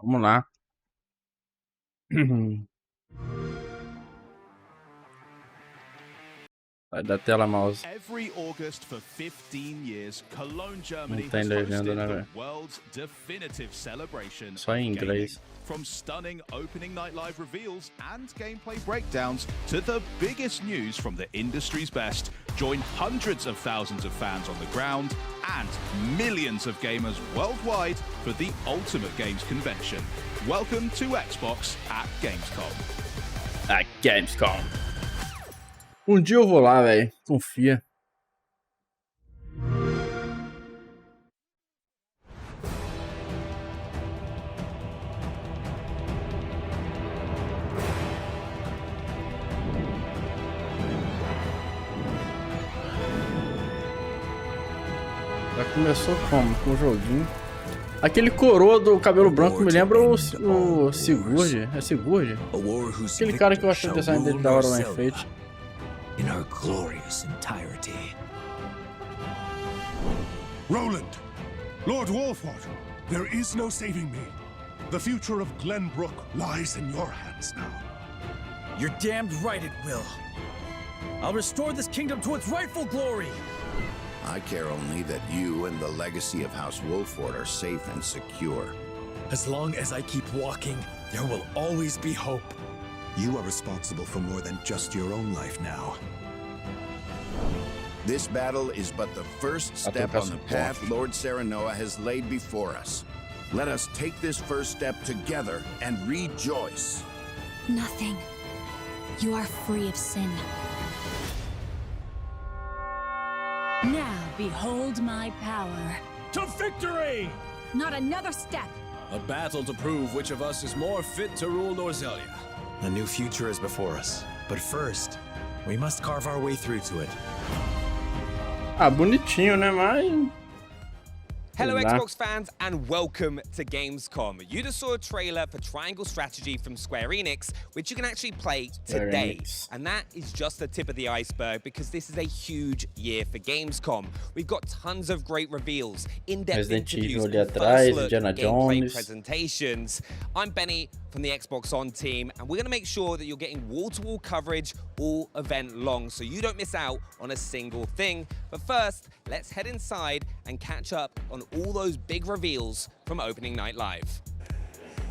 Vamos lá. Sai da tela, mouse. Every August for 15 years, Cologne, Germany Não tem has legenda, hosted né, the velho? world's definitive celebration Só em of gaming. inglês. From stunning opening night live reveals and gameplay breakdowns to the biggest news from the industry's best, join hundreds of thousands of fans on the ground and millions of gamers worldwide for the ultimate games convention. Welcome to Xbox at Gamescom. At Gamescom. Um dia eu vou lá, velho. Confia. Já começou como? Com o joguinho. Aquele coroa do cabelo branco me lembra o Sigurd. É Sigurd? Aquele cara que eu achei o design dele da hora lá em Fate. In her glorious entirety. Roland! Lord Wolford! There is no saving me. The future of Glenbrook lies in your hands now. You're damned right it will. I'll restore this kingdom to its rightful glory. I care only that you and the legacy of House Wolford are safe and secure. As long as I keep walking, there will always be hope. You are responsible for more than just your own life now. This battle is but the first step on the path Lord Serenoa has laid before us. Let us take this first step together and rejoice. Nothing. You are free of sin. Now behold my power. To victory! Not another step. A battle to prove which of us is more fit to rule Norzelia. A new future is before us. But first, we must carve our way through to it. Ah, bonitinho, né? Mas... Hello Xbox fans and welcome to Gamescom. You just saw a trailer for Triangle Strategy from Square Enix, which you can actually play today. And that is just the tip of the iceberg because this is a huge year for Gamescom. We've got tons of great reveals, in-depth interviews, and first look gameplay presentations. I'm Benny from the Xbox On team, and we're going to make sure that you're getting wall-to-wall coverage all event long, so you don't miss out on a single thing. But first, let's head inside and catch up on all those big reveals from Opening Night Live.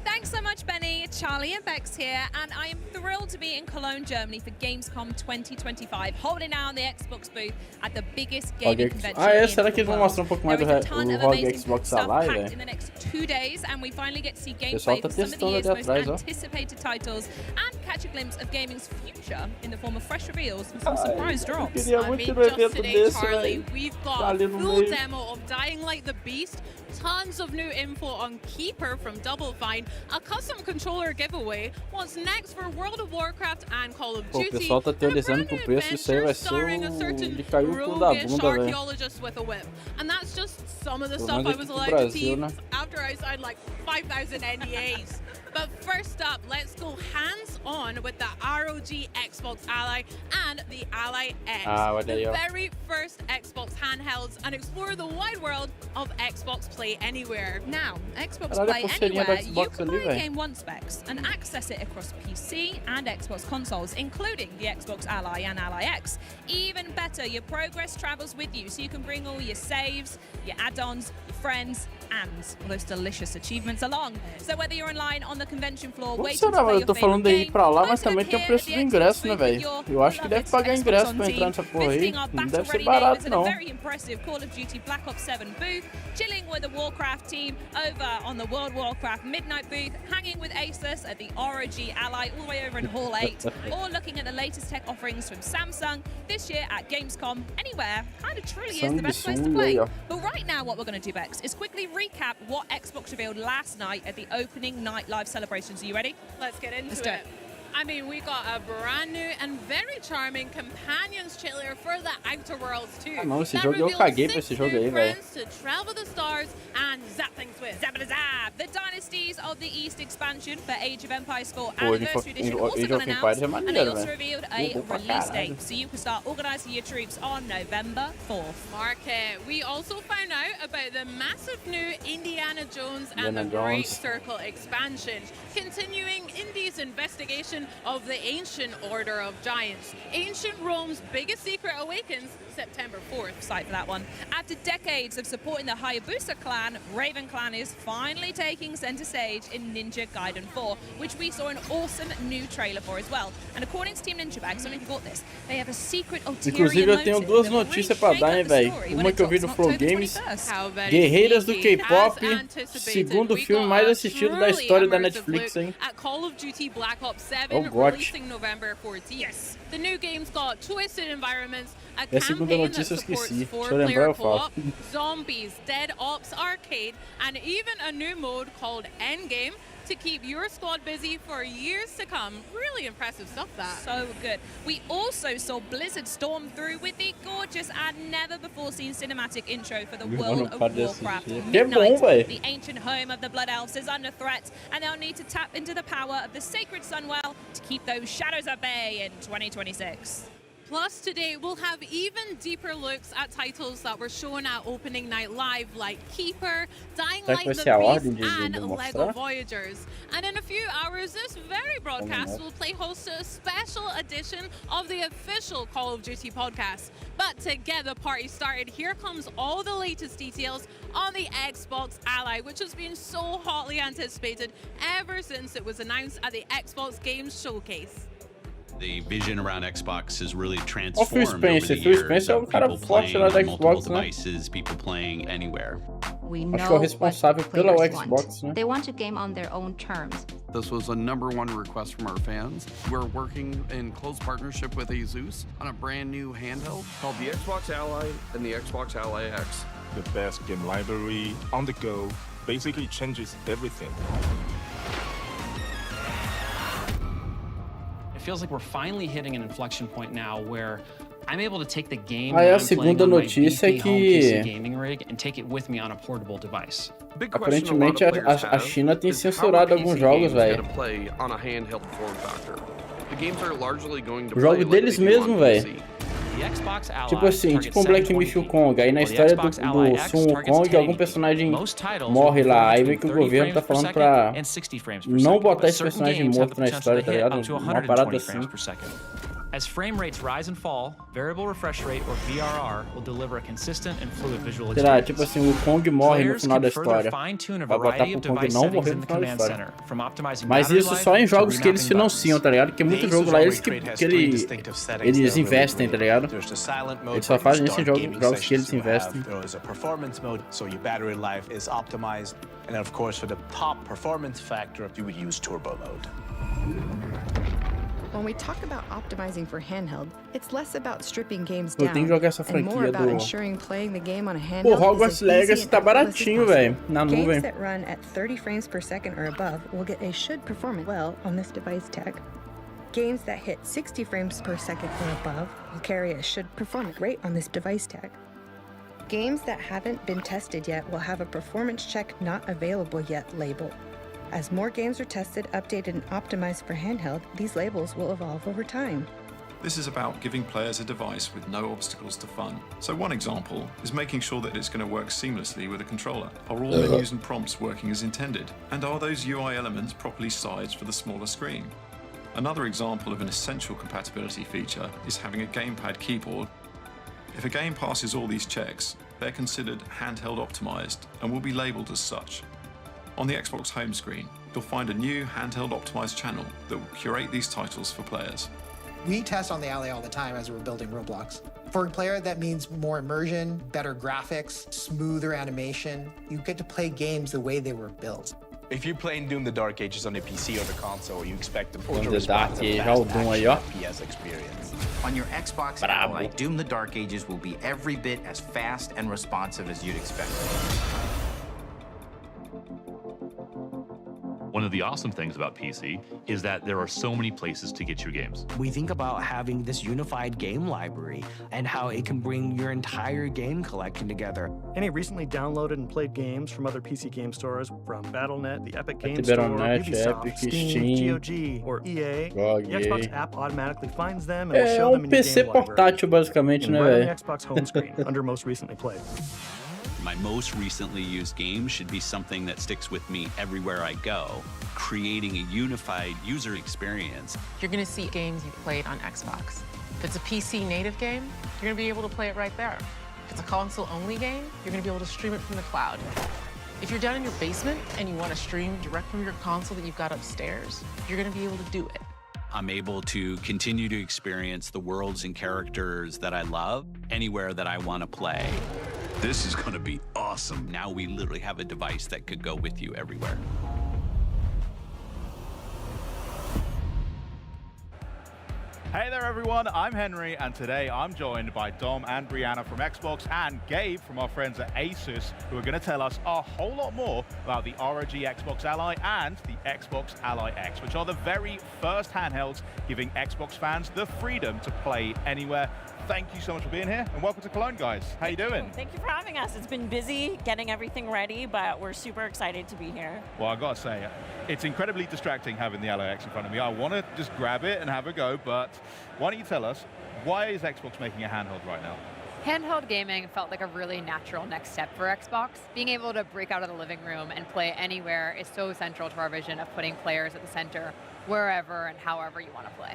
Thanks so much, Benny. Charlie and Bex here, and I am thrilled to be in Cologne, Germany for Gamescom 2025, holding down the Xbox booth at the biggest gaming convention será que eles vão mostrar pouco mais do ROG Xbox Live, velho? In the next 2 days, and we finally get to see gameplay for some of the year's most anticipated titles and catch a glimpse of gaming's future in the form of fresh reveals and some surprise drops. I mean, just today, Charlie, we've got a full demo of Dying Light the Beast, tons of new info on Keeper from Double Fine, a custom controller giveaway, what's next for World of Warcraft and Call of Duty, o pessoal tá teorizando que o preço disso aí vai ser ele caiu com da bunda, archaeologist with a whip. And that's just some of the stuff I was allowed to tease after I signed like 5,000 NDAs. But first up, let's go hands-on with the ROG Xbox Ally and the Ally X, the very first Xbox handhelds, and explore the wide world of Xbox Play Anywhere. Now, Xbox Play Anywhere, you can buy a game once, Bex, and access it across PC and Xbox consoles, including the Xbox Ally and Ally X. Even better, your progress travels with you, so you can bring all your saves, your add-ons, your friends, and all those delicious achievements along. So whether you're online on the convention floor, waiting to play eu tô falando de ir pra lá, mas também tem o preço do ingresso, né, velho? Eu acho que deve pagar ingresso pra entrar nessa porra aí. Não deve ser barato, não. Very impressive Call of Duty Black Ops 7 booth, chilling with the Warcraft team over on the World Warcraft Midnight booth, hanging with Asus at the ROG Ally all the way over in Hall 8, or looking at the latest tech offerings from Samsung this year at Gamescom. Anywhere kind of truly is the best place to play. But right now what we're going to do, Bex, is quickly recap what Xbox revealed last night at the Opening Night Live celebrations. Are you ready? Let's get into it. I mean, we got a brand new and very charming Companions trailer for the Outer Worlds 2. Ah, não, esse jogo eu caguei pra esse jogo aí, velho. To travel the stars and zap things with. Zap-a-zap! The Dynasties of the East expansion for Age of Empires 4 Pô, Anniversary Edition also got announced, and they maneiro, also velho. revealed a release date, so you can start organising your troops on November 4th. Market. We also found out about the massive new Indiana Jones and the Great Circle expansion, continuing Indy's investigation of the Ancient Order of Giants. Ancient Rome's biggest secret awakens September 4th. Excited for that one. After decades of supporting the Hayabusa clan, Raven Clan is finally taking center stage in Ninja Gaiden 4, which we saw an awesome new trailer for as well. And according to Team Ninja Bag, something got this. They have a secret ulterior Inclusive, eu tenho duas notícias pra dar, hein, velho. Uma que eu vi no Flow Games, Guerreiras do K-Pop, segundo filme mais assistido da história da Netflix, hein. Call of Duty Black Ops 7 Oh, God. releasing November 14th. Yes. The new game's got twisted environments, a E a segunda campaign that notícia eu supports esqueci. Deixa eu lembrar, 4-player eu falo. co-op, zombies, Dead Ops Arcade, and even a new mode called Endgame to keep your squad busy for years to come. Really impressive stuff, that. So good. We also saw Blizzard storm through with the gorgeous and never-before-seen cinematic intro for the World of Warcraft. Midnight, the ancient home of the Blood Elves, is under threat, and they'll need to tap into the power of the sacred Sunwell to keep those shadows at bay in 2026. Plus, today we'll have even deeper looks at titles that were shown at Opening Night Live, like Keeper, Dying Light the Beast, and LEGO Voyagers. And in a few hours, this very broadcast will play host to a special edition of the official Call of Duty podcast. But to get the party started, here comes all the latest details on the Xbox Ally, which has been so hotly anticipated ever since it was announced at the Xbox Games Showcase. The vision around Xbox has really transformed Phil Spencer. over the years. Phil Spencer é um cara forte lá da Xbox, né? Devices, people playing anywhere. Acho que é o responsável pela Xbox, né? They want a game on their own terms. This was a #1 request from our fans. We're working in close partnership with ASUS on a brand new handheld called the Xbox Ally and the Xbox Ally X. The best game library on the go basically changes everything. It feels like we're finally hitting an inflection point now where I'm able to take the game Aí a segunda notícia é que gaming rig and take it with me on a portable device. Aparentemente a China tem censurado alguns jogos, velho. O jogo deles mesmo, velho. Tipo assim, tipo um Black Myth Wukong. Aí na história do Sun Wukong, algum personagem morre lá. Aí meio que o governo tá falando pra não botar esse personagem morto na história, tá ligado? Uma parada assim. As frame rates rise and fall, variable refresh rate or VRR will deliver a consistent and fluid visual experience. Será, tipo assim, o Kong morre no final da história. Vai botar pro Kong não morrer no final da história. Mas isso só em jogos que eles financiam, tá ligado? Porque muito jogo lá eles eles investem, tá ligado? Eles só fazem isso em jogos que eles investem. Performance mode, so your battery life is optimized, and then of course for the top performance factor, you would use turbo mode. When we talk about optimizing for handheld, it's less about stripping games down and more about ensuring playing the game on a handheld. Pô, Hogwarts Legacy tá baratinho, velho, na nuvem. Games that run at 30 frames per second or above will get a should perform well on this device tag. Games that hit 60 frames per second or above will carry a should perform great on this device tag. Games that haven't been tested yet will have a performance check not available yet label. As more games are tested, updated, and optimized for handheld, these labels will evolve over time. This is about giving players a device with no obstacles to fun. So one example is making sure that it's going to work seamlessly with a controller. Are all menus and prompts working as intended? And are those UI elements properly sized for the smaller screen? Another example of an essential compatibility feature is having a gamepad keyboard. If a game passes all these checks, they're considered handheld optimized and will be labeled as such. On the Xbox home screen, you'll find a new handheld optimized channel that will curate these titles for players. We test on the Ally all the time as we're building Roblox. For a player, that means more immersion, better graphics, smoother animation. You get to play games the way they were built. If you're playing Doom the Dark Ages on the PC or the console, you expect the Doom the Dark Ages, ó, o Doom aí, ó. FPS experience. On your Xbox Ally, Doom the Dark Ages will be every bit as fast and responsive as you'd expect. One of the awesome things about PC is that there are so many places to get your games. We think about having this unified game library and how it can bring your entire game collection together. Any recently downloaded and played games from other PC game stores, from Battle.net, the Epic Games Store, Ubisoft, Epic, Steam, GOG, or EA, the Xbox app automatically finds them and will É show them in your PC game library. portátil, basicamente, né, Right on the velho? Xbox home screen, under most recently played. My most recently used game should be something that sticks with me everywhere I go, creating a unified user experience. You're going to see games you played on Xbox. If it's a PC native game, you're going to be able to play it right there. If it's a console-only game, you're going to be able to stream it from the cloud. If you're down in your basement and you want to stream direct from your console that you've got upstairs, you're going to be able to do it. I'm able to continue to experience the worlds and characters that I love anywhere that I want to play. This is going to be awesome. Now we literally have a device that could go with you everywhere. Hey there everyone, I'm Henry, and today I'm joined by Dom and Brianna from Xbox and Gabe from our friends at Asus, who are going to tell us a whole lot more about the ROG Xbox Ally and the Xbox Ally X, which are the very first handhelds giving Xbox fans the freedom to play anywhere. Thank you so much for being here, and welcome to Cologne, guys. How you doing? Thank you for having us. It's been busy getting everything ready, but we're super excited to be here. Well, I gotta say, it's incredibly distracting having the Ally X in front of me. I want to just grab it and have a go, but why don't you tell us, why is Xbox making a handheld right now? Handheld gaming felt like a really natural next step for Xbox. Being able to break out of the living room and play anywhere is so central to our vision of putting players at the center wherever and however you want to play.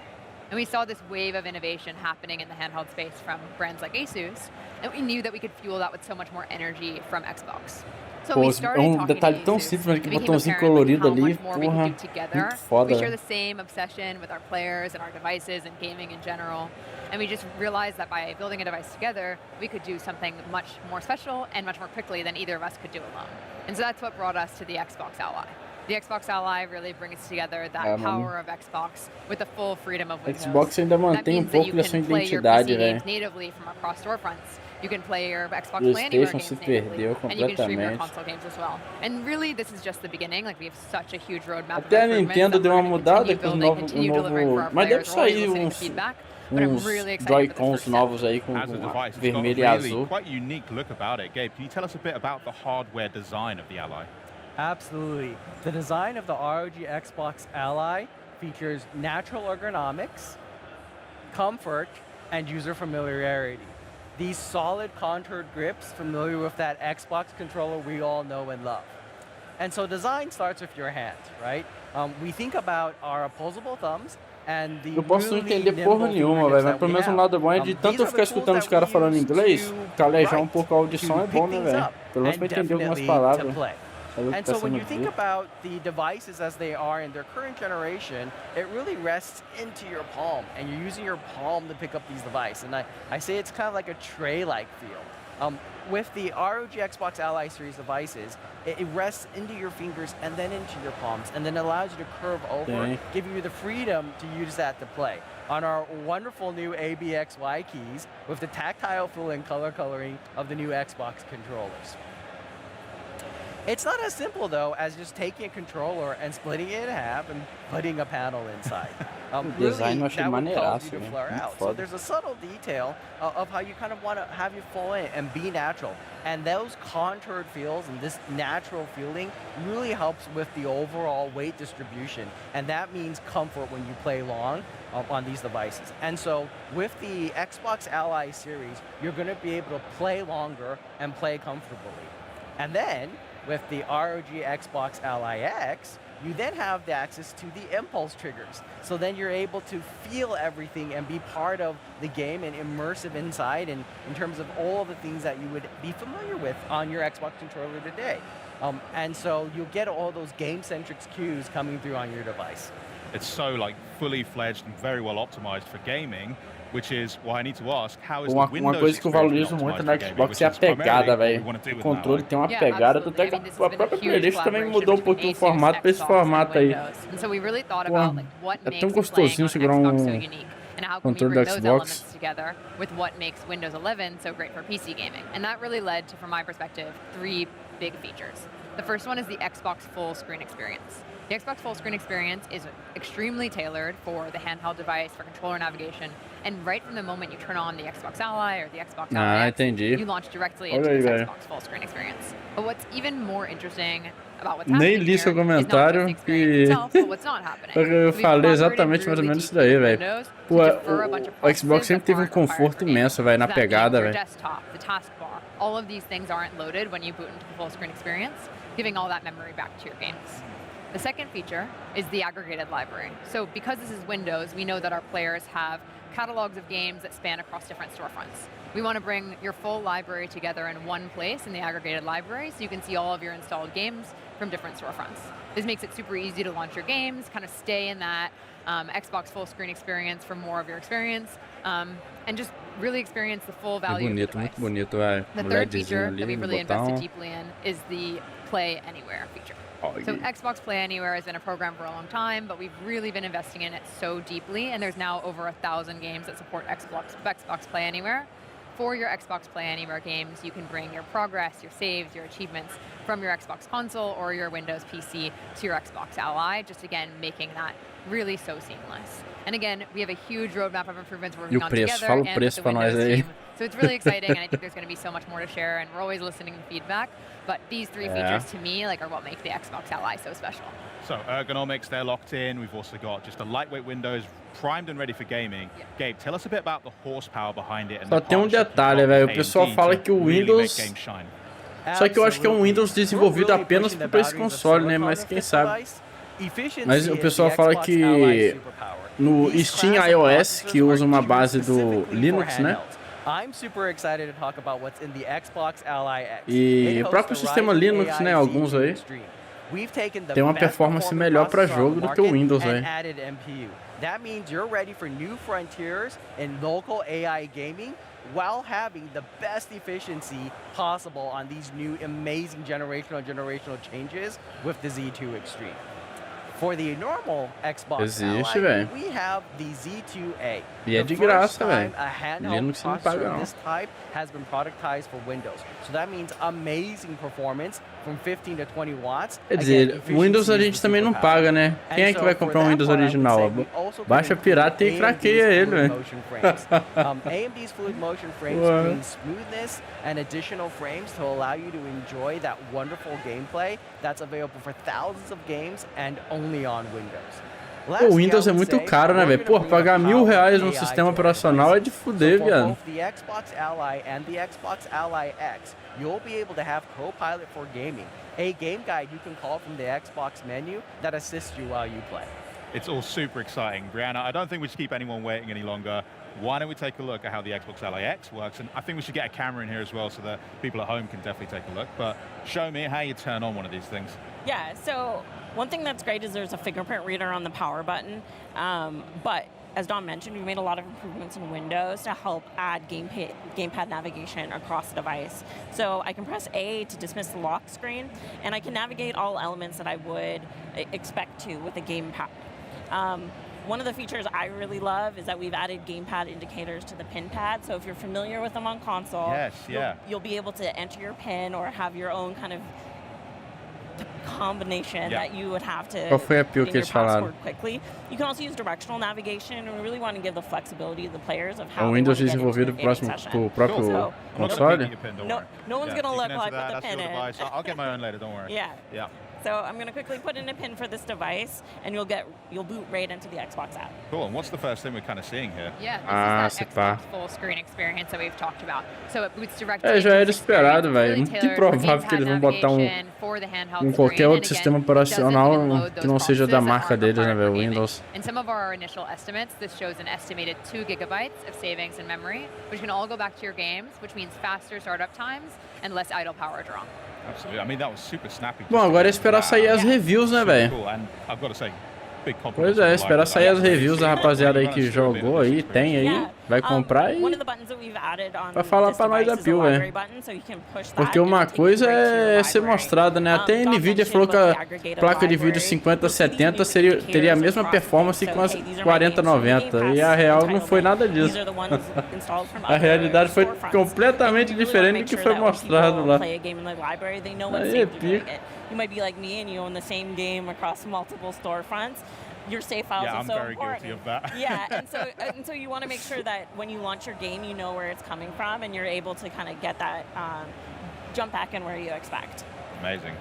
And we saw this wave of innovation happening in the handheld space from brands like Asus, and we knew that we could fuel that with so much more energy from Xbox. So we started talking detalhe to tão Asus, simples, it que became botãozinho apparent colorido how ali, much more we porra, could do together. muito foda. We share the same obsession with our players and our devices and gaming in general. And we just realized that by building a device together, we could do something much more special and much more quickly than either of us could do alone. And so that's what brought us to the Xbox Ally. The Xbox Ally really brings together that power of Xbox with the full freedom of Windows. Xbox ainda mantém pouco da sua identidade, velho. Natively from across storefronts. You can play your Xbox Play Anywhere games natively, and you can stream your console games as well. And really, this is just the beginning. Like, we have such a huge roadmap. Até a Nintendo deu uma mudada com o novo, mas deve sair uns Joy-Cons novos aí com vermelho e azul. Quite unique look about it. Gabe, can you tell us a bit about the hardware design of the Ally? Absolutely. The design of the ROG Xbox Ally features natural ergonomics, comfort, and user familiarity. These solid contoured grips familiar with that Xbox controller we all know and love. And so design starts with your hand, right? We think about our opposable thumbs and the Eu posso não entender porra nenhuma, velho, mas pelo menos um lado bom é de tanto eu ficar escutando os caras falando inglês, calejar um pouco a audição é bom, né, velho? Pelo menos pra entender algumas palavras. And so when you think about the devices as they are in their current generation, it really rests into your palm, and you're using your palm to pick up these devices. And I say it's kind of like a tray-like feel. With the ROG Xbox Ally series devices, it rests into your fingers and then into your palms, and then allows you to curve over, giving you the freedom to use that to play. On our wonderful new ABXY keys with the tactile feel and color coloring of the new Xbox controllers. It's not as simple, though, as just taking a controller and splitting it in half and putting a panel inside. Really, that would cause you to flare out. So there's a subtle detail of how you kind of want to have you fall in and be natural. And those contoured feels and this natural feeling really helps with the overall weight distribution. And that means comfort when you play long on these devices. And so with the Xbox Ally series, you're going to be able to play longer and play comfortably. And then with the ROG Xbox Ally X, you then have the access to the impulse triggers. So then you're able to feel everything and be part of the game and immersive inside and in terms of all of the things that you would be familiar with on your Xbox controller today. And so you'll get all those game-centric cues coming through on your device. It's so like fully fledged and very well optimized for gaming, which is why I need to ask, how is the Windows coisa que eu valorizo muito na Xbox é a pegada, velho. O controle tem uma pegada, até que a própria playlist também mudou um pouquinho o formato para esse formato aí. Pô, é tão gostosinho segurar controle da Xbox. Together with what makes Windows 11 so great for PC gaming. And that really led to, from my perspective, 3 big features. The first one is the Xbox full screen experience. The Xbox full screen experience is extremely tailored for the handheld device, for controller navigation, and right from the moment you turn on the Xbox Ally or the Xbox Ally X, you launch directly into this Xbox full screen experience. But what's even more interesting about what's happening Nem li seu here is not just the comentário experience itself, but what's not happening. eu So we've falei collaborated exatamente mais ou really menos isso deeply daí, with velho. Windows Pô, to defer a bunch of o Xbox processes sempre teve that um aren't required conforto for gaming. imenso, velho, na So that means pegada, your velho. desktop, the taskbar, all of these things aren't loaded when you boot into the full screen experience, giving all that memory back to your games. The second feature is the aggregated library. So because this is Windows, we know that our players have catalogs of games that span across different storefronts. We want to bring your full library together in one place in the aggregated library so you can see all of your installed games from different storefronts. This makes it super easy to launch your games, kind of stay in that Xbox full screen experience for more of your experience, and just really experience the full value of the device. Muito bonito, velho. The third feature that we've really invested deeply in is the Play Anywhere feature. So Xbox Play Anywhere has been a program for a long time, but we've really been investing in it so deeply, and there's now over 1,000 games that support Xbox Play Anywhere. For your Xbox Play Anywhere games, you can bring your progress, your saves, your achievements from your Xbox console or your Windows PC to your Xbox Ally, just again making that really so seamless. And again, we have a huge roadmap of improvements we're working on together and with the Windows team. So it's really exciting, and I think there's going to be so much more to share, and we're always listening to feedback. But these three features, to me, are what make the Xbox Ally so special. So ergonomics, they're locked in. We've also got just a lightweight Windows primed and ready for gaming. Gabe, tell us a bit about the horsepower behind it. Só tem detalhe, velho. O pessoal fala que o Windows... Só que eu acho que é um Windows desenvolvido apenas para esse console, né? Mas quem sabe... Mas o pessoal fala que no Steam iOS, que usa uma base do Linux, né? E o próprio sistema Linux, né? Alguns aí tem uma performance melhor para jogo do que o Windows aí. That means you're ready for new frontiers in local AI gaming while having the best efficiency possible on these new amazing generational changes with the Z2 Extreme. For the normal Xbox Ally, we have the Z2A. E é de graça, velho. Linux não paga não. This type has been productized for Windows. So that means amazing performance from 15 to 20 watts. Quer dizer, Windows a gente também não paga, né? Quem é que vai comprar um Windows original? Baixa pirata e craqueia ele, velho. AMD's Fluid Motion Frames bring smoothness and additional frames to allow you to enjoy that wonderful gameplay that's available for thousands of games and only on Windows. O Windows é muito caro, né, velho? Pô, pagar R$1.000 num sistema operacional é de fuder, viado. The Xbox Ally and the Xbox Ally X, you'll be able to have Copilot for gaming, a game guide you can call from the Xbox menu that assists you while you play. It's all super exciting. Brianna, I don't think we should keep anyone waiting any longer. Why don't we take a look at how the Xbox Ally X works? And I think we should get a camera in here as well so that people at home can definitely take a look. But show me how you turn on one of these things. Yeah, so one thing that's great is there's a fingerprint reader on the power button. But as Dom mentioned, we made a lot of improvements in Windows to help add gamepad navigation across the device. So I can press A to dismiss the lock screen, and I can navigate all elements that I would expect to with a gamepad. One of the features I really love is that we've added gamepad indicators to the pin pad. So if you're familiar with them on console, you'll be able to enter your pin or have your own kind of combination that you would have to Qual foi a pio que your eles falaram? password quickly. You can also use directional navigation, and we really want to give the flexibility to the players of how O Windows desenvolvido pro próprio console? No one's going to look like what the pin is. I'll get my own later, don't worry. Yeah. So I'm going to quickly put in a pin for this device, and you'll boot right into the Xbox app. Cool. And what's the first thing we're kind of seeing here? Yeah, this is that Xbox full screen experience that we've talked about. So it boots directly. É, já era esperado, velho. Muito improvável que eles vão botar qualquer outro sistema operacional que não seja da marca deles, né, velho? Windows. In some of our initial estimates, this shows an estimated 2 gigabytes of savings in memory, which can all go back to your games, which means faster startup times and less idle power draw. Absolutely. I mean, that was super snappy. Bom, agora é esperar sair as reviews, né, velho? Pois é, esperar sair as reviews da rapaziada aí que jogou aí, tem aí. Vai comprar e vai falar pra nós da pio, velho. Porque uma coisa é ser mostrada, né? Até a Nvidia falou que a placa de vídeo 5070 teria a mesma performance com as 4090. E a real não foi nada disso. A realidade foi completamente diferente do que foi mostrado lá. Aí é pica. You might be like me and you own the same game across multiple storefronts. Your save files yeah, are I'm so very important. guilty of that. Yeah, and so you want to make sure that when you launch your game, you know where it's coming from, and you're able to kind of get that jump back in where you expect. Amazing.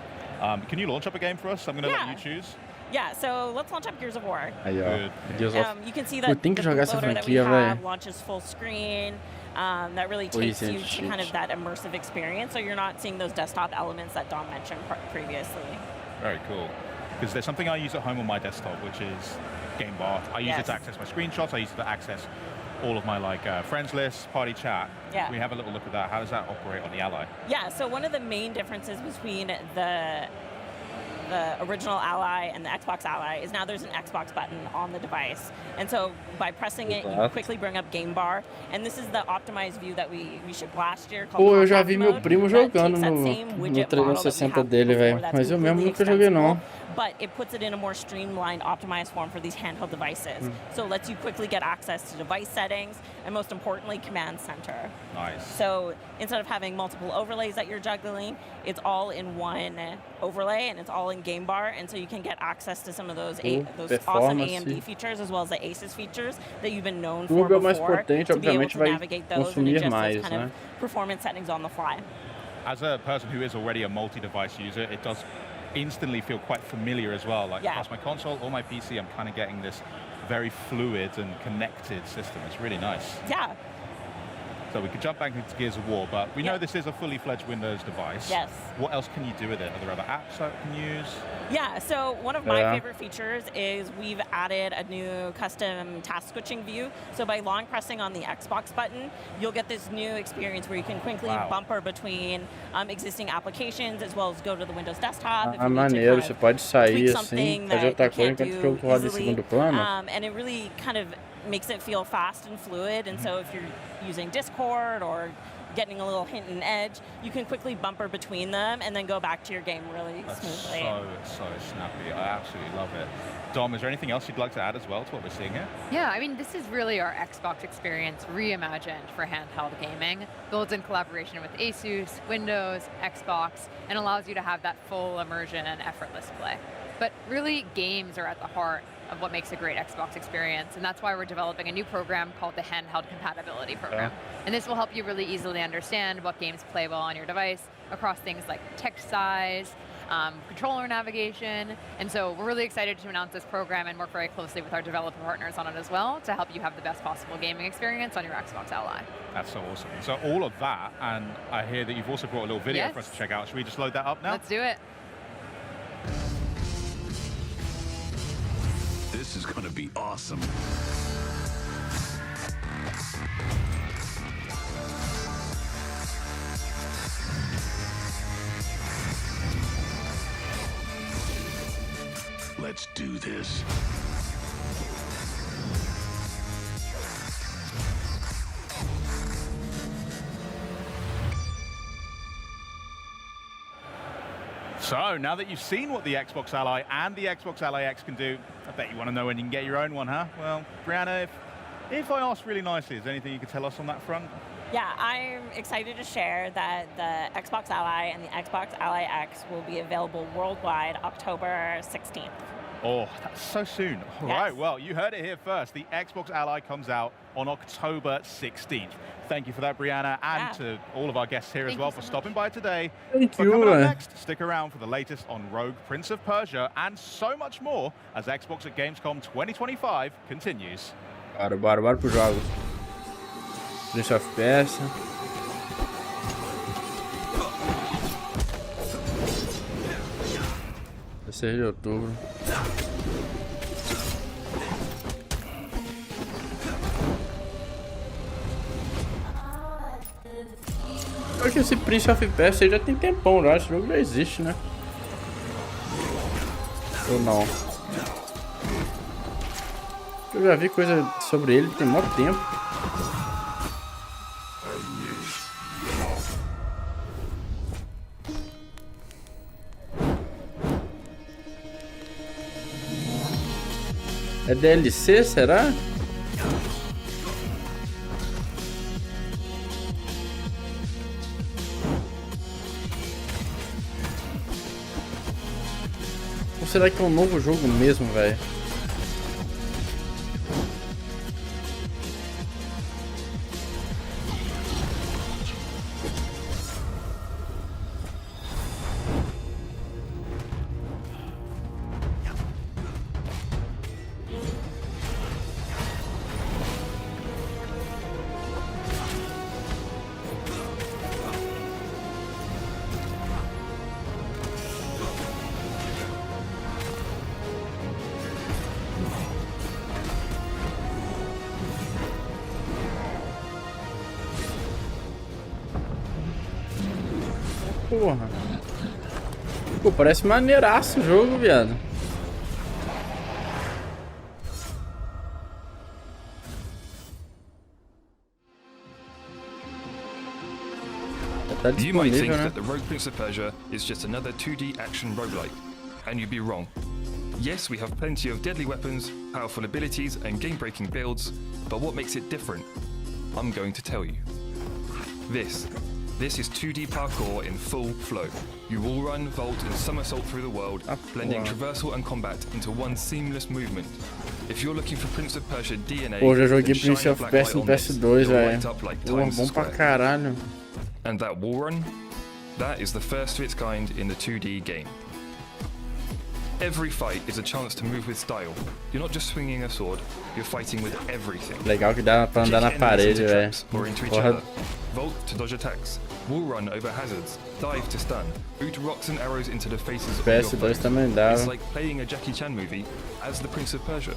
Can you launch up a game for us? I'm going to let you choose. Yeah, so let's launch up Gears of War. Aí, ó. Gears of... You can see that tem que jogar essa franquia, velho. Launches full screen. That really takes you to kind of that immersive experience, so you're not seeing those desktop elements that Dom mentioned previously. Very cool. Because there's something I use at home on my desktop, which is Game Bar. I use it to access my screenshots. I use it to access all of my friends lists, party chat. Yeah. We have a little look at that. How does that operate on the Ally? Yeah. So one of the main differences between the original Ally and the Xbox Ally is now there's an Xbox button on the device. And so by pressing it, you quickly bring up Game Bar. And this is the optimized view that we shipped last year. Pô, eu já vi meu primo jogando no 360 dele, velho. Mas eu mesmo nunca joguei, não. But it puts it in a more streamlined, optimized form for these handheld devices. So it lets you quickly get access to device settings and, most importantly, Command Center. Nice. So instead of having multiple overlays that you're juggling, it's all in one overlay and it's all in Game Bar, and so you can get access to some of those awesome AMD features as well as the ASUS features that you've been known for before, to be able to navigate those and adjust those kind of performance settings on the fly. As a person who is already a multi-device user, it does instantly feel quite familiar as well. Like across my console or my PC, I'm kind of getting this very fluid and connected system. It's really nice. Yeah. So we could jump back into Gears of War, but we know this is a fully fledged Windows device. Yes. What else can you do with it? Are there other apps that you can use? Yeah, so one of my favorite features is we've added a new custom task switching view. So by long pressing on the Xbox button, you'll get this new experience where you can quickly bumper between existing applications as well as go to the Windows desktop. Ah, maneiro, você pode sair assim, fazer outra coisa enquanto o jogo roda em segundo plano. And it really kind of makes it feel fast and fluid, and so if you're using Discord or getting a little hint and edge, you can quickly bumper between them and then go back to your game really smoothly. So snappy. I absolutely love it. Dom, is there anything else you'd like to add as well to what we're seeing here? Yeah, I mean, this is really our Xbox experience reimagined for handheld gaming. Builds in collaboration with ASUS, Windows, Xbox, and allows you to have that full immersion and effortless play. But really, games are at the heart of what makes a great Xbox experience, and that's why we're developing a new program called the Handheld Compatibility Program. And this will help you really easily understand what games play well on your device across things like text size, controller navigation, and so we're really excited to announce this program and work very closely with our developer partners on it as well to help you have the best possible gaming experience on your Xbox Ally. That's so awesome. So all of that, and I hear that you've also brought a little video for us to check out. Should we just load that up now? Let's do it. This is going to be awesome. Let's do this. So, now that you've seen what the Xbox Ally and the Xbox Ally X can do, I bet you want to know when you can get your own one, huh? Well, Brianna, if I ask really nicely, is there anything you can tell us on that front? Yeah, I'm excited to share that the Xbox Ally and the Xbox Ally X will be available worldwide October 16th. Oh, that's so soon. All right, well, you heard it here first. The Xbox Ally comes out on October 16th. Thank you for that, Brianna, and to all of our guests here as well for stopping by today. Thank you. Coming up next, stick around for the latest on Rogue, Prince of Persia, and so much more as Xbox at Gamescom 2025 continues. Bora pro jogos. Prince of Persia. Dia 6 de outubro. Eu acho que esse Prince of Persia já tem tempão já, esse jogo já existe, né? Ou não? Eu já vi coisa sobre ele tem muito tempo. É DLC, será? Ou será que é um novo jogo mesmo, velho? Porra. Pô, parece maneiraço o jogo, viado. You might think that the Rogue Prince of Persia is just another 2D action roguelike, and you'd be wrong. Yes, we have plenty of deadly weapons, powerful abilities, and game-breaking builds, but what makes it different? I'm going to tell you. This is 2D parkour in full flow. You will run, vault, and somersault through the world, blending traversal and combat into one seamless movement. If you're looking for Prince of Persia DNA, pô, já joguei Prince of Persia no PS2, velho. Pô, bom pra caralho. And that wall run, that is the first of its kind in the 2D game. Every fight is a chance to move with style. You're not just swinging a sword, you're fighting with everything. Legal que dá pra andar na parede, velho. Vault to dodge attacks, wall run over hazards, dive to stun, boot rocks and arrows into the faces of your foes. Também dá. It's like playing a Jackie Chan movie as the Prince of Persia.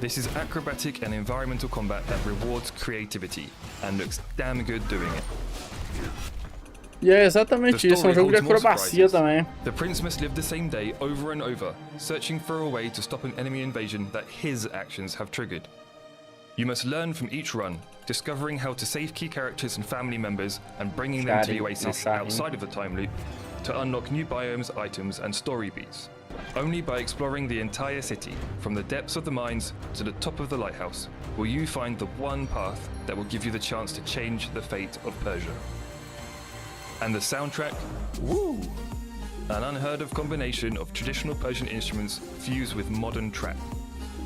This is acrobatic and environmental combat that rewards creativity and looks damn good doing it. E é exatamente isso, é um jogo de acrobacia também. The prince must live the same day over and over, searching for a way to stop an enemy invasion that his actions have triggered. You must learn from each run, discovering how to save key characters and family members and bringing them to the Oasis outside of the time loop to unlock new biomes, items, and story beats. Only by exploring the entire city, from the depths of the mines to the top of the lighthouse, will you find the one path that will give you the chance to change the fate of Persia. And the soundtrack, woo! An unheard of combination of traditional Persian instruments fused with modern trap.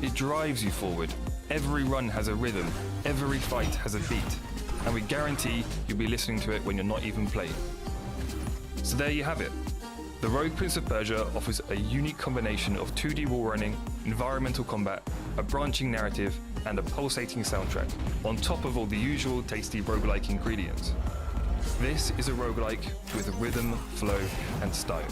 It drives you forward. Every run has a rhythm, every fight has a beat, and we guarantee you'll be listening to it when you're not even playing. So there you have it. The Rogue Prince of Persia offers a unique combination of 2D wall running, environmental combat, a branching narrative, and a pulsating soundtrack, on top of all the usual tasty roguelike ingredients. This is a roguelike with rhythm, flow, and style.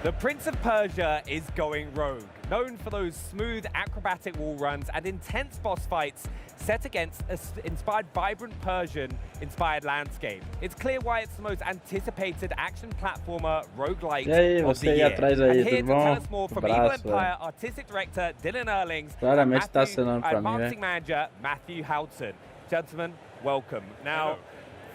The Prince of Persia is going rogue, known for those smooth acrobatic wall runs and intense boss fights set against an inspired vibrant Persian-inspired landscape. It's clear why it's the most anticipated action platformer roguelike of the year. And here to tell us more from Evil Empire Artistic Director Dylan Erlings and Marketing Manager Matthew Houghton. Gentlemen, welcome. Now,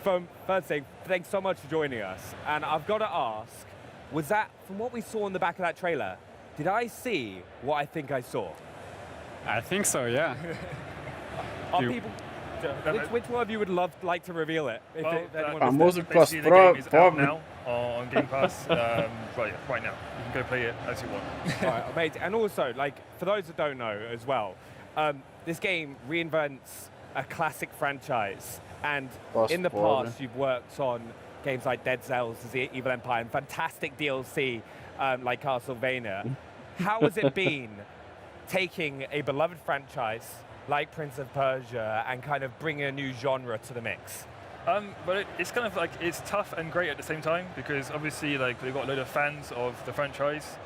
first thing, thanks so much for joining us. And I've got to ask, was that, from what we saw in the back of that trailer, did I see what I think I saw? I think so, yeah. Are people, which one of you would like to reveal it? Famoso cosplay now on Game Pass right now. You can go play it as you want. All right, amazing. And also, like, for those that don't know as well, this game reinvents a classic franchise. And in the past, you've worked on games like Dead Cells, the Evil Empire, and fantastic DLC like Castlevania. How has it been taking a beloved franchise like Prince of Persia and kind of bringing a new genre to the mix? But it's kind of like, it's tough and great at the same time, because obviously like we've got a load of fans of the franchise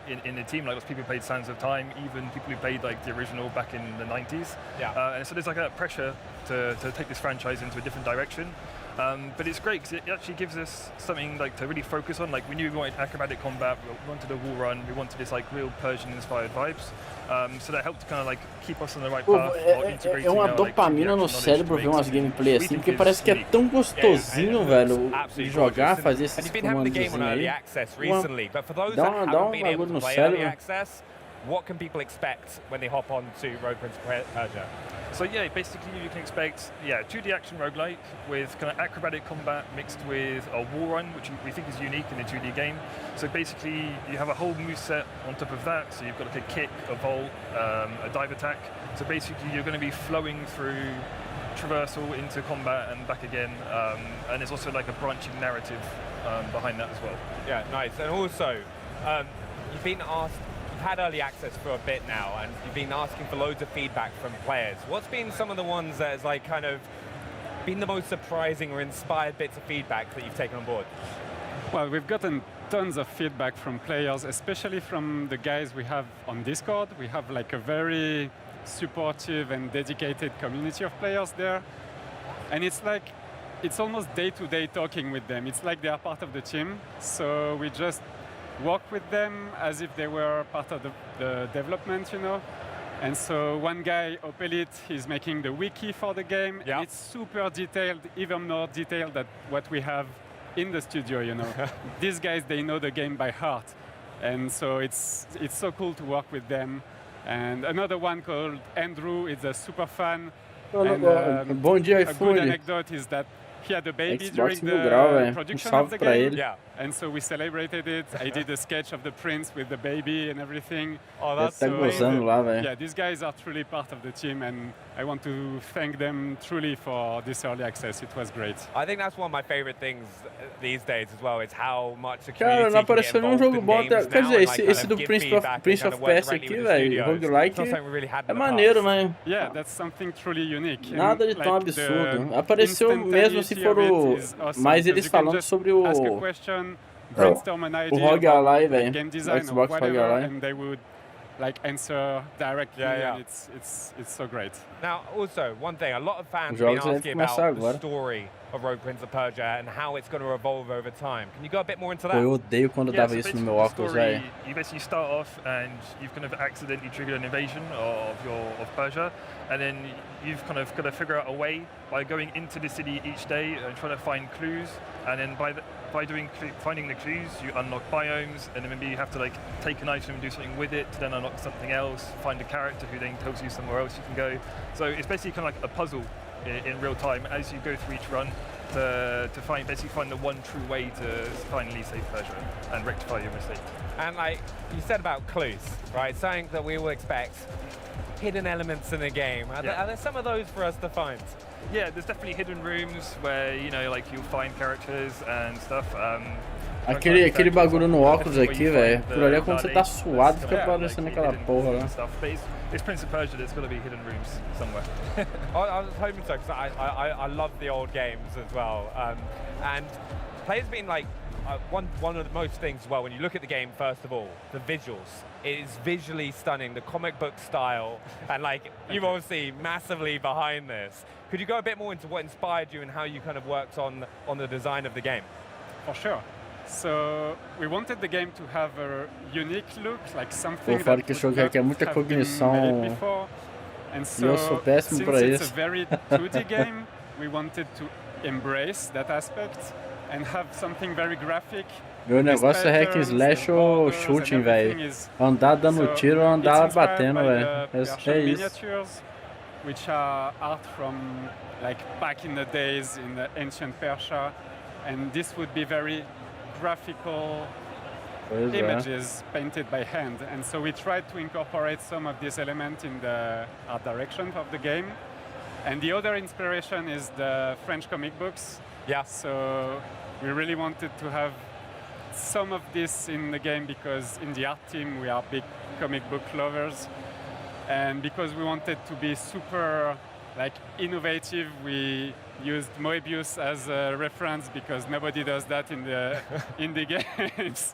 in the team, like lots of people who played Sands of Time, even people who played like the original back in the 90s. Yeah. And so there's like a pressure to take this franchise into a different direction. But it's great because it actually gives us something like to really focus on. Like we knew we wanted acrobatic combat, we wanted a wall run, we wanted this like real Persian-inspired vibes. So that helped to kind of like keep us on the right Pô, path. while integrating é uma our, like, dopamina 2D no action cérebro knowledge ver to umas make gameplay something assim, we porque think parece is que é unique. tão gostosinho, velho, Absolutely de jogar, gorgeous. fazer And esses you've been having the game on comandos early aí. access recently, but for those Dá that um haven't been able bagulho to no play early cérebro. access, what can people expect when they hop on to Rogue Prince of Persia? So yeah, basically you can expect 2D action roguelike with kind of acrobatic combat mixed with a wall run, which we think is unique in a 2D game. So basically you have a whole moveset on top of that. So you've got like a kick, a vault, a dive attack. So basically you're going to be flowing through traversal into combat and back again. And there's also like a branching narrative behind that as well. Yeah, nice. And also, you've been asked, you've had early access for a bit now, and you've been asking for loads of feedback from players. What's been some of the ones that has like kind of been the most surprising or inspired bits of feedback that you've taken on board? Well, we've gotten tons of feedback from players, especially from the guys we have on Discord. We have like a very supportive and dedicated community of players there. And it's like, it's almost day-to-day talking with them. It's like they are part of the team. So we just work with them as if they were part of the development, you know. And so one guy, Opelit, he's making the wiki for the game. And it's super detailed, even more detailed than what we have in the studio, you know. These guys, they know the game by heart. And so it's so cool to work with them. And another one called Andrew is a super fan. And, Bom dia, a good iPhone. anecdote is that he had a baby Xbox during mil the grau, velho. production Salve of the pra game. ele. Yeah. And so we celebrated it. I did a sketch of the prince with the baby and everything. Oh, that's Tá gozando lá, velho. Yeah, these guys are truly part of the team, and I want to thank them truly for this early access. It was great. I think that's one of my favorite things these days as well, is how much the Cara, community não can get apareceu nenhum involved jogo in bom até. games Quer now dizer, and, like, esse kind do of give Prince feedback and of kind of work Persia directly aqui, with the velho, studios. roguelike, It's not something we really had in é the past. maneiro, mas Yeah, that's something truly unique. nada de And, tão like, absurdo. the Apareceu mesmo se instantaneity for of o... it is awesome, mais because eles you can falando just sobre o... ask a question, brainstorm an O idea Rogue about Ally, velho. game design Xbox or Rogue whatever, Ally. and they would like answer directly. Yeah. And it's so great. Now, also, one thing, a lot of fans Os have been jogos devem asking começar about the agora. story of Rogue Prince of Persia and how it's going to evolve over time. Can you go a bit more into Pô, that? eu odeio quando Yeah, dava so isso no basically meu the óculos, story, velho. you basically start off and you've kind of accidentally triggered an invasion of Persia, and then you've kind of got to figure out a way by going into the city each day and trying to find clues, and then by finding the clues, you unlock biomes, and then maybe you have to like take an item and do something with it to then unlock something else, find a character who then tells you somewhere else you can go. So it's basically kind of like a puzzle in real time as you go through each run to basically find the one true way to finally save Persia and rectify your mistake. And like you said about clues, right? Something that we will expect, hidden elements in the game. Are there some of those for us to find? Yeah, there's definitely hidden rooms where, you know, like you'll find characters and stuff. Aquele bagulho no óculos aqui, velho. Por ali é quando você tá suado, fica aparecendo aquela porra lá. It's Prince of Persia, there's got to be hidden rooms somewhere. I was hoping so, because I love the old games as well. And players been like, one of the most things as well, when you look at the game, first of all, the visuals. It is visually stunning, the comic book style, and like, you've obviously massively behind this. Could you go a bit more into what inspired you and how you kind of worked on the design of the game? For sure. So we wanted the game to have a unique look, like something Pô, fora that que esse would jogo requer not muita have been cognição. made before. And E eu sou so, péssimo since pra it's isso. a very 2D game, we wanted to embrace that aspect and have something very graphic. Meu negócio é hack and slash ou shooting, velho. Andar dando tiro ou andar batendo, velho. É isso. Miniatures, which are art from like back in the days in the ancient Persia, and this would be very graphical images painted by hand. And so we tried to incorporate some of this element in the art direction of the game. And the other inspiration is the French comic books. Yeah. So we really wanted to have some of this in the game because in the art team we are big comic book lovers. And because we wanted to be super like innovative, we used Moebius as a reference because nobody does that in the indie games.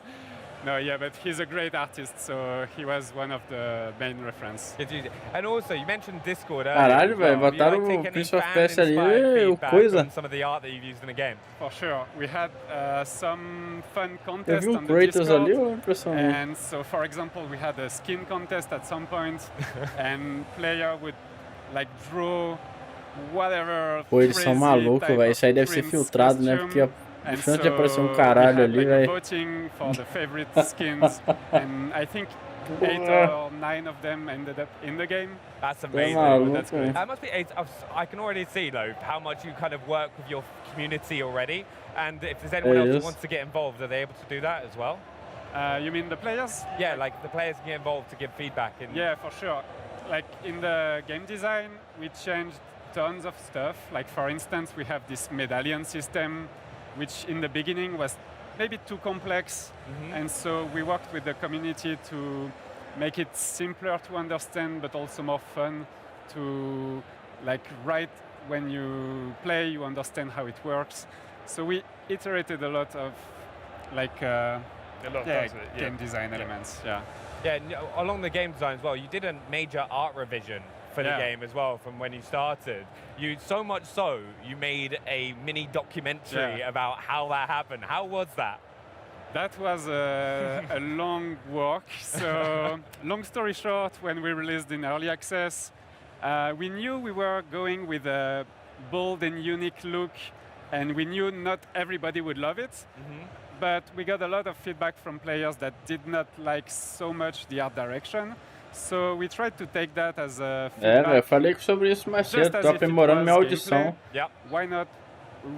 No, yeah, but he's a great artist, so he was one of the main reference. And also, you mentioned Discord earlier. Caralho, velho, botaram o Prince of Persia ali, o coisa. Some of the art that you've used in the game. For sure, we had some fun Eu contests vi on the Créditos Discord. ali, ou a impressão minha? And so, for example, we had a skin contest at some point, and player would like draw whatever. Pô, eles são malucos, velho. Isso aí deve ser filtrado, né? Porque o chance de aparecer um caralho ali, velho. Voting for the favorite skins, and I think 8 or 9 of them ended up in the game. That's amazing. That's great. That must be. I can already see though how much you kind of work with your community already, and if there's anyone else who wants to get involved, are they able to do that as well? You mean the players? Yeah, like the players can get involved to give feedback. Yeah, for sure. Like in the game design, we changed tons of stuff. Like for instance, we have this medallion system, which in the beginning was maybe too complex, and so we worked with the community to make it simpler to understand, but also more fun to like right when you play, you understand how it works. So we iterated a lot of like game design elements. Yeah. Yeah, along the game design as well, you did a major art revision for the game as well from when you started. So much so, you made a mini documentary about how that happened. How was that? That was a long walk. So, long story short, when we released in early access, we knew we were going with a bold and unique look, and we knew not everybody would love it. But we got a lot of feedback from players that did not like so much the art direction. So we tried to take that as a feedback. Velho, eu falei sobre isso mais cedo, tô aprimorando minha audição. Why not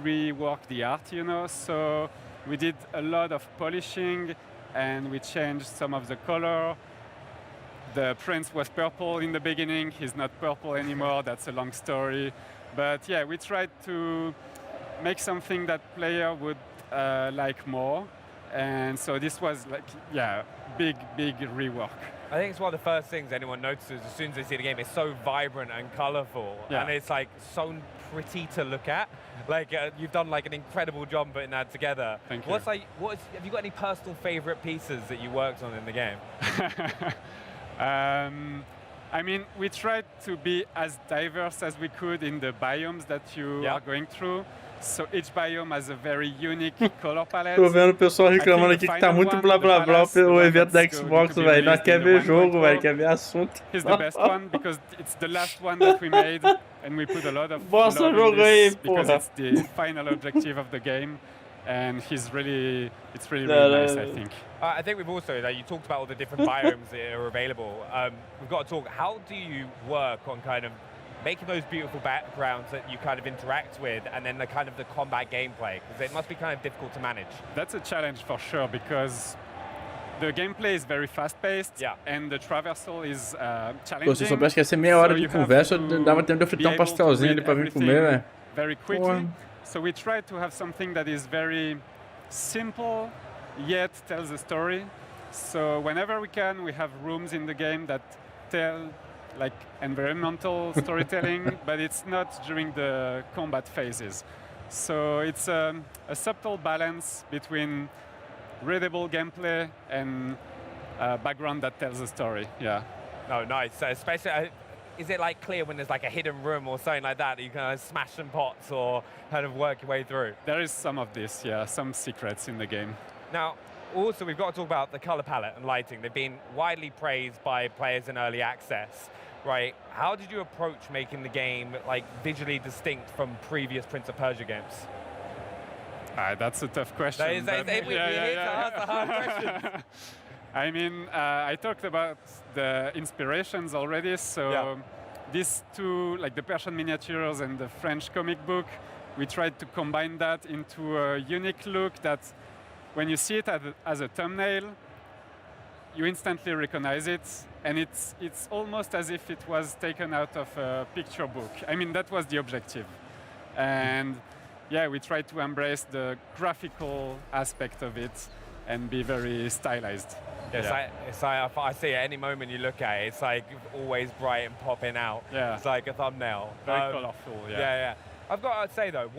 rework the art, you know? So we did a lot of polishing and we changed some of the color. The prince was purple in the beginning, he's not purple anymore, that's a long story. But yeah, we tried to make something that player would like more. And so this was like, big rework. I think it's one of the first things anyone notices as soon as they see the game. It's so vibrant and colorful, and it's like so pretty to look at. Like you've done like an incredible job putting that together. Thank you. Have you got any personal favorite pieces that you worked on in the game? I mean, we tried to be as diverse as we could in the biomes that you are going through. So each biome has a very unique color palette. Tô vendo o pessoal reclamando aqui que tá muito blá blá blá pelo evento da Xbox, velho. Não quer ver jogo, velho, quer ver assunto. He's the best one because it's the last one that we made and we put a lot of Bosta love jogo in this aí, because porra. it's the final objective of the game. And it's really nice, I think. I think we've also, you talked about all the different biomes that are available. We've got to talk, how do you work on kind of making those beautiful backgrounds that you kind of interact with, and then the kind of the combat gameplay? Because it must be kind of difficult to manage. That's a challenge for sure, because the gameplay is very fast-paced, and the traversal is challenging. Pô, se eu soubesse que ia ser meia hora de conversa, eu dava tempo de eu fritar um pastelzinho ali pra vir comer, velho. Very quickly. So we try to have something that is very simple, yet tells a story. So whenever we can, we have rooms in the game that tell like environmental storytelling, but it's not during the combat phases. So it's a subtle balance between readable gameplay and background that tells a story. Yeah. Oh, nice. So especially, is it like clear when there's like a hidden room or something like that you can smash some pots or kind of work your way through? There is some of this, some secrets in the game. Now, also we've got to talk about the color palette and lighting. They've been widely praised by players in early access, right? How did you approach making the game like visually distinct from previous Prince of Persia games? That's a tough question. We're here to ask the hard questions. I mean, I talked about the inspirations already, so these two, like the Persian miniatures and the French comic book, we tried to combine that into a unique look that when you see it as a thumbnail, you instantly recognize it, and it's almost as if it was taken out of a picture book. I mean, that was the objective. And yeah, we tried to embrace the graphical aspect of it and be very stylized. It's like I see it any moment you look at it, it's like always bright and popping out. Yeah. It's like a thumbnail. Very colorful, I've got to say though,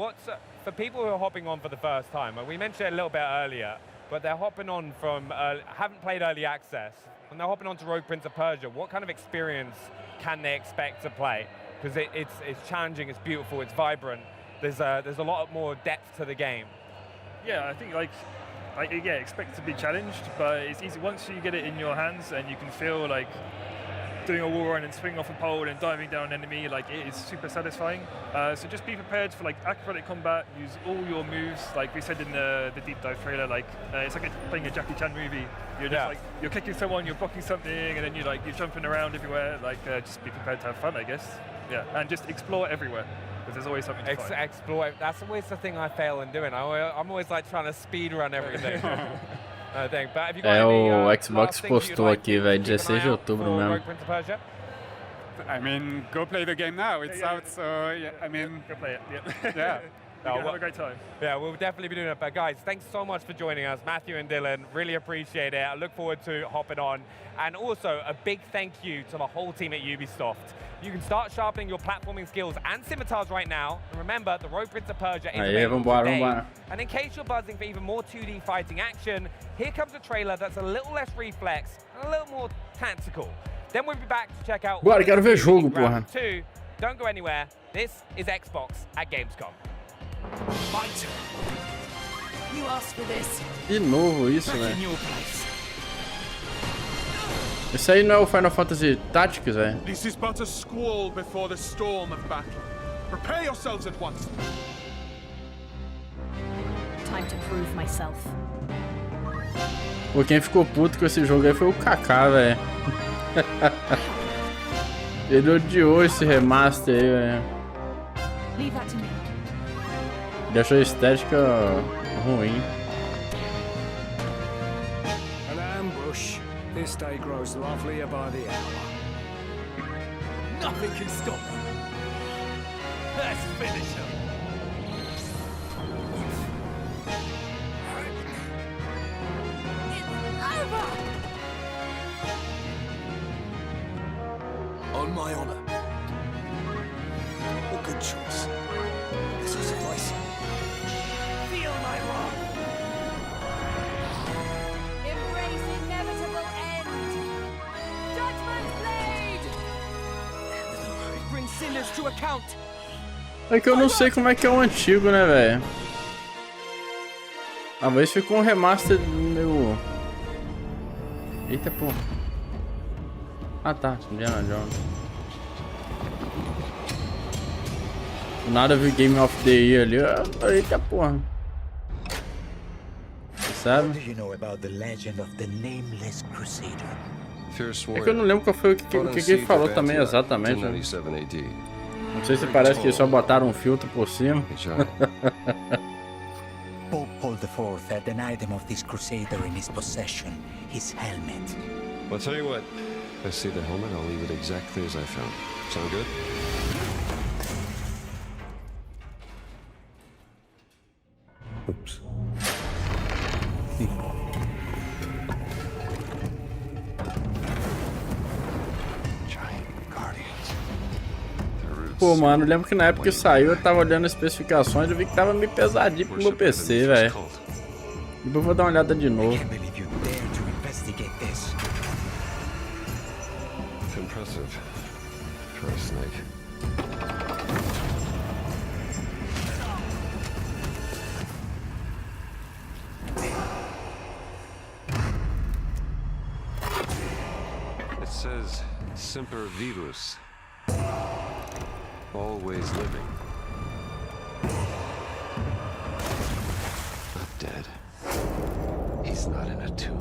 for people who are hopping on for the first time, we mentioned it a little bit earlier, but they're hopping on from, haven't played early access, and they're hopping on to Rogue Prince of Persia. What kind of experience can they expect to play? Because it's challenging, it's beautiful, it's vibrant. There's a lot more depth to the game. Yeah, I think yeah, expect to be challenged, but it's easy once you get it in your hands and you can feel like doing a wall run and swinging off a pole and diving down an enemy, like it is super satisfying. So just be prepared for like acrobatic combat, use all your moves, like we said in the deep dive trailer, like it's like playing a Jackie Chan movie. You're just like, you're kicking someone, you're blocking something, and then you're jumping around everywhere, like just be prepared to have fun, I guess. Yeah, and just explore everywhere, because there's always something to find. Explore, that's always the thing I fail in doing. I'm always like trying to speed run everything. É, o Xbox postou aqui, velho, 16 de outubro mesmo. I mean, go play the game now. It's out, so yeah, I mean, go play it. Yeah. Have a great time. Yeah, we'll definitely be doing it. But guys, thanks so much for joining us, Matthew and Dylan. Really appreciate it. I look forward to hopping on. And also a big thank you to the whole team at Ubisoft. You can start sharpening your platforming skills and scimitars right now. And remember, the Rogue Prince of Persia is available today. And in case you're buzzing for even more 2D fighting action, here comes a trailer that's a little less reflex and a little more tactical. Then we'll be back to check out Agora quero ver jogo, porra. 2. Don't go anywhere. This is Xbox at Gamescom. Fighter. You asked for this. De novo isso, velho. Isso aí não é o Final Fantasy Tactics, velho. This is but a squall before the storm of battle. Prepare yourselves at once. Time to prove myself. Pô, quem ficou puto com esse jogo aí foi o Kaká, velho. Ele odiou esse remaster aí, velho. Leave that to me. Ele achou a estética ruim. An ambush. This day grows lovelier by the hour. Nothing can stop me. Let's finish him. It's over. On my honor. A good choice. This will suffice. Feel my wrath. Embrace inevitable end. Judgment blade. Bring sinners to account. É que eu não sei como é que é o antigo, né, velho? Talvez ficou um remaster meio... Eita, porra. Ah, tá. Indiana Jones. Do nada eu vi Game of the Year ali. Eita, porra. Sabe? É que eu não lembro qual foi o que ele falou também exatamente. Né? Não sei se parece que só botaram um filtro por cima. Pope Paul IV had an item of this crusader in his possession, his helmet. I'll tell you what, I see the helmet, I'll leave it exactly as I found it. Sound good? Oops. Pô, mano, lembro que na época que saiu eu tava olhando as especificações e vi que tava meio pesadinho pro meu PC, velho. Depois eu vou dar uma olhada de novo. Impressive for a snake. It says Semper Vivus. Always living. Not dead. He's not in a tomb.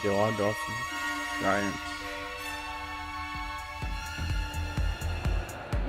The Order of Giants.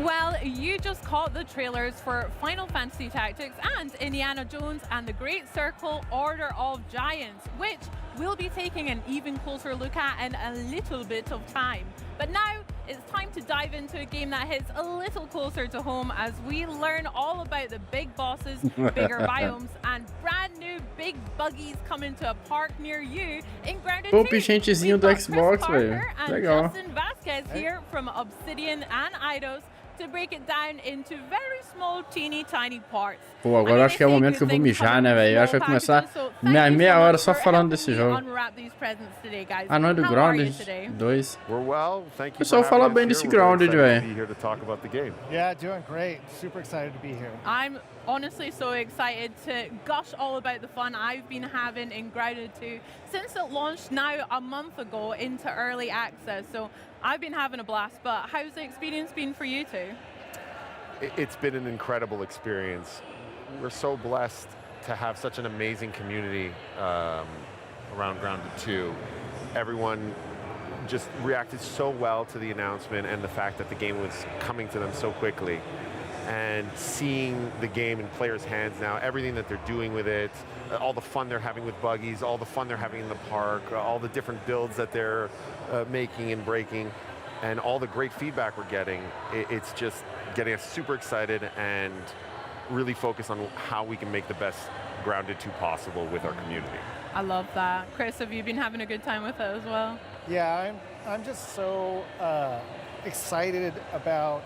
Well, you just caught the trailers for Final Fantasy Tactics and Indiana Jones and the Great Circle Order of Giants, which we'll be taking an even closer look at in a little bit of time. But now it's time to dive into a game that hits a little closer to home as we learn all about the big bosses, bigger biomes, and brand new big buggies coming to a park near you in Grounded 2. Gentezinho do Xbox, velho. Legal. Justin Vasquez here from Obsidian and Eidos to break it down into very small, teeny, tiny parts. Pô, agora eu acho que é o momento que eu vou mijar, né, velho? Eu acho que vai começar meia hora só falando desse jogo. Ah, não é do Grounded 2. O pessoal fala bem desse Grounded, velho. Yeah, doing great. Super excited to be here. I'm honestly so excited to gush all about the fun I've been having in Grounded 2 since it launched now a month ago into early access. So I've been having a blast, but how's the experience been for you two? It's been an incredible experience. We're so blessed to have such an amazing community around Grounded 2. Everyone just reacted so well to the announcement and the fact that the game was coming to them so quickly. And seeing the game in players' hands now, everything that they're doing with it, all the fun they're having with buggies, all the fun they're having in the park, all the different builds that they're making and breaking, and all the great feedback we're getting, it's just getting us super excited and really focused on how we can make the best Grounded 2 possible with our community. I love that. Chris, have you been having a good time with it as well? Yeah, I'm just so excited about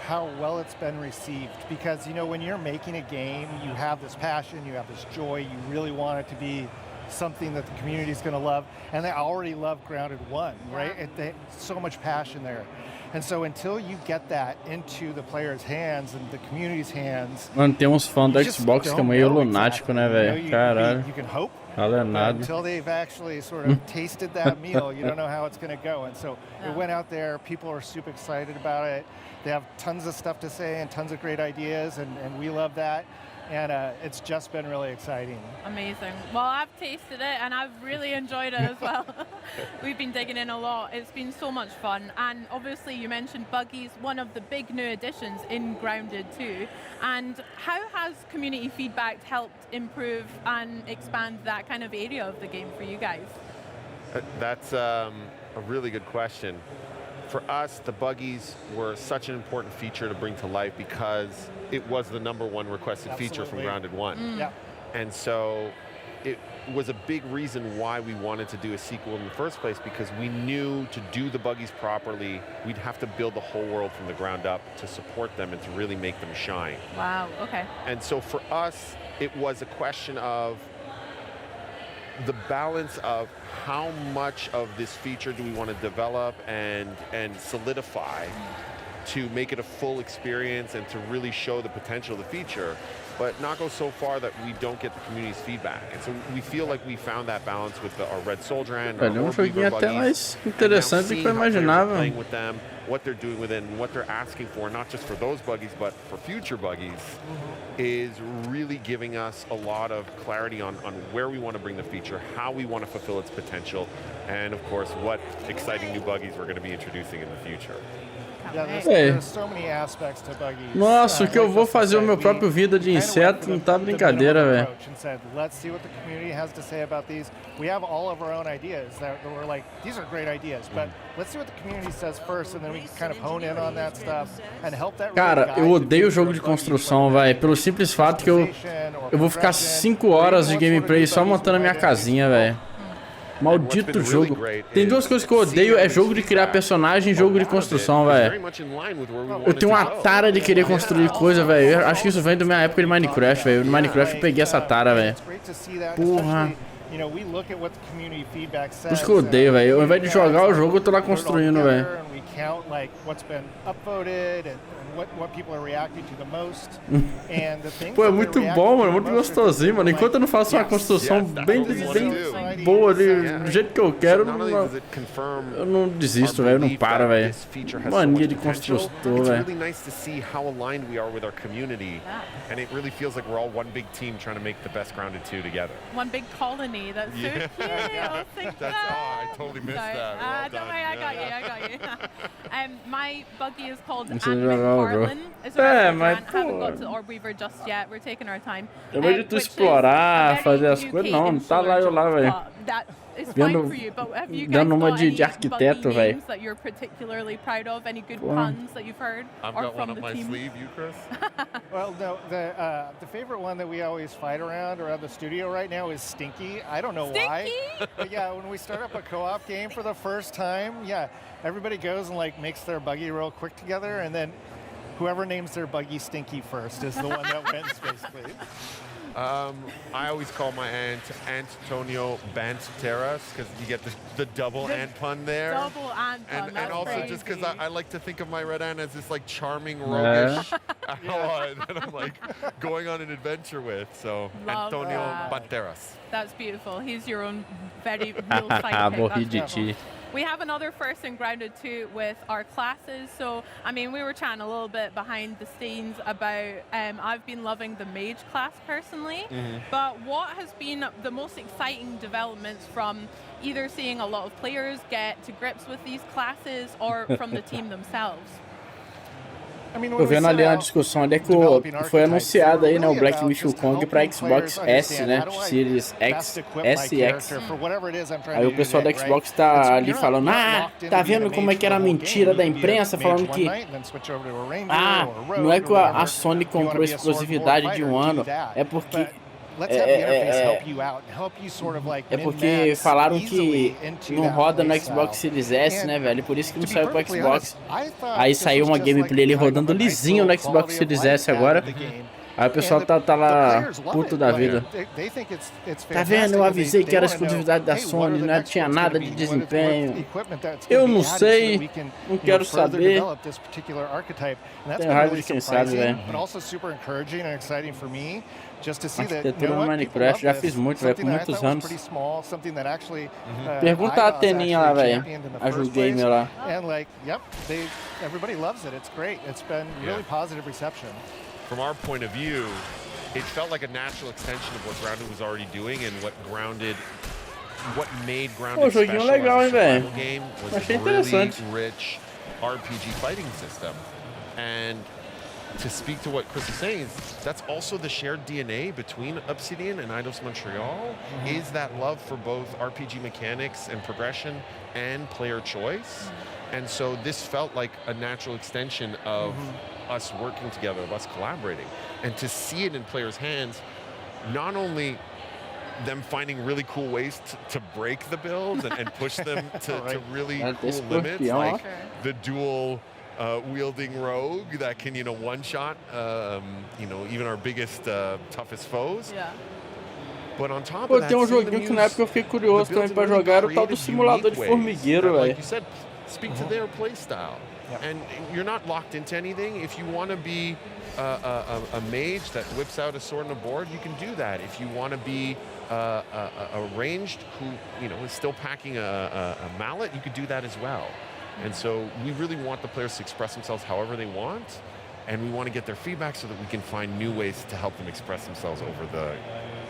how well it's been received, because you know, when you're making a game, you have this passion, you have this joy, you really want it to be something that the community is going to love, and they already love Grounded 1, right? So much passion there. And so until you get that into the players' hands and the community's hands, mano, tem uns fãs do Xbox que é meio lunático, né, velho? Caralho. You can hope. Until they've actually sort of tasted that meal, you don't know how it's going to go. And so it went out there, people are super excited about it. They have tons of stuff to say and tons of great ideas, and we love that. And it's just been really exciting. Amazing. Well, I've tasted it and I've really enjoyed it as well. We've been digging in a lot. It's been so much fun. And obviously you mentioned buggies, one of the big new additions in Grounded 2. And how has community feedback helped improve and expand that kind of area of the game for you guys? That's a really good question. For us, the buggies were such an important feature to bring to life because it was the #1 requested feature from Grounded 1. Yeah. And so it was a big reason why we wanted to do a sequel in the first place, because we knew to do the buggies properly, we'd have to build the whole world from the ground up to support them and to really make them shine. Wow, okay. And so for us, it was a question of the balance of how much of this feature do we want to develop and solidify to make it a full experience and to really show the potential of the feature, but not go so far that we don't get the community's feedback. And so we feel like we found that balance with our Red Soldier and our joguinho até mais interessante do que eu imaginava. Playing with them, what they're doing with it, and what they're asking for, not just for those buggies, but for future buggies, is really giving us a lot of clarity on where we want to bring the feature, how we want to fulfill its potential, and of course, what exciting new buggies we're going to be introducing in the future. Yeah, there's so many aspects to buggies. Nossa, o que eu vou fazer o meu próprio vida de inseto não tá brincadeira, velho. Let's see what the community has to say about these. We have all of our own ideas that we're like, these are great ideas, but let's see what the community says first, and then we can kind of hone in on that stuff and help that. Cara, eu odeio jogo de construção, velho, pelo simples fato que eu vou ficar 5 horas de gameplay só montando a minha casinha, velho. Maldito jogo. Tem duas coisas que eu odeio, é jogo de criar personagem e jogo de construção, velho. Eu tenho uma tara de querer construir coisa, velho. Acho que isso vem da minha época de Minecraft, velho. No Minecraft eu peguei essa tara, velho. Porra. Por isso que eu odeio, velho. Ao invés de jogar o jogo, eu tô lá construindo, velho. Pô, é muito bom, mano, muito gostosinho, mano. Enquanto eu não faço uma construção bem boa ali, do jeito que eu quero, eu não desisto, velho, eu não paro, velho. Mania de construtor, velho. One big colony, that's so cute. I totally missed that. Don't worry, I got you. My buggy is called Você jogar o bro. Heartland is a retro mas, giant. Haven't got pô. to Orbweaver just yet. We're taking our time. Também de tu Which is explorar, a fazer very as coisas, UK não tá lá eu lá, velho. That is Vendo- fine for you, but have you guys dando uma got de any arquiteto, buggy velho. names that you're particularly proud of? Any good Pô. puns that you've heard? I've or got from one up the my team? sleeve. You, Chris? Well, no, the favorite one that we always fight around the studio right now is Stinky. I don't know why. But yeah, when we start up a co-op game for the first time, yeah, everybody goes and like makes their buggy real quick together, and then whoever names their buggy Stinky first is the one that wins, basically. I always call my aunt Antonio Banteras because you get the double ant pun there. Double ant pun, And that's also crazy. just because I like to think of my red ant as this like charming, roguish ally that I'm like going on an adventure with. So Love Antonio that. Banteras. That's beautiful. He's your own very real sidekick. Morri That's de beautiful. ti. We have another first in Grounded 2 with our classes. So, I mean, we were chatting a little bit behind the scenes about, I've been loving the mage class personally, but what has been the most exciting developments from either seeing a lot of players get to grips with these classes or from the team themselves? Tô vendo ali uma discussão ali que foi anunciado aí, né, o Black Myth Kong pra Xbox S, né, Series X, SX. Aí o pessoal da Xbox tá ali falando, tá vendo como é que era a mentira da imprensa, falando que, não é que a Sony comprou exclusividade de um ano, é porque... É porque falaram que não roda no Xbox Series S, né, velho? Por isso que não saiu pro Xbox. Aí saiu uma gameplay ali rodando lisinho no Xbox Series S agora. Aí o pessoal tá lá puto da vida. Tá vendo? Eu avisei que era exclusividade da Sony, não tinha nada de desempenho. Eu não sei, não quero saber. Tenho raiva de quem sabe, velho. Arquitetura no Minecraft, já fiz muito, velho, por muitos anos. Pergunta a Teninha lá, velho. A Ju Gamer lá. Everybody loves it. It's great. It's been really positive reception. From our point of view, it felt like a natural extension of what Grounded was already doing and what made Grounded joguinho special legal, as a hein, survival game was Achei a really interessante. rich RPG fighting system. And to speak to what Chris is saying, that's also the shared DNA between Obsidian and Eidos Montreal, is that love for both RPG mechanics and progression and player choice. And so this felt like a natural extension of us working together, of us collaborating. And to see it in players' hands, not only them finding really cool ways to break the builds and push them to really cool limits, like the dual wielding rogue that can, one-shot, even our biggest, toughest foes. Yeah. But on top Pô, of that, tem seeing joguinho them que na época eu fiquei curioso também pra jogar, era o tal do simulador de formigueiro, like velho. you said, speak to their play style. And you're not locked into anything. If you want to be a mage that whips out a sword and a board, you can do that. If you want to be a ranged who is still packing a mallet, you could do that as well. And so we really want the players to express themselves however they want, and we want to get their feedback so that we can find new ways to help them express themselves over the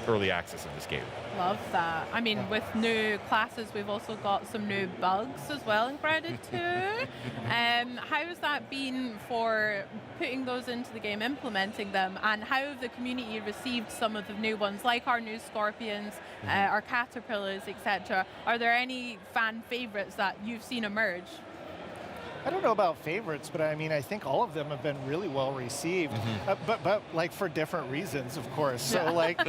early access of this game. Love that. I mean, with new classes, we've also got some new bugs as well in Grounded 2. How has that been for putting those into the game, implementing them, and how have the community received some of the new ones, like our new scorpions, our caterpillars, etc.? Are there any fan favorites that you've seen emerge? I don't know about favorites, but I mean, I think all of them have been really well received, but like for different reasons, of course. So like,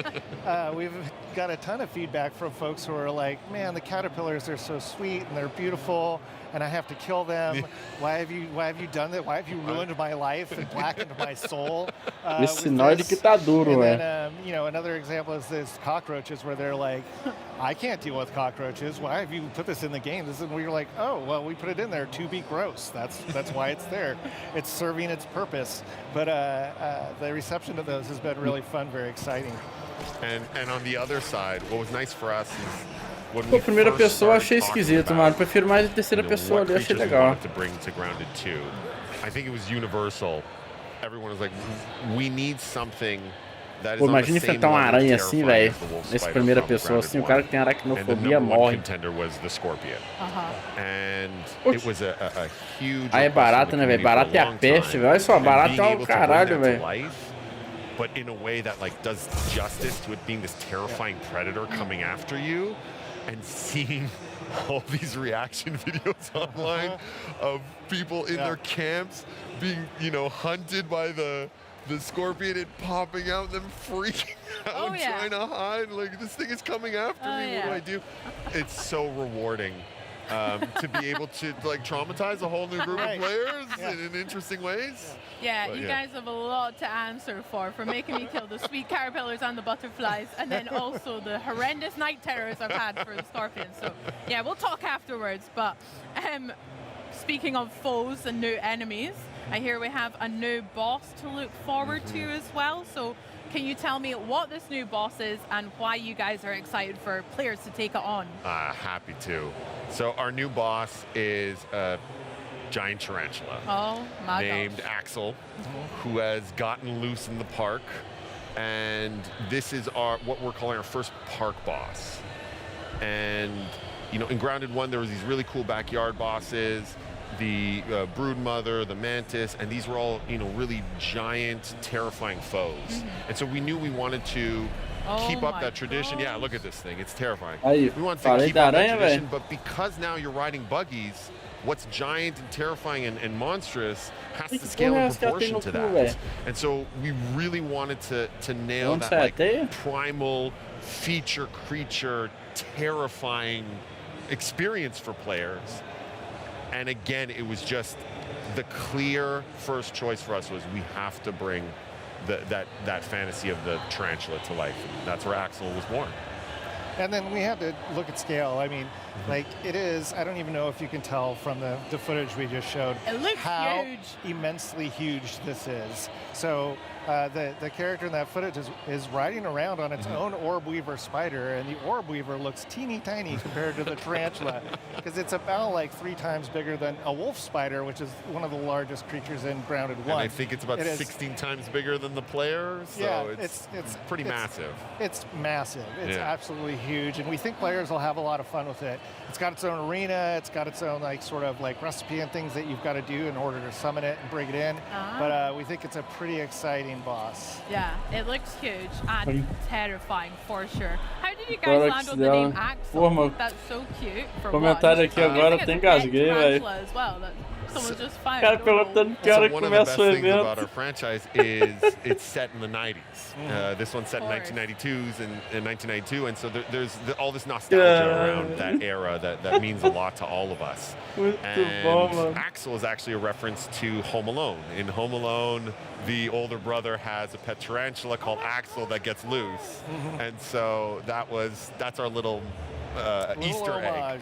we've got a ton of feedback from folks who are like, man, the caterpillars are so sweet and they're beautiful, and I have to kill them. Why have you done that? Why have you ruined my life and blackened my soul? Esse sinal de que tá duro, and velho. then, another example is this cockroaches, where they're like, I can't deal with cockroaches. Why have you put this in the game? And we're like, oh, well, we put it in there to be gross. That's why it's there. It's serving its purpose. But the reception to those has been really fun, very exciting. And on the other side, what was nice for us is when Pô, we primeira first pessoa eu started achei talking esquisito, about, mano. Prefiro mais a terceira pessoa what ali, achei creatures we legal. wanted to bring to Grounded 2. I think it was universal. Everyone was like, we need something That Pô, is on the imagina same enfrentar uma level aranha as assim, terrifying velho. as the wolf Nesse spider primeira from pessoa, Grounded assim, o cara que tem And the aracnofobia #1 morre. contender was the scorpion. Uh-huh. And it was a huge Aí é request from barata, the né, velho? community for a Barata é a long peste, time. velho. Olha só, And barata being é o able to bring caralho, that to velho. life, but in a way that like does justice to it being this terrifying predator coming after you, and seeing all these reaction videos online of people in their camps being, you know, hunted by the scorpion and popping out, them freaking out, trying to hide. Like, this thing is coming after me. What do I do? It's so rewarding to be able to like traumatize a whole new group of players in interesting ways. Yeah, But you guys have a lot to answer for making me kill the sweet caterpillars and the butterflies, and then also the horrendous night terrors I've had for the scorpions. So yeah, we'll talk afterwards. But speaking of foes and new enemies, I hear we have a new boss to look forward to as well. So can you tell me what this new boss is and why you guys are excited for players to take it on? Happy to. So our new boss is a giant tarantula named Axel, who has gotten loose in the park. And this is what we're calling our first park boss. And, you know, in Grounded 1, there was these really cool backyard bosses, the brood mother, the mantis, and these were all, you know, really giant, terrifying foes. And so we knew we wanted to keep up that tradition. Yeah, look at this thing. It's terrifying. Aí, We want to keep up that tradition, but because now you're riding buggies, what's giant and terrifying and monstrous has to scale in proportion to that. And so we really wanted to nail that like primal feature creature terrifying experience for players. And again, it was just the clear first choice for us was we have to bring that fantasy of the tarantula to life. And that's where Axel was born. And then we had to look at scale. I mean, like it is, I don't even know if you can tell from the footage we just showed how immensely huge this is. So the character in that footage is riding around on its own orb weaver spider, and the orb weaver looks teeny tiny compared to the tarantula because it's about like 3 times bigger than a wolf spider, which is one of the largest creatures in Grounded 1. And I think it's about 16 times bigger than the player, so it's pretty massive. It's massive. It's absolutely huge, and we think players will have a lot of fun with it. It's got its own arena. It's got its own like sort of like recipe and things that you've got to do in order to summon it and bring it in. But we think it's a pretty exciting boss. Yeah, it looks huge and terrifying for sure. How did you guys land on the name Axel? That's so cute. For Comentário aqui agora, até engasguei, velho. As well, that someone just found. Cara perguntando que hora one of the best começa o things about evento. our franchise is it's set in the 90s. This one's set in 1992s and 1992, and so there's all this nostalgia around that era that means a lot to all of us. And Axel is actually a reference to Home Alone. In Home Alone, the older brother has a pet tarantula called Axel that gets loose, and so that's our little Easter egg.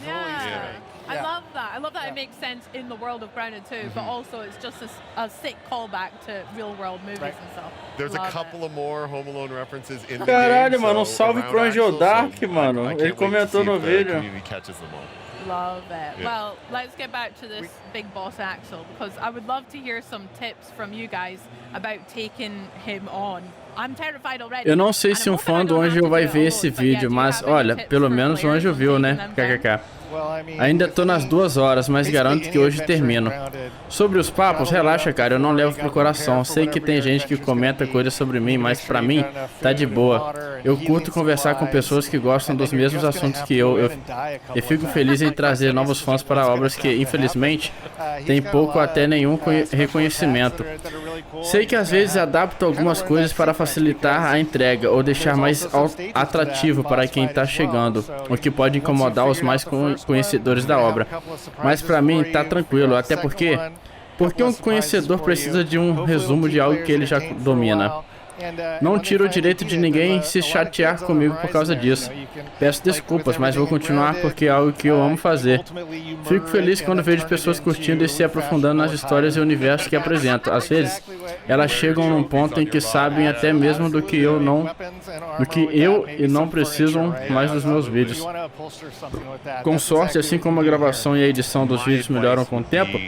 I love that. I love that it makes sense in the world of Grounded 2, but also it's just a sick callback to real-world movies and stuff. There's a couple of more Home Alone references in the Caralho, game. mano, salve pro Angel Dark, mano. Ele comentou no vídeo. Catches them all. Love it. Well, let's get back to this big boss Axel, because I would love to hear some tips from you guys about taking him on. I'm terrified already. Eu não sei se um fã do Anjo vai ver esse vídeo, mas olha, pelo menos o Anjo viu, né? KKK. Ainda tô nas 2 horas, mas garanto que hoje termino. Sobre os papos, relaxa, cara, eu não levo pro coração. Sei que tem gente que comenta coisas sobre mim, mas pra mim, tá de boa. Eu curto conversar com pessoas que gostam dos mesmos assuntos que eu fico feliz em trazer novos fãs para obras que, infelizmente, tem pouco até nenhum reconhecimento. Sei que às vezes adapto algumas coisas para facilitar a entrega ou deixar mais atrativo para quem tá chegando, o que pode incomodar os mais conhecedores da obra. Mas pra mim tá tranquilo, até porque um conhecedor precisa de um resumo de algo que ele já domina. Não tiro o direito de ninguém se chatear comigo por causa disso. Peço desculpas, mas vou continuar porque é algo que eu amo fazer. Fico feliz quando vejo pessoas curtindo e se aprofundando nas histórias e universos que apresento. Às vezes, elas chegam num ponto em que sabem até mesmo do que eu e não precisam mais dos meus vídeos. Com sorte, assim como a gravação e a edição dos vídeos melhoram com o tempo,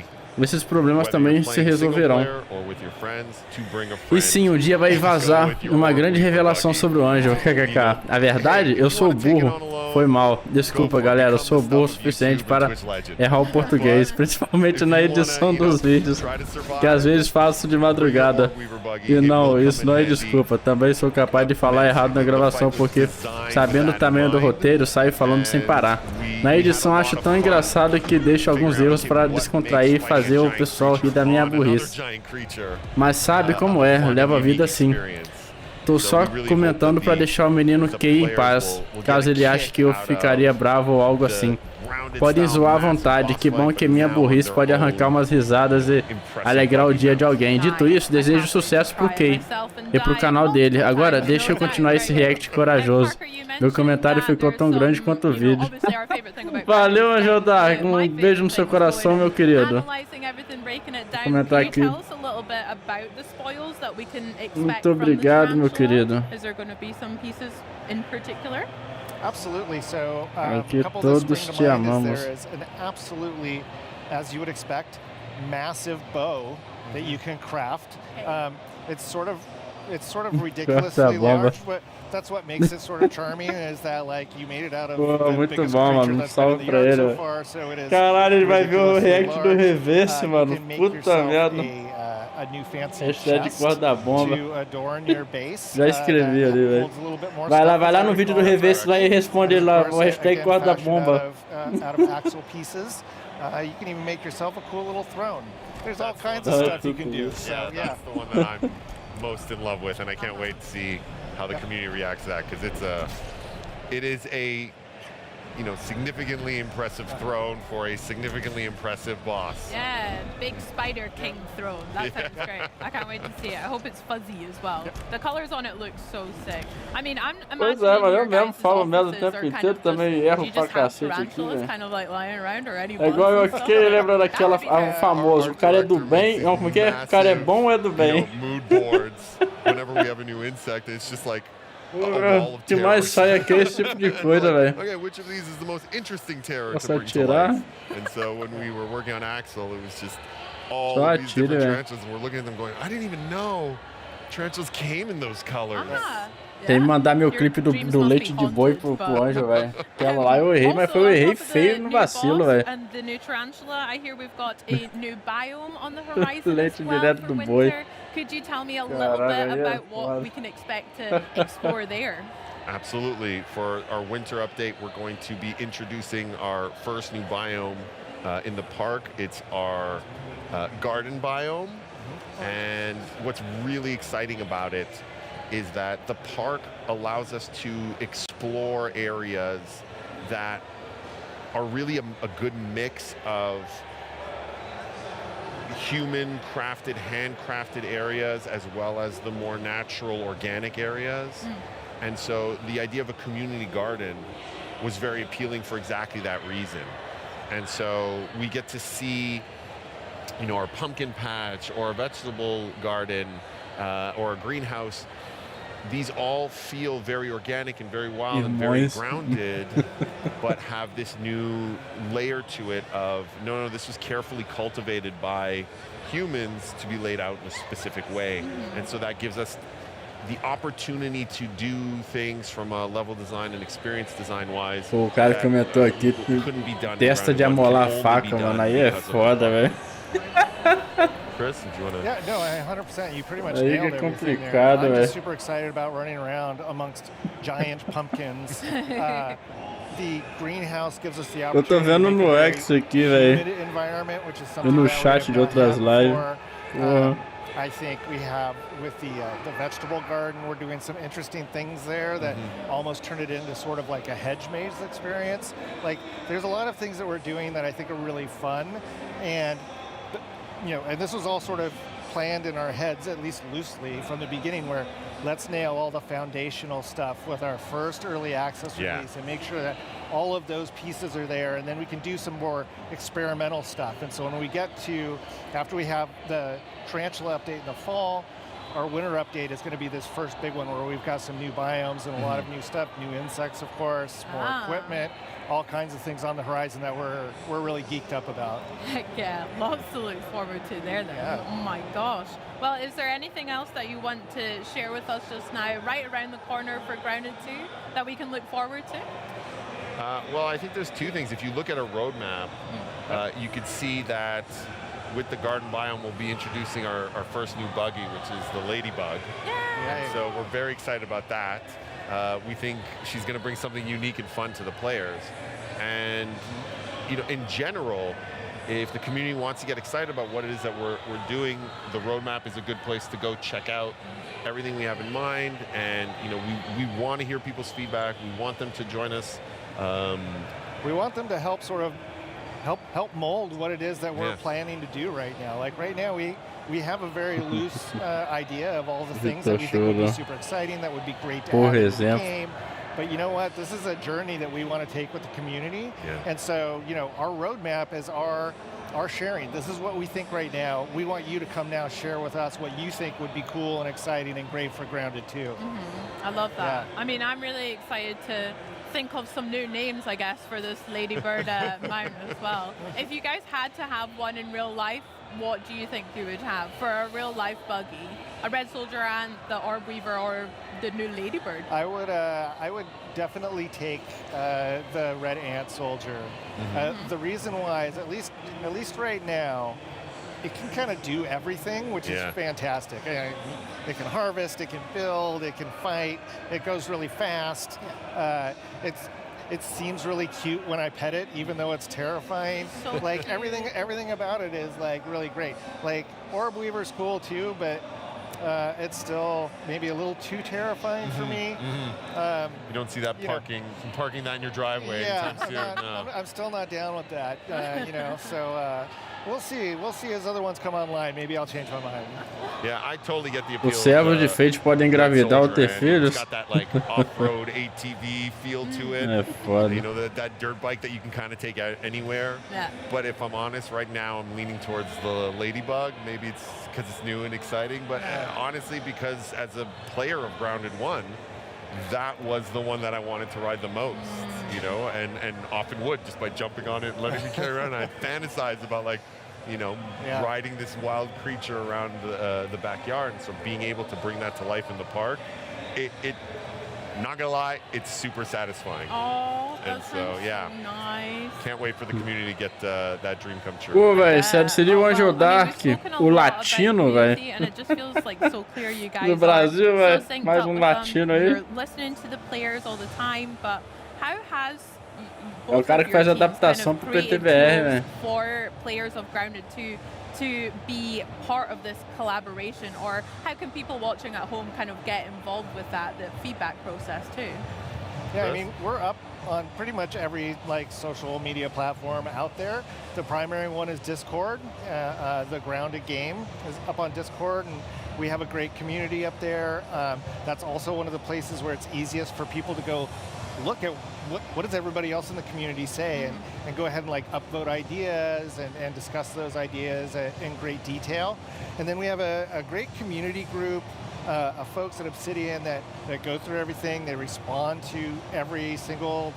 esses problemas também se resolverão. E sim, um dia vai vazar uma grande revelação sobre o anjo. KKK. A verdade, eu sou burro. Foi mal. Desculpa, galera. Eu sou burro o suficiente para errar o português, principalmente na edição dos vídeos, que às vezes faço de madrugada. E não, isso não é desculpa. Também sou capaz de falar errado na gravação, porque sabendo o tamanho do roteiro, saio falando sem parar. Na edição acho tão engraçado que deixo alguns erros para descontrair e fazer o pessoal rir da minha burrice. Mas sabe como é, levo a vida assim. Tô só comentando para deixar o menino Kei em paz, caso ele ache que eu ficaria bravo ou algo assim. Podem zoar à vontade, que bom que minha burrice pode arrancar umas risadas e alegrar o dia de alguém. Dito isso, desejo sucesso pro Kei e pro canal dele. Agora, deixa eu continuar esse react corajoso. Meu comentário ficou tão grande quanto o vídeo. Valeu, Anjo Dark. Um beijo no seu coração, meu querido. Vou comentar aqui. Muito obrigado, meu querido. Absolutely. So, Aqui a couple that todos spring te to mind is amamos. there is an absolutely, as you would expect, massive bow that you can craft. It's sort of ridiculously large, but that's what makes it sort of charming. Is that like you made it out of Pô, the muito biggest bom, creature mano. that's been in Salve the pra yard ele. so far, so it is Caralho, ele vai ver o ridiculously react do large. reverse, mano. You can make Puta yourself merda. a new fancy Hashtag chest corda bomba. to adorn your base. Já escrevi that ali, velho. holds a little bit more Vai stuff lá no inside vídeo the do car. reverse lá e responde lá o hashtag corda bomba. Out of axle pieces, you can even make yourself a cool little throne. There's all kinds of stuff you can do. So yeah, that's the one that I'm most in love with, and I can't wait to see how the community reacts to that, because it is a significantly impressive throne for a significantly impressive boss. Yeah, big Spider King throne. That sounds great. I can't wait to see it. I hope it's fuzzy as well. The colors on it look so sick. I mean, I'm Pois imagining é, mas eu your mesmo guys' falo merda o offices tempo are kind inteiro, of também just, erro you pra just have cacete aqui, tarantulas velho. kind of like lying around or any É igual eu bugs and aqui, stuff? lembra daquela famoso, o cara é do bem, como que é? O cara é bom ou é do bem? Mood boards. Whenever we have a new insect, it's just like a wall O of que mais terrors. sai aqui é esse tipo de coisa, velho. Okay, which of these is the most interesting terror Posso to bring to atirar? life? And so when we were working on Axel, it was just all Só these atira, different velho. tarantulas, and we're looking at them going, I didn't even know tarantulas came in those colors. Tem que mandar meu clipe do leite de boi pro anjo, velho. Aquela lá eu errei, mas eu errei feio no vacilo, velho. And the new tarantula, I hear we've got a new biome on the horizon Leite as well direto for do winter. boi. Could you tell me a little bit Caralho, aí é about what foda. we can expect to explore there? Absolutely. For our winter update, we're going to be introducing our first new biome in the park. It's our garden biome. And what's really exciting about it is that the park allows us to explore areas that are really a good mix of human crafted, handcrafted areas, as well as the more natural, organic areas. And so the idea of a community garden was very appealing for exactly that reason. And so we get to see, our pumpkin patch or a vegetable garden or a greenhouse. These all feel very organic and very wild and very grounded, but have this new layer to it of, no, this was carefully cultivated by humans to be laid out in a specific way. And so that gives us the opportunity to do things from a level design and experience design wise. Pô, o cara comentou aqui, testa de amolar a faca, mano, aí é foda, velho. Chris, did you want to? Yeah, no, 100%. You pretty much Aí nailed que é everything there. complicado, I'm velho. just super excited about running around amongst giant pumpkins. The greenhouse gives us the Eu tô opportunity vendo to make no a X aqui, velho. humid environment, which is E something no that we chat have de not outras had lives. before. Porra. I think we have with the vegetable garden, we're doing some interesting things there that almost turn it into sort of like a hedge maze experience. Like there's a lot of things that we're doing that I think are really fun, and and this was all sort of planned in our heads, at least loosely, from the beginning, where let's nail all the foundational stuff with our first early access release and make sure that all of those pieces are there, and then we can do some more experimental stuff. And so when we get to, after we have the tarantula update in the fall, our winter update is going to be this first big one where we've got some new biomes and a lot of new stuff, new insects, of course, more equipment, all kinds of things on the horizon that we're really geeked up about. Heck yeah, lots to look forward to there then. Yeah. Oh my gosh. Well, is there anything else that you want to share with us just now, right around the corner for Grounded 2, that we can look forward to? Well, I think there's two things. If you look at a roadmap, you could see that with the garden biome, we'll be introducing our first new buggy, which is the ladybug. Yeah. So we're very excited about that. We think she's going to bring something unique and fun to the players. And in general, if the community wants to get excited about what it is that we're doing, the roadmap is a good place to go check out everything we have in mind. And we want to hear people's feedback. We want them to join us. We want them to help sort of help mold what it is that we're planning to do right now. Like right now, we have a very loose idea of all the things that we think would be super exciting, that would be great to add in the game. But you know what? This is a journey that we want to take with the community. And so, our roadmap is our sharing. This is what we think right now. We want you to come now share with us what you think would be cool and exciting and great for Grounded 2. I love that. I mean, I'm really excited to think of some new names, I guess, for this Ladybird mount as well. If you guys had to have one in real life, what do you think you would have for a real life buggy? A Red Soldier and the Orb Weaver, or the new Ladybird? I would definitely take the Red Ant Soldier. The reason why is at least right now, it can kind of do everything, which is fantastic. It can harvest, it can build, it can fight, it goes really fast. It seems really cute when I pet it, even though it's terrifying. So like cute. everything about it is like really great. Like Orb Weaver's cool too, but it's still maybe a little too terrifying for me. You don't see that parking that in your driveway anytime soon. I'm still not down with that. So we'll see. We'll see as other ones come online. Maybe I'll change my mind. Yeah, I totally get the appeal. Os servos de Fate podem engravidar ou ter filhos. It's got that like off-road ATV feel to it. É foda. That dirt bike that you can kind of take out anywhere. Yeah. But if I'm honest, right now I'm leaning towards the Ladybug. Maybe it's because it's new and exciting, but honestly, because as a player of Grounded 1, that was the one that I wanted to ride the most, and often would, just by jumping on it and letting me carry around. I fantasize about riding this wild creature around the backyard. And so being able to bring that to life in the park, it not gonna lie, it's super satisfying. Oh, and so nice. Can't wait for the community to get that dream come true. Pô, velho, sério, seria o Angel Dark, o latino, velho. And it just feels like so clear you guys No Brasil, are velho, so synced mais up with latino them. aí. You're listening to the players all the time, but how has É o cara que faz adaptação pro PTBR, velho. For players of Grounded 2 to be part of this collaboration, or how can people watching at home kind of get involved with the feedback process too? Yeah, I mean, we're up on pretty much every social media platform out there. The primary one is Discord. The Grounded game is up on Discord, and we have a great community up there. That's also one of the places where it's easiest for people to go look at what does everybody else in the community say, and go ahead and upvote ideas and discuss those ideas in great detail. And then we have a great community group of folks at Obsidian that go through everything. They respond to every single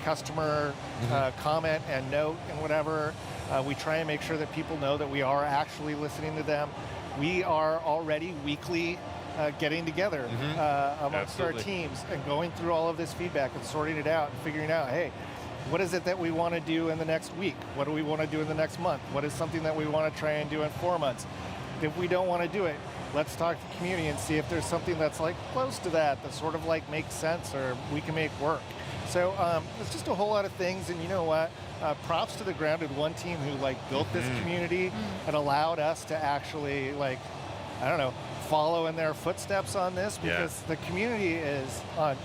customer comment and note and whatever. We try and make sure that people know that we are actually listening to them. We are already weekly getting together amongst our teams and going through all of this feedback and sorting it out and figuring out, hey, what is it that we want to do in the next week? What do we want to do in the next month? What is something that we want to try and do in 4 months? If we don't want to do it, let's talk to the community and see if there's something that's close to that sort of makes sense or we can make work. So it's just a whole lot of things, and you know what? Props to the Grounded 1 team who built this community and allowed us to actually follow in their footsteps on this, because the community is on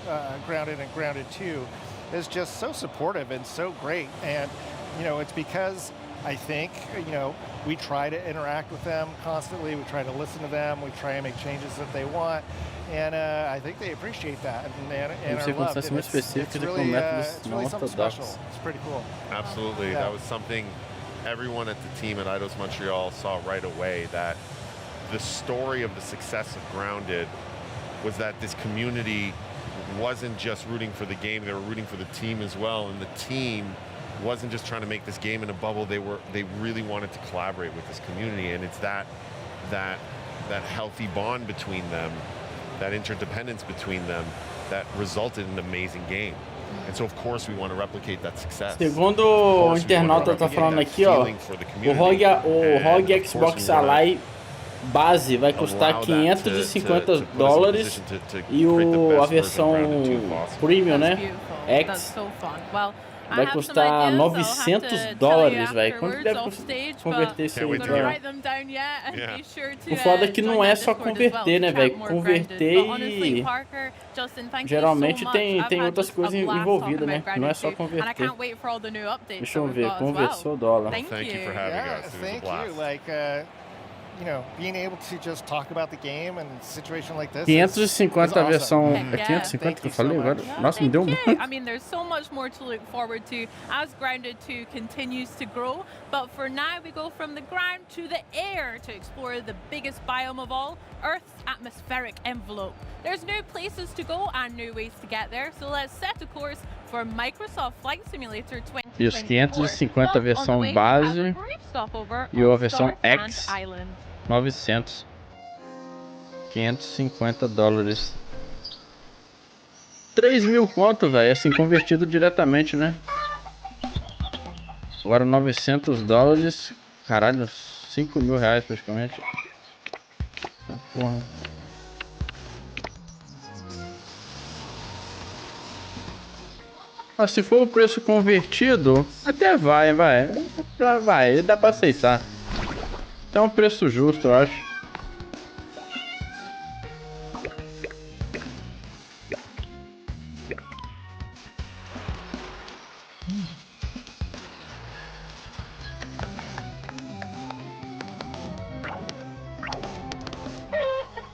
Grounded and Grounded 2 is just so supportive and so great. And it's because I think we try to interact with them constantly. We try to listen to them. We try and make changes that they want, and I think they appreciate that and are loved. And it's really something special. It's pretty cool. Absolutely, that was something everyone at the team at Eidos Montreal saw right away, that the story of the success of Grounded was that this community wasn't just rooting for the game, they were rooting for the team as well, and the team wasn't just trying to make this game in a bubble, they really wanted to collaborate with this community, and it's that healthy bond between them, that interdependence between them, that resulted in an amazing game. And so of course we want to replicate that success. Segundo o internauta tá falando aqui, ó, o ROG Xbox Ally base vai custar $550 e a versão Premium, né? X vai custar $900, velho. Quanto deve converter isso aí, velho? O foda é que não é só converter, né, velho? Converter e geralmente tem outras coisas envolvidas, né? Não é só converter. Deixa eu ver, conversor dólar. Thank you for having us. Thank you. Like, you know, being able to just talk about the game and a situation like this. 550 a versão. É 550 que eu falei agora? Nossa, me deu muito. I mean, there's so much more to look forward to as Grounded 2 continues to grow. But for now, we go from the ground to the air to explore the biggest biome of all, Earth's atmospheric envelope. There's new places to go and new ways to get there. So let's set a course for Microsoft Flight Simulator 2024. Isso, 550 a versão base e a versão X 900. $550. 3.000 conto, velho, assim convertido diretamente, né? Agora $900, caralho, R$5.000 praticamente. Porra. Mas se for o preço convertido, até vai, dá pra aceitar. É um preço justo, eu acho.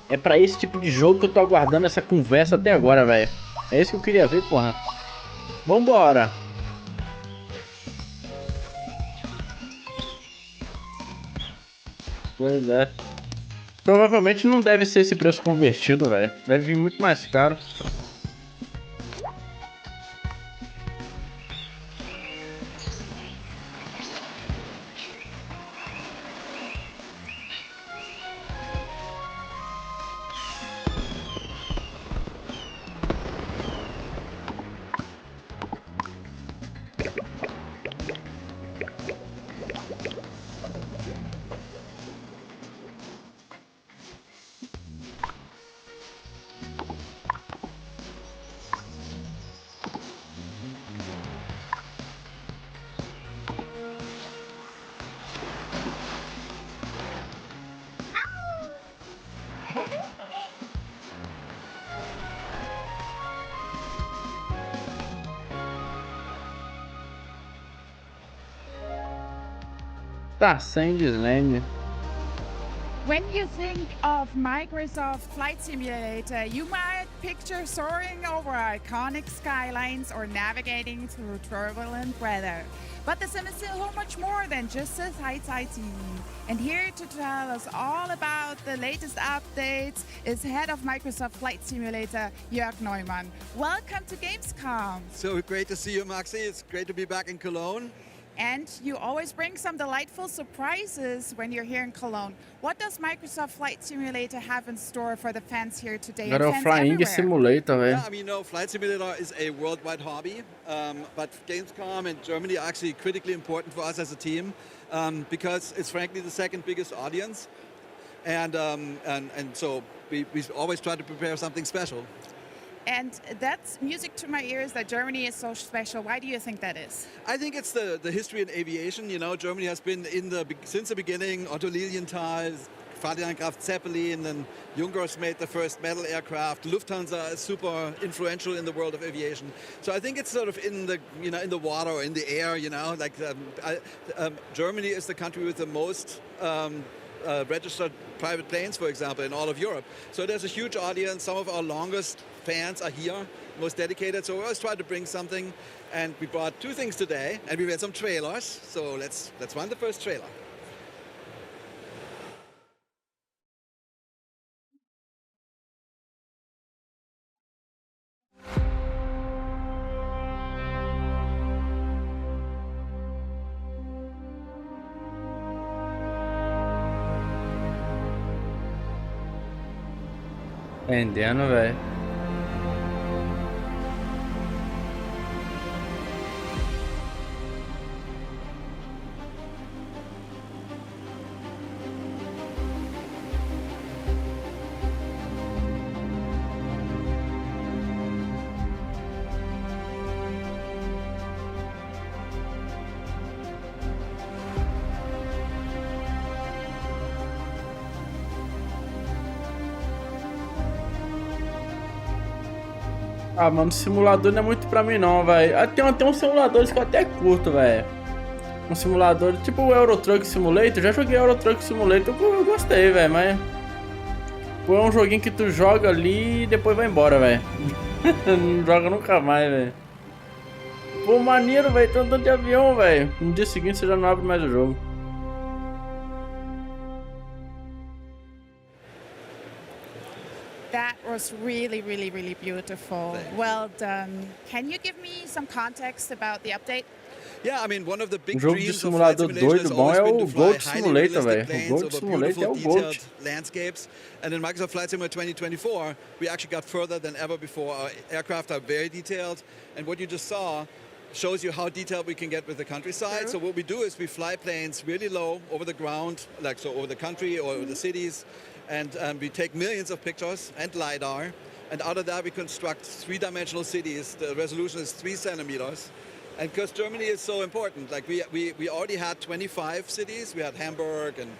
É pra esse tipo de jogo que eu tô aguardando essa conversa até agora, velho. É isso que eu queria ver, porra. Vambora! Pois é. Provavelmente não deve ser esse preço convertido, velho. Deve vir muito mais caro. Tá sem deslane. When you think of Microsoft Flight Simulator, you might picture soaring over iconic skylines or navigating through turbulent weather. But the sim is so much more than just a sightseeing. And here to tell us all about the latest updates is head of Microsoft Flight Simulator, Jörg Neumann. Welcome to Gamescom. So great to see you, Maxi. It's great to be back in Cologne. And you always bring some delightful surprises when you're here in Cologne. What does Microsoft Flight Simulator have in store for the fans here today? Agora é o Flying Simulator, velho. Yeah, I mean, you know, Flight Simulator is a worldwide hobby, but Gamescom and Germany are actually critically important for us as a team because it's frankly the second biggest audience, and so we always try to prepare something special. And that's music to my ears that Germany is so special. Why do you think that is? I think it's the history in aviation. You know, Germany has been since the beginning. Otto Lilienthal, Ferdinand Graf Zeppelin, and Junkers made the first metal aircraft. Lufthansa is super influential in the world of aviation. So I think it's sort of in the water or in the air. You know, like Germany is the country with the most registered private planes, for example, in all of Europe. So there's a huge audience. Some of our longest fans are here, most dedicated. So we always try to bring something, and we brought two things today, and we made some trailers. So let's run the first trailer. Entendendo, velho. Ah, mano, simulador não é muito pra mim não, velho. Tem uns simuladores que eu até curto, velho. Um simulador, tipo o Euro Truck Simulator. Já joguei Euro Truck Simulator, eu gostei, velho, mas... Pô, é um joguinho que tu joga ali e depois vai embora, velho. Não joga nunca mais, velho. Pô, maneiro, velho, tem um tanto de avião, velho. No dia seguinte você já não abre mais o jogo. That was really, really, really beautiful. Well done. Can you give me some context about the update? Yeah, I mean, one of the big jogo de dreams of flight simulador simulation doido has bom always é been o to fly Gold highly Simulator, realistic velho. O planes Gold over Simulator é beautiful, o Gold. detailed landscapes. And in Microsoft Flight Simulator 2024, we actually got further than ever before. Our aircraft are very detailed, and what you just saw shows you how detailed we can get with the countryside. So what we do is we fly planes really low over the ground, like so over the country or over the cities, and we take millions of pictures and LiDAR. And out of that, we construct three-dimensional cities. The resolution is 3 centimeters. And because Germany is so important, like we already had 25 cities. We had Hamburg and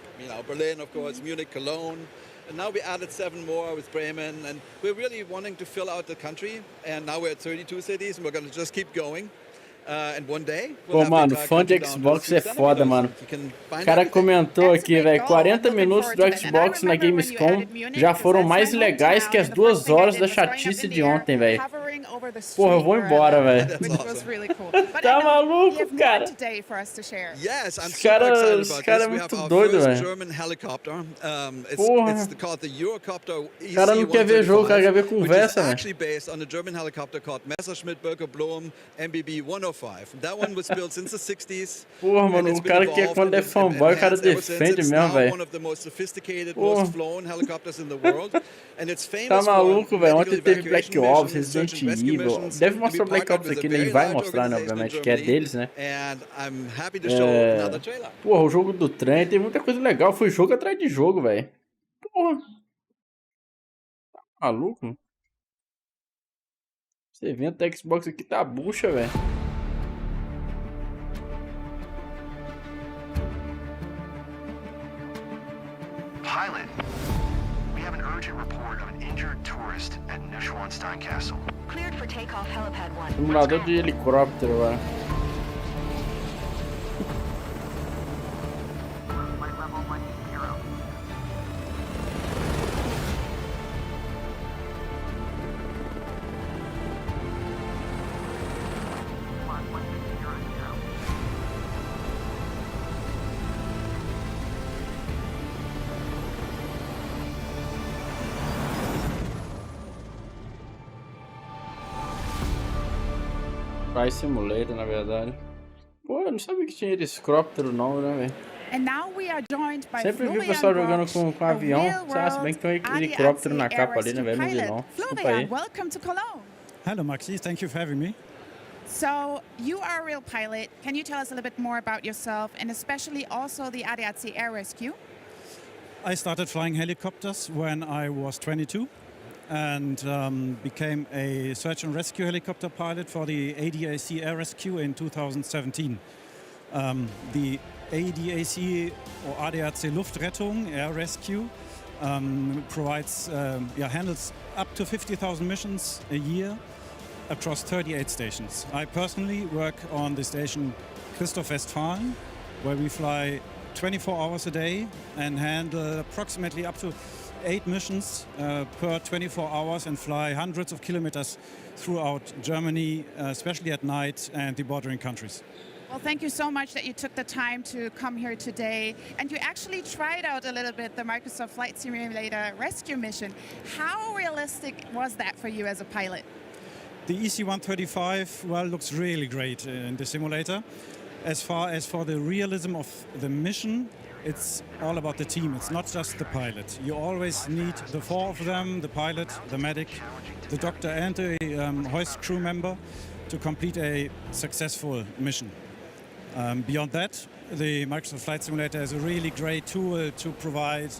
Berlin, of course, Munich, Cologne. And now we added 7 more with Bremen. And we're really wanting to fill out the country. And now we're at 32 cities, and we're going to just keep going. And one day, Pô, mano, fã de Xbox é foda, mano. O cara comentou aqui, velho, 40 minutos do Xbox na Gamescom já foram mais legais que as 2 horas da chatice de ontem, velho. Porra, eu vou embora, velho. Tá maluco, cara? Os cara é muito doido, velho. Porra. O cara não quer ver jogo, o cara quer ver conversa, velho. Porra, mano, o cara que quando é fanboy, o cara defende mesmo, velho. Tá maluco, velho. Ontem teve Black Ops, Resident Evil. Deve mostrar o Black Ops aqui, né? Ele vai mostrar, né? Obviamente, que é deles, né? Porra, o jogo do trem, tem muita coisa legal. Foi jogo atrás de jogo, velho. Porra. Tá maluco? Esse evento da Xbox aqui tá bucha, velho. Pilot, we have an urgent report of an injured tourist at Neuschwanstein Castle. Cleared for takeoff, helipad 1. Simulador de helicóptero, velho. Flight Simulator, na verdade. Pô, eu não sabia que tinha helicóptero não, né, velho? Sempre vi o pessoal jogando com avião. Se bem que tem um helicóptero na capa ali, né, velho? Não vi não. Desculpa aí. Welcome to Cologne. Hello, Maxi. Thank you for having me. So, you are a real pilot. Can you tell us a little bit more about yourself and especially also the ADAC Air Rescue? I started flying helicopters when I was 22 and became a search and rescue helicopter pilot for the ADAC Air Rescue in 2017. The ADAC or ADAC Luftrettung Air Rescue provides, handles up to 50,000 missions a year across 38 stations. I personally work on the station Christoph Westfalen, where we fly 24 hours a day and handle approximately up to 8 missions per 24 hours and fly hundreds of kilometers throughout Germany, especially at night, and the bordering countries. Well, thank you so much that you took the time to come here today. And you actually tried out a little bit the Microsoft Flight Simulator rescue mission. How realistic was that for you as a pilot? The EC-135, well, looks really great in the simulator. As far as for the realism of the mission, it's all about the team. It's not just the pilot. You always need the 4 of them, the pilot, the medic, the doctor and the hoist crew member to complete a successful mission. Beyond that, the Microsoft Flight Simulator is a really great tool to provide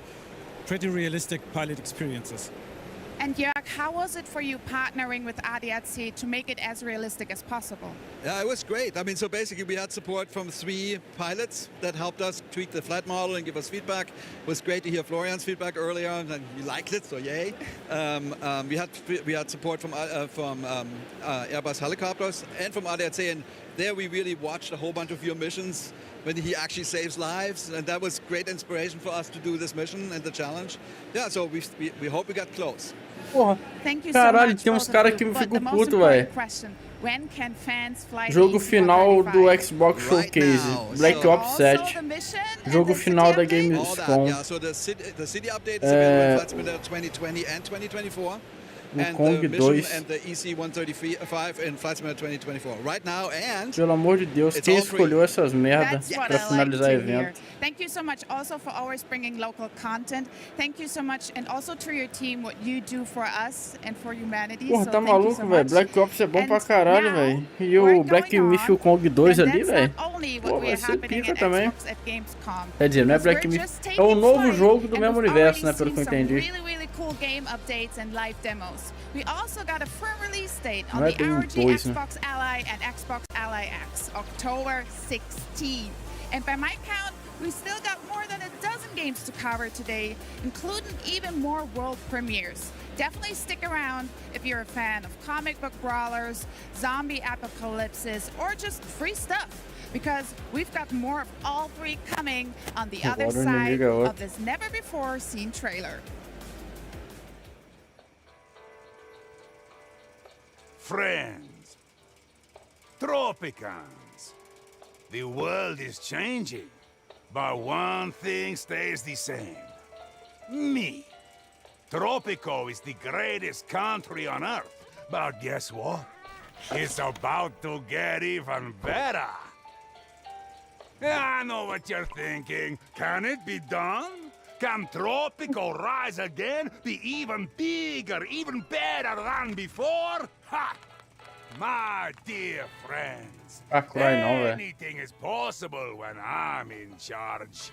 pretty realistic pilot experiences. And Jörg, how was it for you partnering with ADAC to make it as realistic as possible? Yeah, it was great. I mean, so basically we had support from 3 pilots that helped us tweak the flight model and give us feedback. It was great to hear Florian's feedback earlier, and he liked it, so yay. We had support from Airbus Helicopters and from ADAC, and there we really watched a whole bunch of your missions when he actually saves lives, and that was great inspiration for us to do this mission and the challenge. Yeah, so we hope we got close. Porra, caralho, tem uns caras que me ficam puto, velho. Jogo final do Xbox Showcase, Black Ops 7. Jogo final da gamescom. Yeah, so the city update is available in Flight Simulator 2020 and 2024. And the mission and the EC-135 in Flight Simulator 2024 right now, and pelo amor de Deus, quem escolheu essas merdas pra finalizar o evento? Thank you so much also for always bringing local content. Thank you so much, and also to your team, what you do for us and for humanity. Porra, tá maluco, velho? Black Ops é bom pra caralho, velho. E o Black Myth Kong 2 ali, velho. Pô, vai ser pica também. Quer dizer, não é Black Myth, é um novo jogo do mesmo universo, né, pelo que eu entendi. Cool game updates and live demos. We also got a firm release date on the ROG Xbox Ally and Xbox Ally X, October 16th. And by my count, we still got more than a dozen games to cover today, including even more world premieres. Definitely stick around if you're a fan of comic book brawlers, zombie apocalypses, or just free stuff, because we've got more of all 3 coming on the other side of this never-before-seen trailer. Friends, Tropicans, the world is changing, but one thing stays the same. Me. Tropico is the greatest country on Earth, but guess what? It's about to get even better. I know what you're thinking. Can it be done? Can Tropico rise again, be even bigger, even better than before? Ha! My dear friends, anything is possible when I'm in charge.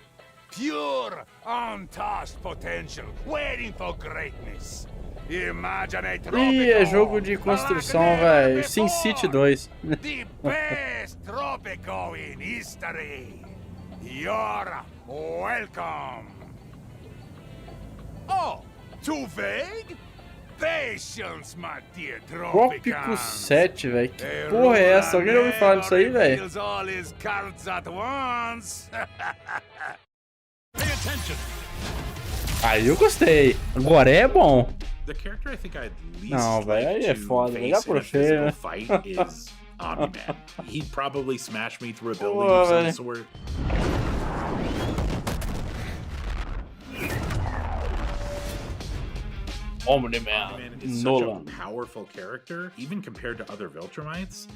Pure, untouched potential, waiting for greatness. Imagine a Tropico. Ih, é jogo de construção, velho. SimCity 2. The best Tropico in history. You're welcome. Oh, too vague? Patience, my dear Trópico 7, velho. Que porra é essa? Alguém já ouviu falar disso aí, velho? Aí eu gostei. Agora é bom. Não, velho, aí é foda. Já por feio, né? Omni-Man. He'd probably smash me through a building of some sort. Omni-Man is such a powerful character, even compared to other Viltrumites.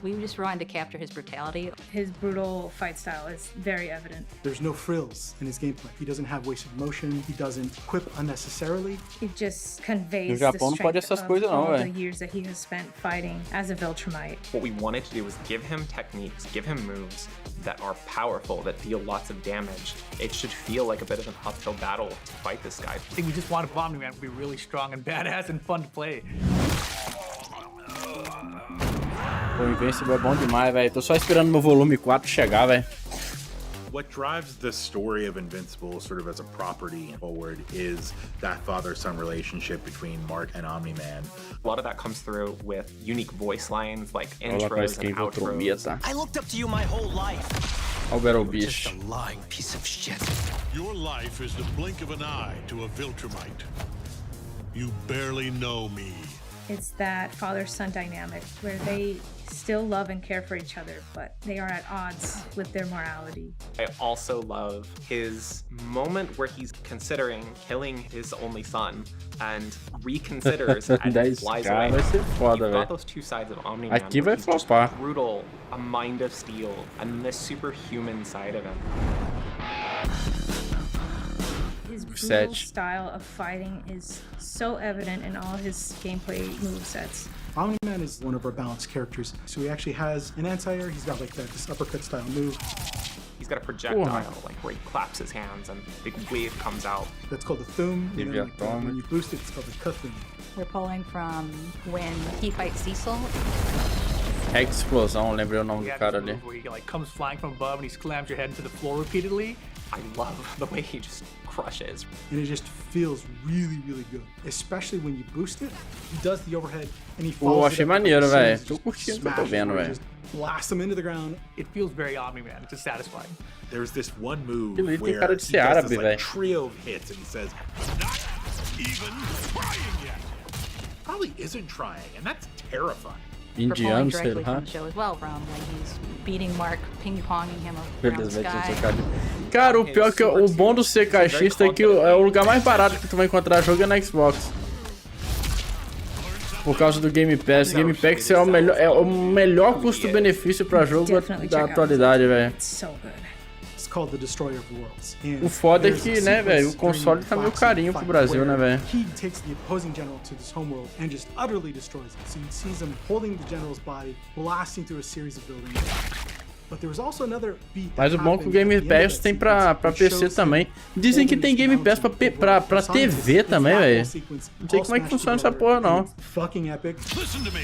We just wanted to capture his brutality. His brutal fight style is very evident. There's no frills in his gameplay. He doesn't have wasted motion. He doesn't quip unnecessarily. It just conveys the strength of all the years that he has spent fighting as a Viltrumite. What we wanted to do was give him techniques, give him moves that are powerful, that deal lots of damage. It should feel like a bit of an uphill battle to fight this guy. I think we just wanted Omni-Man to be really strong and badass and fun to play. O Invincible é bom demais, velho. Tô só esperando meu volume 4 chegar, velho. What drives the story of Invincible sort of as a property forward is that father-son relationship between Mark and Omni-Man. A lot of that comes through with unique voice lines like intros and outros. I looked up to you my whole life. You're just a lying piece of shit. Your life is the blink of an eye to a Viltrumite. You barely know me. It's that father-son dynamic where they still love and care for each other, but they are at odds with their morality. I also love his moment where he's considering killing his only son and reconsiders and flies away. You've got those two sides of Omni-Man. Aqui vai He's just flopar. brutal, a mind of steel, and this superhuman side of him. His brutal style of fighting is so evident in all his gameplay movesets. Omni-Man is one of our balanced characters, so he actually has an anti-air. He's got like this uppercut style move. He's got a projectile, like where he claps his hands and a big wave comes out. That's called the Thum. And then, when you boost it, it's called the Kuthum. We're pulling from when he fights Cecil. Explosão, lembrei o nome do cara ali. Where he like comes flying from above and he slams your head into the floor repeatedly. I love the way he just crushes. And it just feels really, really good. Especially when you boost it. He does the overhead and he falls. Achei maneiro, velho. Tô curtindo o que eu tô vendo, velho. Blast him into the ground. It feels very Omni-Man. It's just satisfying. There's this one move Ele tem where cara de he ser does árabe, this like velho. trio of hits and he says, "Not even trying yet." Probably isn't trying, and that's terrifying. Indiano, sei directly lá. from the show as well, from when he's beating Mark, ping-ponging him around the sky. Cara, o pior que o bom do ser caixista é que é o lugar mais barato que tu vai encontrar jogo é na Xbox. Por causa do Game Pass. Game Pass é o melhor custo-benefício pra jogo da atualidade, velho. O foda é que, né, velho, o console tá meio carinho pro Brasil, né, velho. He takes the opposing general to this homeworld and just utterly destroys it. So you see him holding the general's body, blasting through a series of buildings. But there was also another beat. Mas o bom é que o Game Pass tem pra PC também. Dizem que tem Game Pass pra TV também, velho. Não sei como é que funciona essa porra, não. Fucking epic. Listen to me.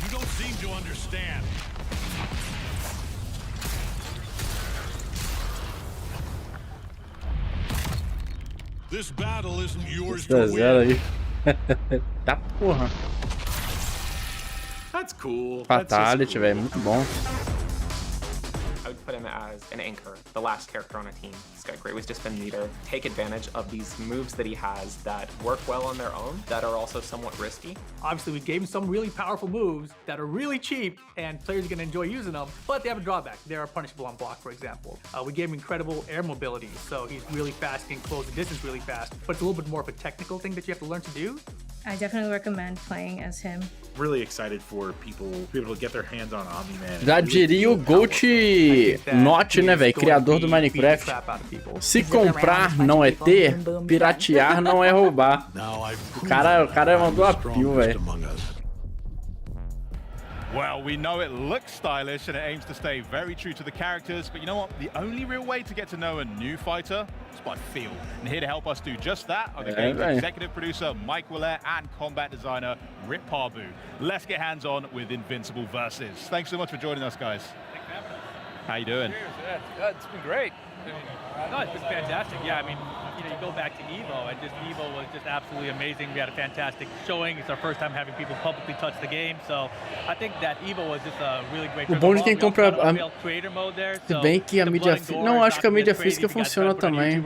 You don't seem to understand. This battle isn't yours to win. Tá porra. That's cool. Fatality, velho, muito bom. I would put him as an anchor, the last character on a team. He's got great wisdom and leader. Take advantage of these moves that he has that work well on their own, that are also somewhat risky. Obviously, we gave him some really powerful moves that are really cheap, and players are going to enjoy using them, but they have a drawback. They are punishable on block, for example. We gave him incredible air mobility, so he's really fast, can close the distance really fast, but it's a little bit more of a technical thing that you have to learn to do. I definitely recommend playing as him. Really excited for people to get their hands on Omni-Man. Já diria o Gold Not, né, velho? Criador do Minecraft. Se comprar não é ter, piratear não é roubar. O cara mandou a pio, velho. Well, we know it looks stylish and it aims to stay very true to the characters, but you know what? The only real way to get to know a new fighter is by feel. And here to help us do just that are the game's executive producer, Mike Willett, and combat designer, Rip Parbu. Let's get hands-on with Invincible VOCES. Thanks so much for joining us, guys. How you doing? It's been great. No, it's been fantastic. Yeah, I mean, you go back to Evo, and just Evo was just absolutely amazing. We had a fantastic showing. It's our first time having people publicly touch the game, so I think that Evo was just a really great. O bom de quem compra se bem que a mídia física, não, acho que a mídia física funciona também.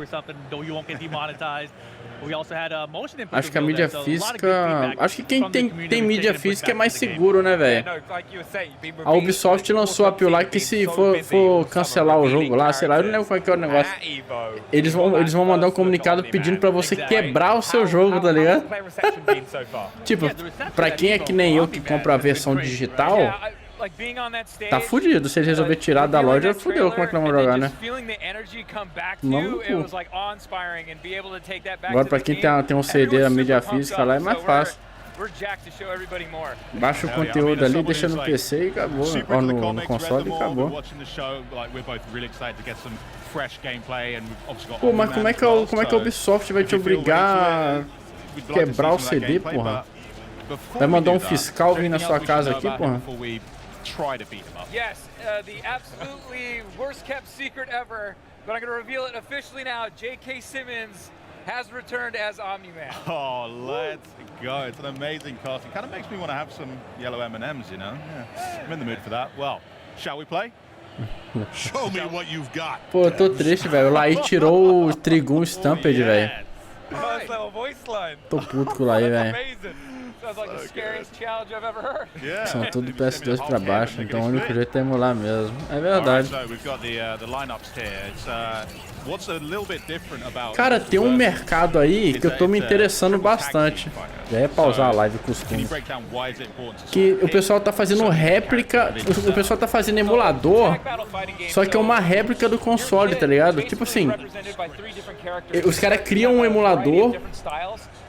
Acho que a mídia física, acho que quem tem mídia física é mais seguro, né, velho? A Ubisoft lançou a pio lá que se for cancelar o jogo lá, sei lá, eu não lembro como é que é o negócio. Eles vão mandar um comunicado pedindo pra você quebrar o seu jogo, tá ligado? Tipo, pra quem é que nem eu que compra a versão digital, tá fudido. Se eles resolverem tirar da loja, fudeu. Como é que nós vamos jogar, né? Agora pra quem tem um CD da mídia física lá é mais fácil. Baixa o conteúdo ali, deixa no PC e acabou. Ou no console e acabou. Pô, mas como é que a Ubisoft vai te obrigar a quebrar o CD, porra? Vai mandar um fiscal vir na sua casa aqui, porra? Yes, the absolutely worst kept secret ever, but I'm going to reveal it officially now. J.K. Simmons has returned as Omni-Man. Oh, let's go. It's an amazing casting. Kind of makes me want to have some yellow M&Ms, you know? Yeah. I'm in the mood for that. Well, shall we play? Show me what you've got. Pô, eu tô triste, velho. O Lai tirou o Trigun Stampede, velho. first level voice line. Tô puto com o Laí, velho. Sounds like the scariest challenge I've ever heard. Yeah. São tudo PS2 pra baixo, então o único jeito é emular mesmo. É verdade. So we've got the lineups here. It's what's a little bit different about. Cara, tem um mercado aí que eu tô me interessando bastante. Já ia pausar a live costume. Que o pessoal tá fazendo réplica, o pessoal tá fazendo emulador, só que é uma réplica do console, tá ligado? Tipo assim, os caras criam um emulador,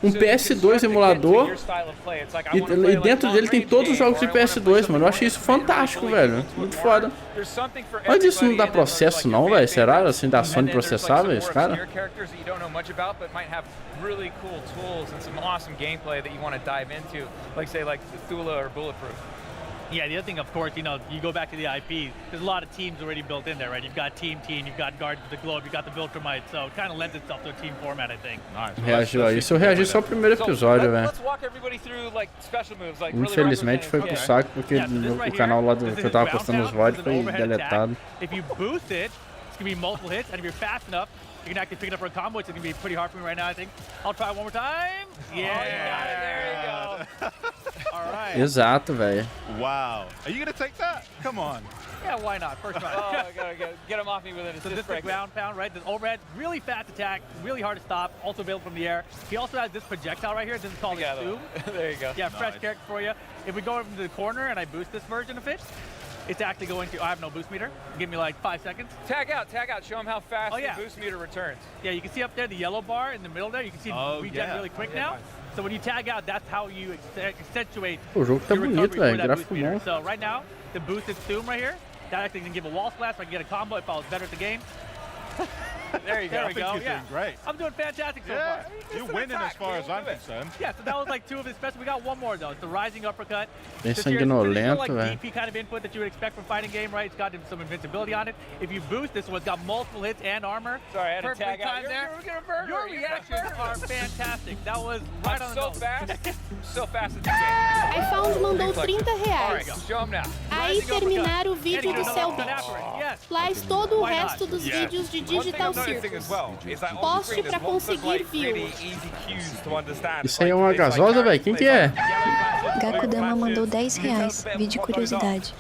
um PS2 emulador, e dentro dele tem todos os jogos de PS2, mano. Eu achei isso fantástico, velho. Muito foda. Mas isso não dá processo não, velho? Será? Assim, da Sony processar, velho, esse cara? Really cool tools and some awesome gameplay that you want to dive into, like say like Thula or Bulletproof. Yeah, the other thing, of course, you know, you go back to the IP, there's a lot of teams already built in there, right? You've got Team, you've got Guardians of the Globe, you've got the Viltrumite, so it kind of lends itself to a team format, I think. Reagiu a isso, eu reagi só ao primeiro episódio, velho. Infelizmente foi pro saco, porque o canal lá que eu tava postando os VODs foi deletado. If you boost it, it's gonna be multiple hits, and if you're fast enough, you can actually pick it up for a combo, which is going to be pretty hard for me right now, I think. I'll try one more time. Yeah, there you go. All right. Exato, velho. Wow. Are you going to take that? Come on. Yeah, why not? First try. Oh, I gotta get him off me with an assist. So this is the ground pound, right? The overhead, really fast attack, really hard to stop, also available from the air. He also has this projectile right here. This is called a Zoom. There you go. Yeah, fresh character for you. If we go over to the corner and I boost this version of it, it's actually going to, I have no boost meter. Give me like 5 seconds. Tag out. Show him how fast the boost meter returns. Yeah, you can see up there the yellow bar in the middle there. You can see regen really quick now. So when you tag out, that's how you accentuate o jogo tá bonito, velho. Gráfico bom. So right now, the boosted zoom right here, that actually can give a wall splash. I can get a combo if I was better at the game. There you go. There we go. Yeah, great. I'm doing fantastic so far. You're winning as far as I'm concerned. Yeah, so that was like 2 of his special. We got one more though. It's the rising uppercut. Bem sanguinolento, like velho. DP kind of input that you would expect from fighting game, right? It's got some invincibility on it. If you boost this one, it's got multiple hits and armor. Sorry, I had to perfectly tag out. timed there. Your reactions are fantastic. That was right on the nose. So fast at the game. iFound mandou R$30. Show him now. Aí terminar o vídeo do Cellbit. Faz todo o resto dos vídeos de Digital Circus. Poste pra conseguir views. Isso aí é uma gasosa, velho? Quem que é? Gakudama mandou R$10. Vídeo curiosidade.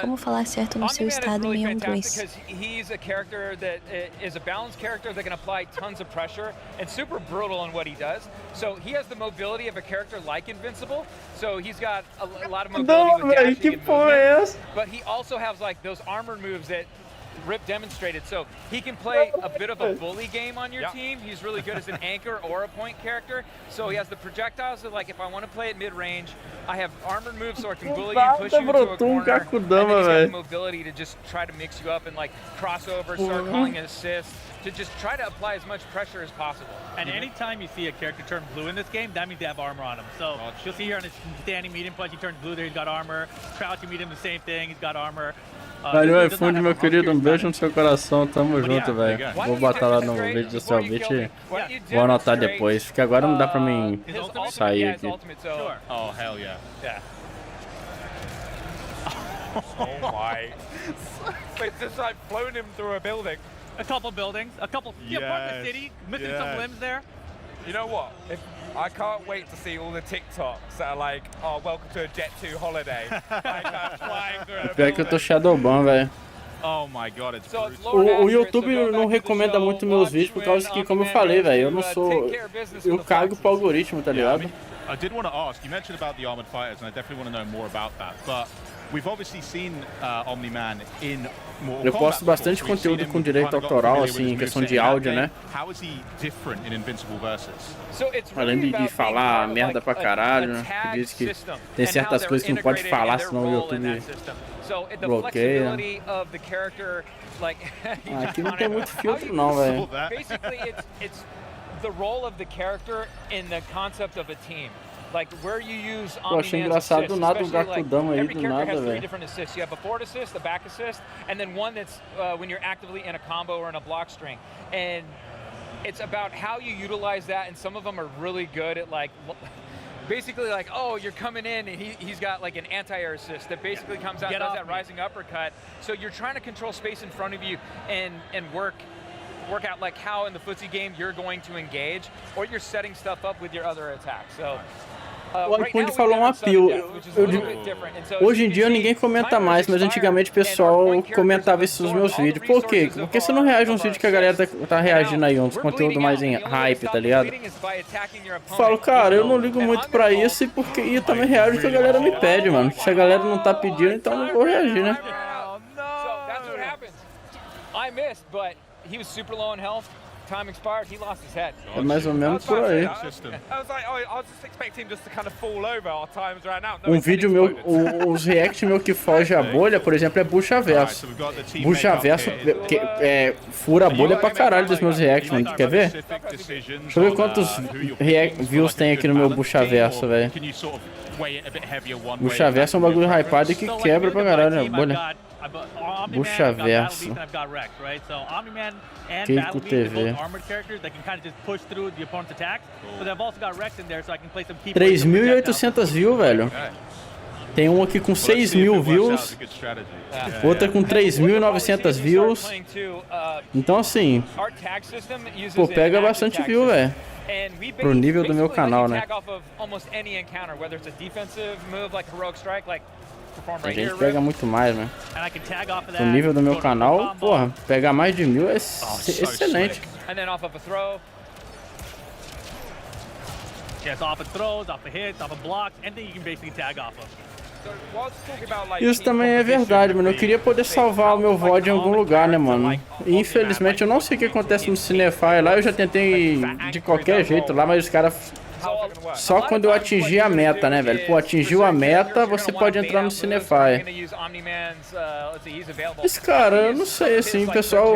Como falar certo no seu estado em inglês. He's a character that is a balanced character that can apply tons of pressure and super brutal in what he does. So he has the mobility of a character like Invincible. So he's got a lot of mobility with dashing and movement. But he also has like those armored moves that Rip demonstrated, so he can play a bit of a bully game on your team. He's really good as an anchor or a point character. So he has the projectiles that, like, if I want to play at mid-range, I have armored moves so I can bully you, push you into a corner. And then he's got the mobility to just try to mix you up and like crossover, start calling an assist, to just try to apply as much pressure as possible. And anytime you see a character turn blue in this game, that means they have armor on him. So you'll see here on his standing medium punch, he turns blue there, he's got armor. Crouching medium, the same thing, he's got armor. Valeu, iFound, meu querido. Beijo no seu coração. Tamo junto, velho. Vou botar lá no vídeo do seu beat e vou anotar depois. Porque agora não dá pra mim sair aqui. Oh, hell yeah. Oh my. It's just like flown him through a building. A couple buildings, a couple, part of the city, missing some limbs there. You know what? I can't wait to see all the TikToks that are like, oh, welcome to a Jet 2 holiday. Like, flying through a Pior que eu tô shadowban, velho. Oh my god, it's o YouTube não recomenda muito meus vídeos por causa que, como eu falei, velho, eu não sou... Eu cago pro algoritmo, tá ligado? I did want to ask, you mentioned about the Armored Fighters, and I definitely want to know more about that, but we've obviously seen Omni-Man in Mortal Kombat. Eu posto bastante conteúdo com direito autoral, assim, em questão de áudio, né? How is he different in Invincible Versus? Além de falar merda pra caralho, né? Que diz que tem certas coisas que não pode falar, senão o YouTube bloqueia. Aqui não tem muito filtro não, velho. The role of the character in the concept of a team. Like where you use Pô, achei engraçado do nada o Gakudama aí, do nada, velho. Different assists. You have a forward assist, a back assist, and then one that's when you're actively in a combo or in a block string. And it's about how you utilize that, and some of them are really good at like basically like, oh, you're coming in and he's got like an anti-air assist that basically comes out and does that rising uppercut. So you're trying to control space in front of you and work work out like how in the footsie game you're going to engage, or you're setting stuff up with your other attacks. So. O iPhone falou uma pio. Hoje em dia ninguém comenta mais, mas antigamente o pessoal comentava isso nos meus vídeos. Por quê? Porque você não reage a uns vídeos que a galera tá reagindo aí, uns conteúdo mais em hype, tá ligado? Falo, cara, eu não ligo muito pra isso e também reajo que a galera me pede, mano. Se a galera não tá pedindo, então não vou reagir, né? Time expired, he lost his head. É mais ou menos por aí. Um vídeo meu, os react meu que foge a bolha, por exemplo, é bucha verso. Bucha verso fura a bolha pra caralho dos meus reacts, mano. Quer ver? Deixa eu ver quantos views tem aqui no meu bucha verso, velho. Bucha verso é um bagulho hypado e que quebra pra caralho a bolha. Bucha verso. Kheiku TV. 3.800 views, velho. Tem um aqui com 6.000 views. Outra com 3.900 views. Então assim, pô, pega bastante view, velho. Pro nível do meu canal, né? A gente pega muito mais, né? O nível do meu canal, porra, pegar mais de 1.000 é excelente. Isso também é verdade, mano. Eu queria poder salvar o meu VOD em algum lugar, né, mano? E, infelizmente, eu não sei o que acontece no Cinefy lá. Eu já tentei de qualquer jeito lá, mas os caras... Só quando eu atingir a meta, né, velho? Pô, atingiu a meta, você pode entrar no Cinefy. Mas, cara, eu não sei, assim, pessoal...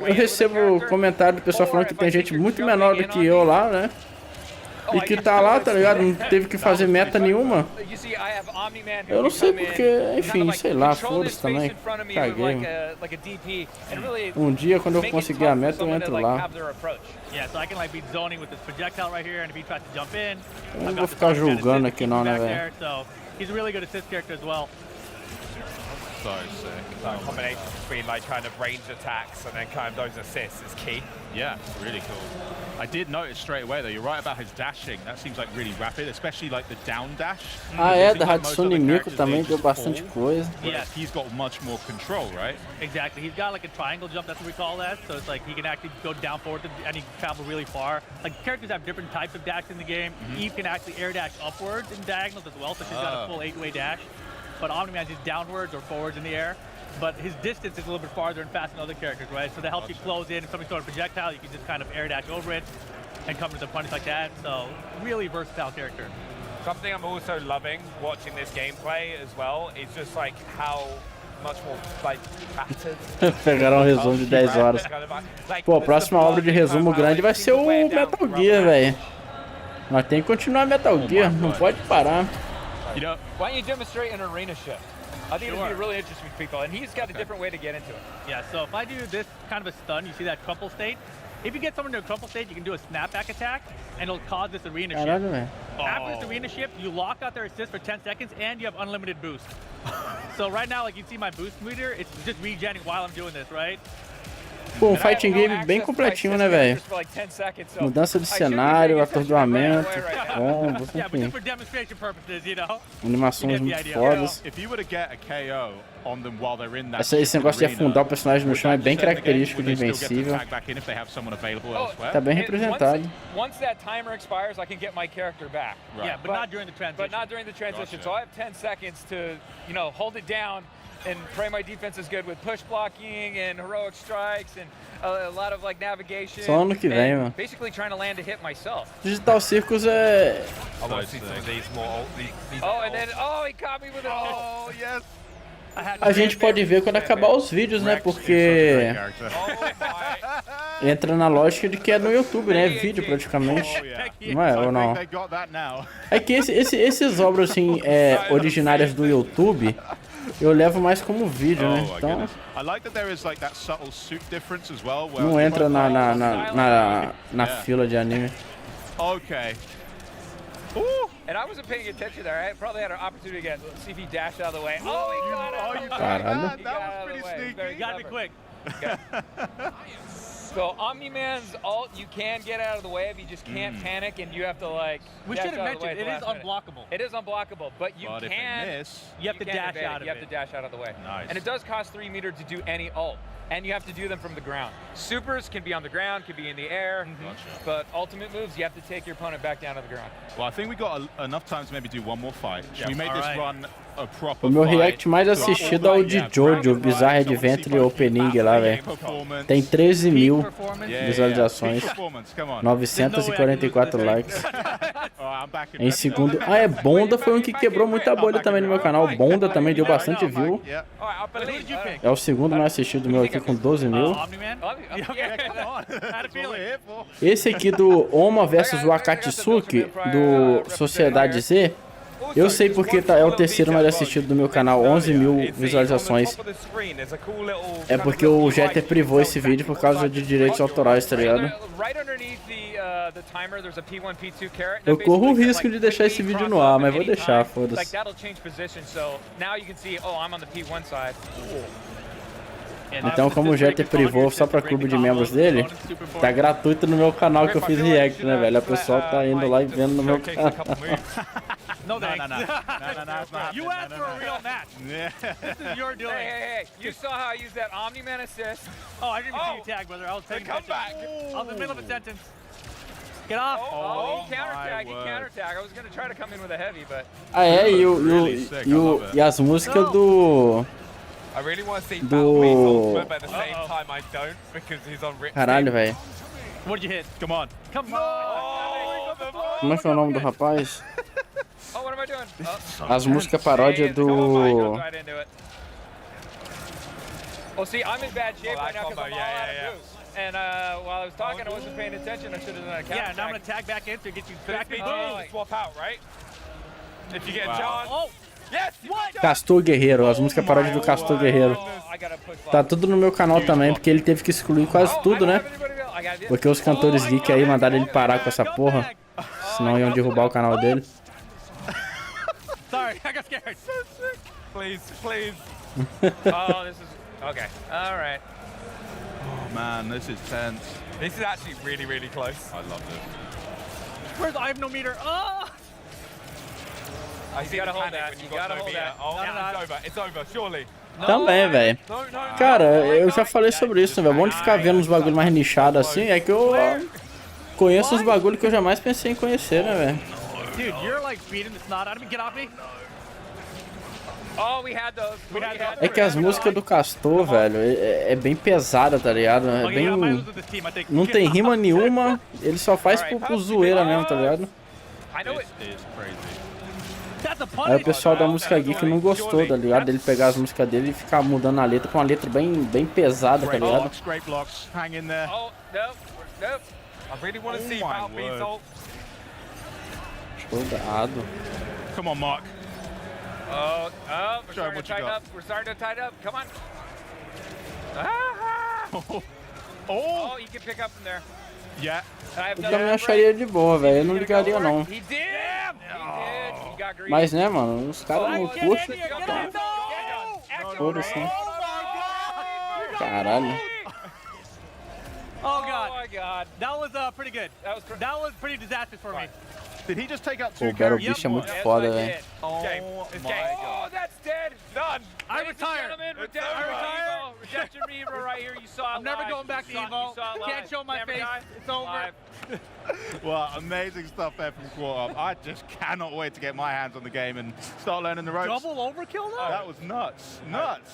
Eu recebo comentário do pessoal falando que tem gente muito menor do que eu lá, né? E que tá lá, tá ligado? Não teve que fazer meta nenhuma. Eu não sei porque, enfim, sei lá, foda-se também. Caguei. Um dia, quando eu conseguir a meta, eu entro lá. Eu não vou ficar julgando aqui não, né, velho? So sick. That combination between like kind of range attacks and then kind of those assists is key. Yeah, really cool. I did notice straight away though, you're right about his dashing. That seems like really rapid, especially like the down dash. Ah, é, da Hatsune Miku também deu bastante coisa. Yeah, he's got much more control, right? Exactly. He's got like a triangle jump, that's what we call that. So it's like he can actually go down forward and he can travel really far. Like characters have different types of dash in the game. Eve can actually air dash upwards in diagonals as well, so she's got a full 8-way dash. But Omni-Man is downwards or forwards in the air. But his distance is a little bit farther and faster than other characters, right? So that helps you close in. If somebody's throwing a projectile, you can just kind of air dash over it and come to the punch like that. So really versatile character. Something I'm also loving watching this gameplay as well is just like how much more like battered. Pegaram um resumo de 10 horas. Pô, a próxima obra de resumo grande vai ser o Metal Gear, velho. Mas tem que continuar Metal Gear, não pode parar. You know, why don't you demonstrate an arena shift? I think it would be really interesting for people, and he's got a different way to get into it. Yeah, so if I do this kind of a stun, you see that crumple state? If you get someone to a crumple state, you can do a snapback attack, and it'll cause this arena shift. After this arena shift, you lock out their assist for 10 seconds, and you have unlimited boost. So right now, like you see my boost meter, it's just regenning while I'm doing this, right? Pô, um fighting game bem completinho, né, velho? Mudança de cenário, atordoamento, combos, enfim. Animações muito fodas. Esse negócio de afundar o personagem no chão é bem característico de Invencível. Tá bem representado. Once that timer expires, I can get my character back. Yeah, but not during the transition. But not during the transition. So I have 10 seconds to, you know, hold it down and pray my defense is good with push blocking and heroic strikes and a lot of like navigation. Só ano que vem, mano. Basically trying to land a hit myself. Digital Circus é... I want to see some of these more. Oh, and then he caught me with it. Oh, yes. A gente pode ver quando acabar os vídeos, né? Porque entra na lógica de que é no YouTube, né? É vídeo praticamente. Não é ou não? É que esses obras assim originárias do YouTube eu levo mais como vídeo, né? Então não entra na fila de anime. Okay. And I wasn't paying attention there. I probably had an opportunity again. Let's see if he dashed out of the way. Oh, he got out. Caralho. That was pretty sneaky. You gotta be quick. So Omni-Man's ult, you can get out of the way if you just can't panic, and you have to like. We should have mentioned it is unblockable. It is unblockable, but you If they miss, you have to dash out of it. You have to dash out of the way. Nice. And it does cost 3 meter to do any ult, and you have to do them from the ground. Supers can be on the ground, can be in the air, but ultimate moves, you have to take your opponent back down to the ground. Well, I think we got enough time to maybe do one more fight. Should we make this run a proper O meu fight? react mais assistido é o de Jojo, Bizarre Adventure Opening lá, velho. Tem 13 mil visualizações, 944 likes. Em segundo... Ah, é Bonda, foi um que quebrou muita bolha também no meu canal. Bonda também deu bastante view. É o segundo mais assistido meu aqui com 12 mil. Esse aqui do Oma versus o Akatsuki, do Sociedade Z, eu sei porque é o terceiro mais assistido do meu canal, 11 mil visualizações. É porque o Jeter privou esse vídeo por causa de direitos autorais, tá ligado? Eu corro o risco de deixar esse vídeo no ar, mas vou deixar, foda-se. Então, como o Jeter privou só pra clube de membros dele, tá gratuito no meu canal que eu fiz react, né, velho? A pessoa tá indo lá e vendo no meu canal. No, thanks. You asked for a real match. This is your doing. Hey. You saw how I used that Omni-Man assist. Oh, I didn't even see you tag, brother. I was taking come back. I was in the middle of a sentence. Get off. He counter-tag. I was going to try to come in with a heavy, but... Ah, é? E as músicas do... I really want to see FALHOU, but at the same time I don't because he's on Rip. Caralho, velho. What'd you hit? Come on. Come on. Como é que é o nome do rapaz? Oh, what am I doing? As músicas paródia do... Well, see, I'm in bad shape right now because I'm all out of moves. And while I was talking, I wasn't paying attention. I should have done a counter. Yeah, now I'm going to tag back in to get you back in. Swap out, right? If you get a chance. Oh. Yes! Castor Guerreiro, as músicas paródia do Castor Guerreiro. Tá tudo no meu canal também, porque ele teve que excluir quase tudo, né? Porque os cantores geek aí mandaram ele parar com essa porra. Senão iam derrubar o canal dele. Sorry, I got scared. Please. Oh, this is... Okay, alright. Oh man, this is tense. This is actually really, really close. I love this. Where's I have no meter? Oh! You gotta hold that. You gotta hold that. Oh, it's over, surely. Também, velho. Cara, eu já falei sobre isso, velho. Bom de ficar vendo uns bagulho mais nichado assim, é que eu conheço uns bagulho que eu jamais pensei em conhecer, né, velho? Dude, you're like beating the snot out of me. Get off me. Oh, we had those. É que as músicas do Castor, velho, é bem pesada, tá ligado? É bem... Não tem rima nenhuma, ele só faz por zoeira mesmo, tá ligado? Aí o pessoal da música geek não gostou, tá ligado? Dele pegar as músicas dele e ficar mudando a letra com uma letra bem pesada, tá ligado? Jogado. Come on, Mark. We're starting to tighten up. We're starting to tighten up. Come on. Oh, you can pick up from there. Yeah. Eu também acharia de boa, velho. Eu não ligaria, não. Mas, né, mano, os caras não curtem. Foda-se. Oh Caralho. God. That was pretty good. That was pretty disastrous for me. Did he just take out O Battle Beast é muito foda, velho. Oh that's dead. Done. I retired. Redemption Reaver right here. You saw it. I'm never going back to Evo. Can't show my face. It's over. Well, amazing stuff there from Quarter Up. I just cannot wait to get my hands on the game and start learning the ropes. Double overkill though? That was nuts.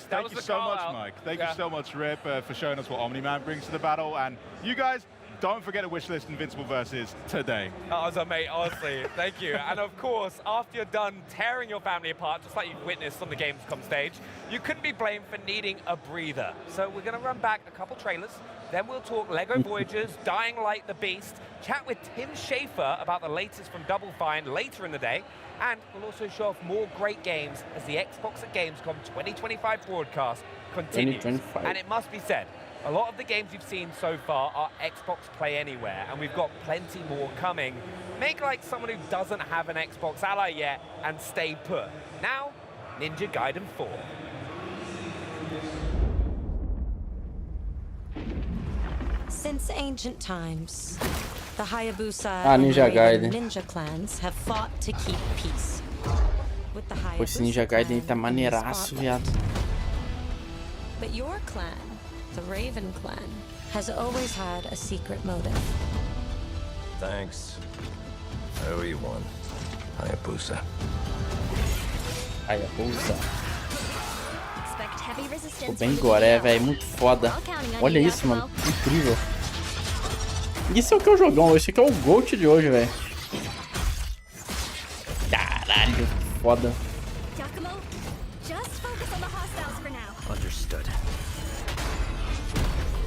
Thank you so much, Mike. Thank you so much, Rip, for showing us what Omni-Man brings to the battle. And you guys, don't forget to wishlist Invincible versus today. That was amazing, honestly. Thank you. And of course, after you're done tearing your family apart, just like you've witnessed on the Gamescom stage, you couldn't be blamed for needing a breather. So we're going to run back a couple trailers. Then we'll talk LEGO Voyagers, Dying Light the Beast, chat with Tim Schafer about the latest from Double Fine later in the day, and we'll also show off more great games as the Xbox at Gamescom 2025 broadcast continues. And it must be said, a lot of the games you've seen so far are Xbox Play Anywhere, and we've got plenty more coming. Make like someone who doesn't have an Xbox Ally yet and stay put. Now, Ninja Gaiden 4. Since Since ancient times, the Hayabusa Ninja Gaiden. ninja clans have fought to keep peace. With the Pô, esse Ninja Gaiden tá maneiraço, viado. But your clan, the Raven clan, has always had a secret motive. Thanks. I owe you one. Hayabusa. Hayabusa. Pô, bem goré, velho. Muito foda. Olha isso, mano. Incrível. Isso é o que é o jogão. Esse aqui é o GOAT de hoje, velho. Caralho, que foda. Understood.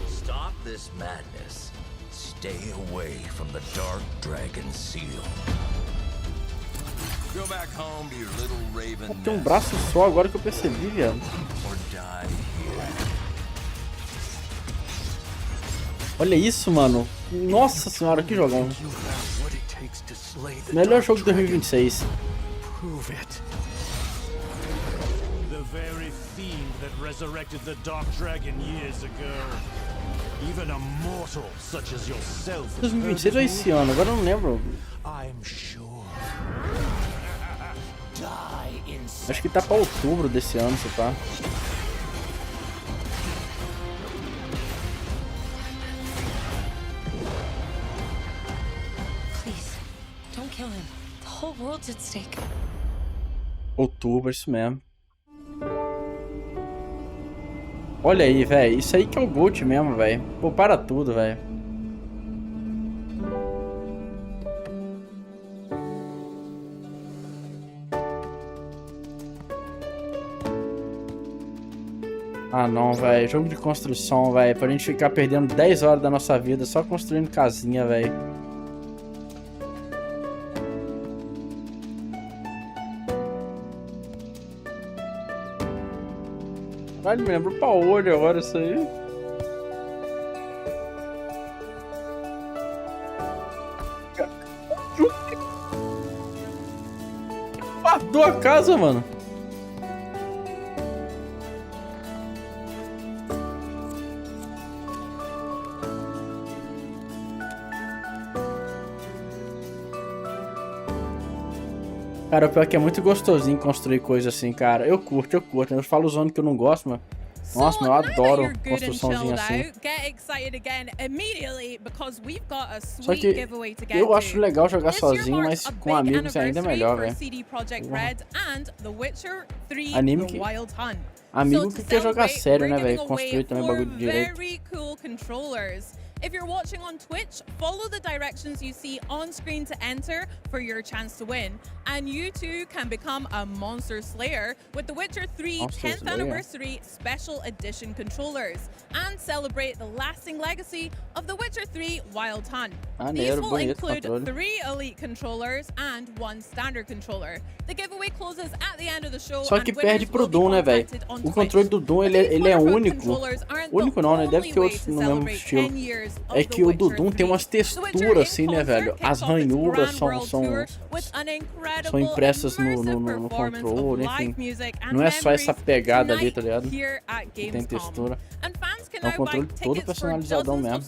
Stop this madness. Stay away from the Dark Dragon Seal. Go back home to your little raven. Tem um braço só agora que eu percebi, viado. Or die here. Olha isso, mano. Nossa senhora, que jogão. Melhor jogo de 2026. Prove it. The very fiend that resurrected the Dark Dragon years ago. Even a mortal such as yourself. 2026 ou esse ano, agora eu não lembro. I'm sure. Acho que tá pra outubro desse ano, se tá. Please, don't kill him. The whole world's at stake. Outubro, isso mesmo. Olha aí, velho. Isso aí que é o GOAT mesmo, velho. Pô, para tudo, velho. Ah não, velho. Jogo de construção, velho. Pra gente ficar perdendo 10 horas da nossa vida só construindo casinha, velho. Caralho, me lembro pra olho agora isso aí. Guardou a casa, mano. Cara, o pior é que é muito gostosinho construir coisa assim, cara. Eu curto. Eu falo zona que eu não gosto, mas... Nossa, eu adoro construçãozinha assim. Só que eu acho legal jogar sozinho, mas com amigos é ainda melhor, velho. Amigo que quer jogar sério, né, velho? Construir também bagulho direito. If you're watching on Twitch, follow the directions you see on screen to enter for your chance to win. And you too can become a Monster Slayer with the Witcher 3 10th Anniversary Special Edition controllers and celebrate the lasting legacy of the Witcher 3 Wild Hunt. These will include 3 Elite controllers and 1 standard controller. The giveaway closes at the end of the show. Só que perde pro Doom, né, velho? O controle do Doom, ele é único. Único não, né? Deve ter outros no mesmo estilo. É que o do Doom tem umas texturas assim, né, velho? As ranhuras são impressas no controle, enfim. Não é só essa pegada ali, tá ligado? Que tem textura. É um controle todo personalizadão mesmo.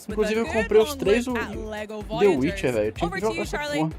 Inclusive eu comprei os 3 do The Witcher, velho. Tinha que jogar essa porra.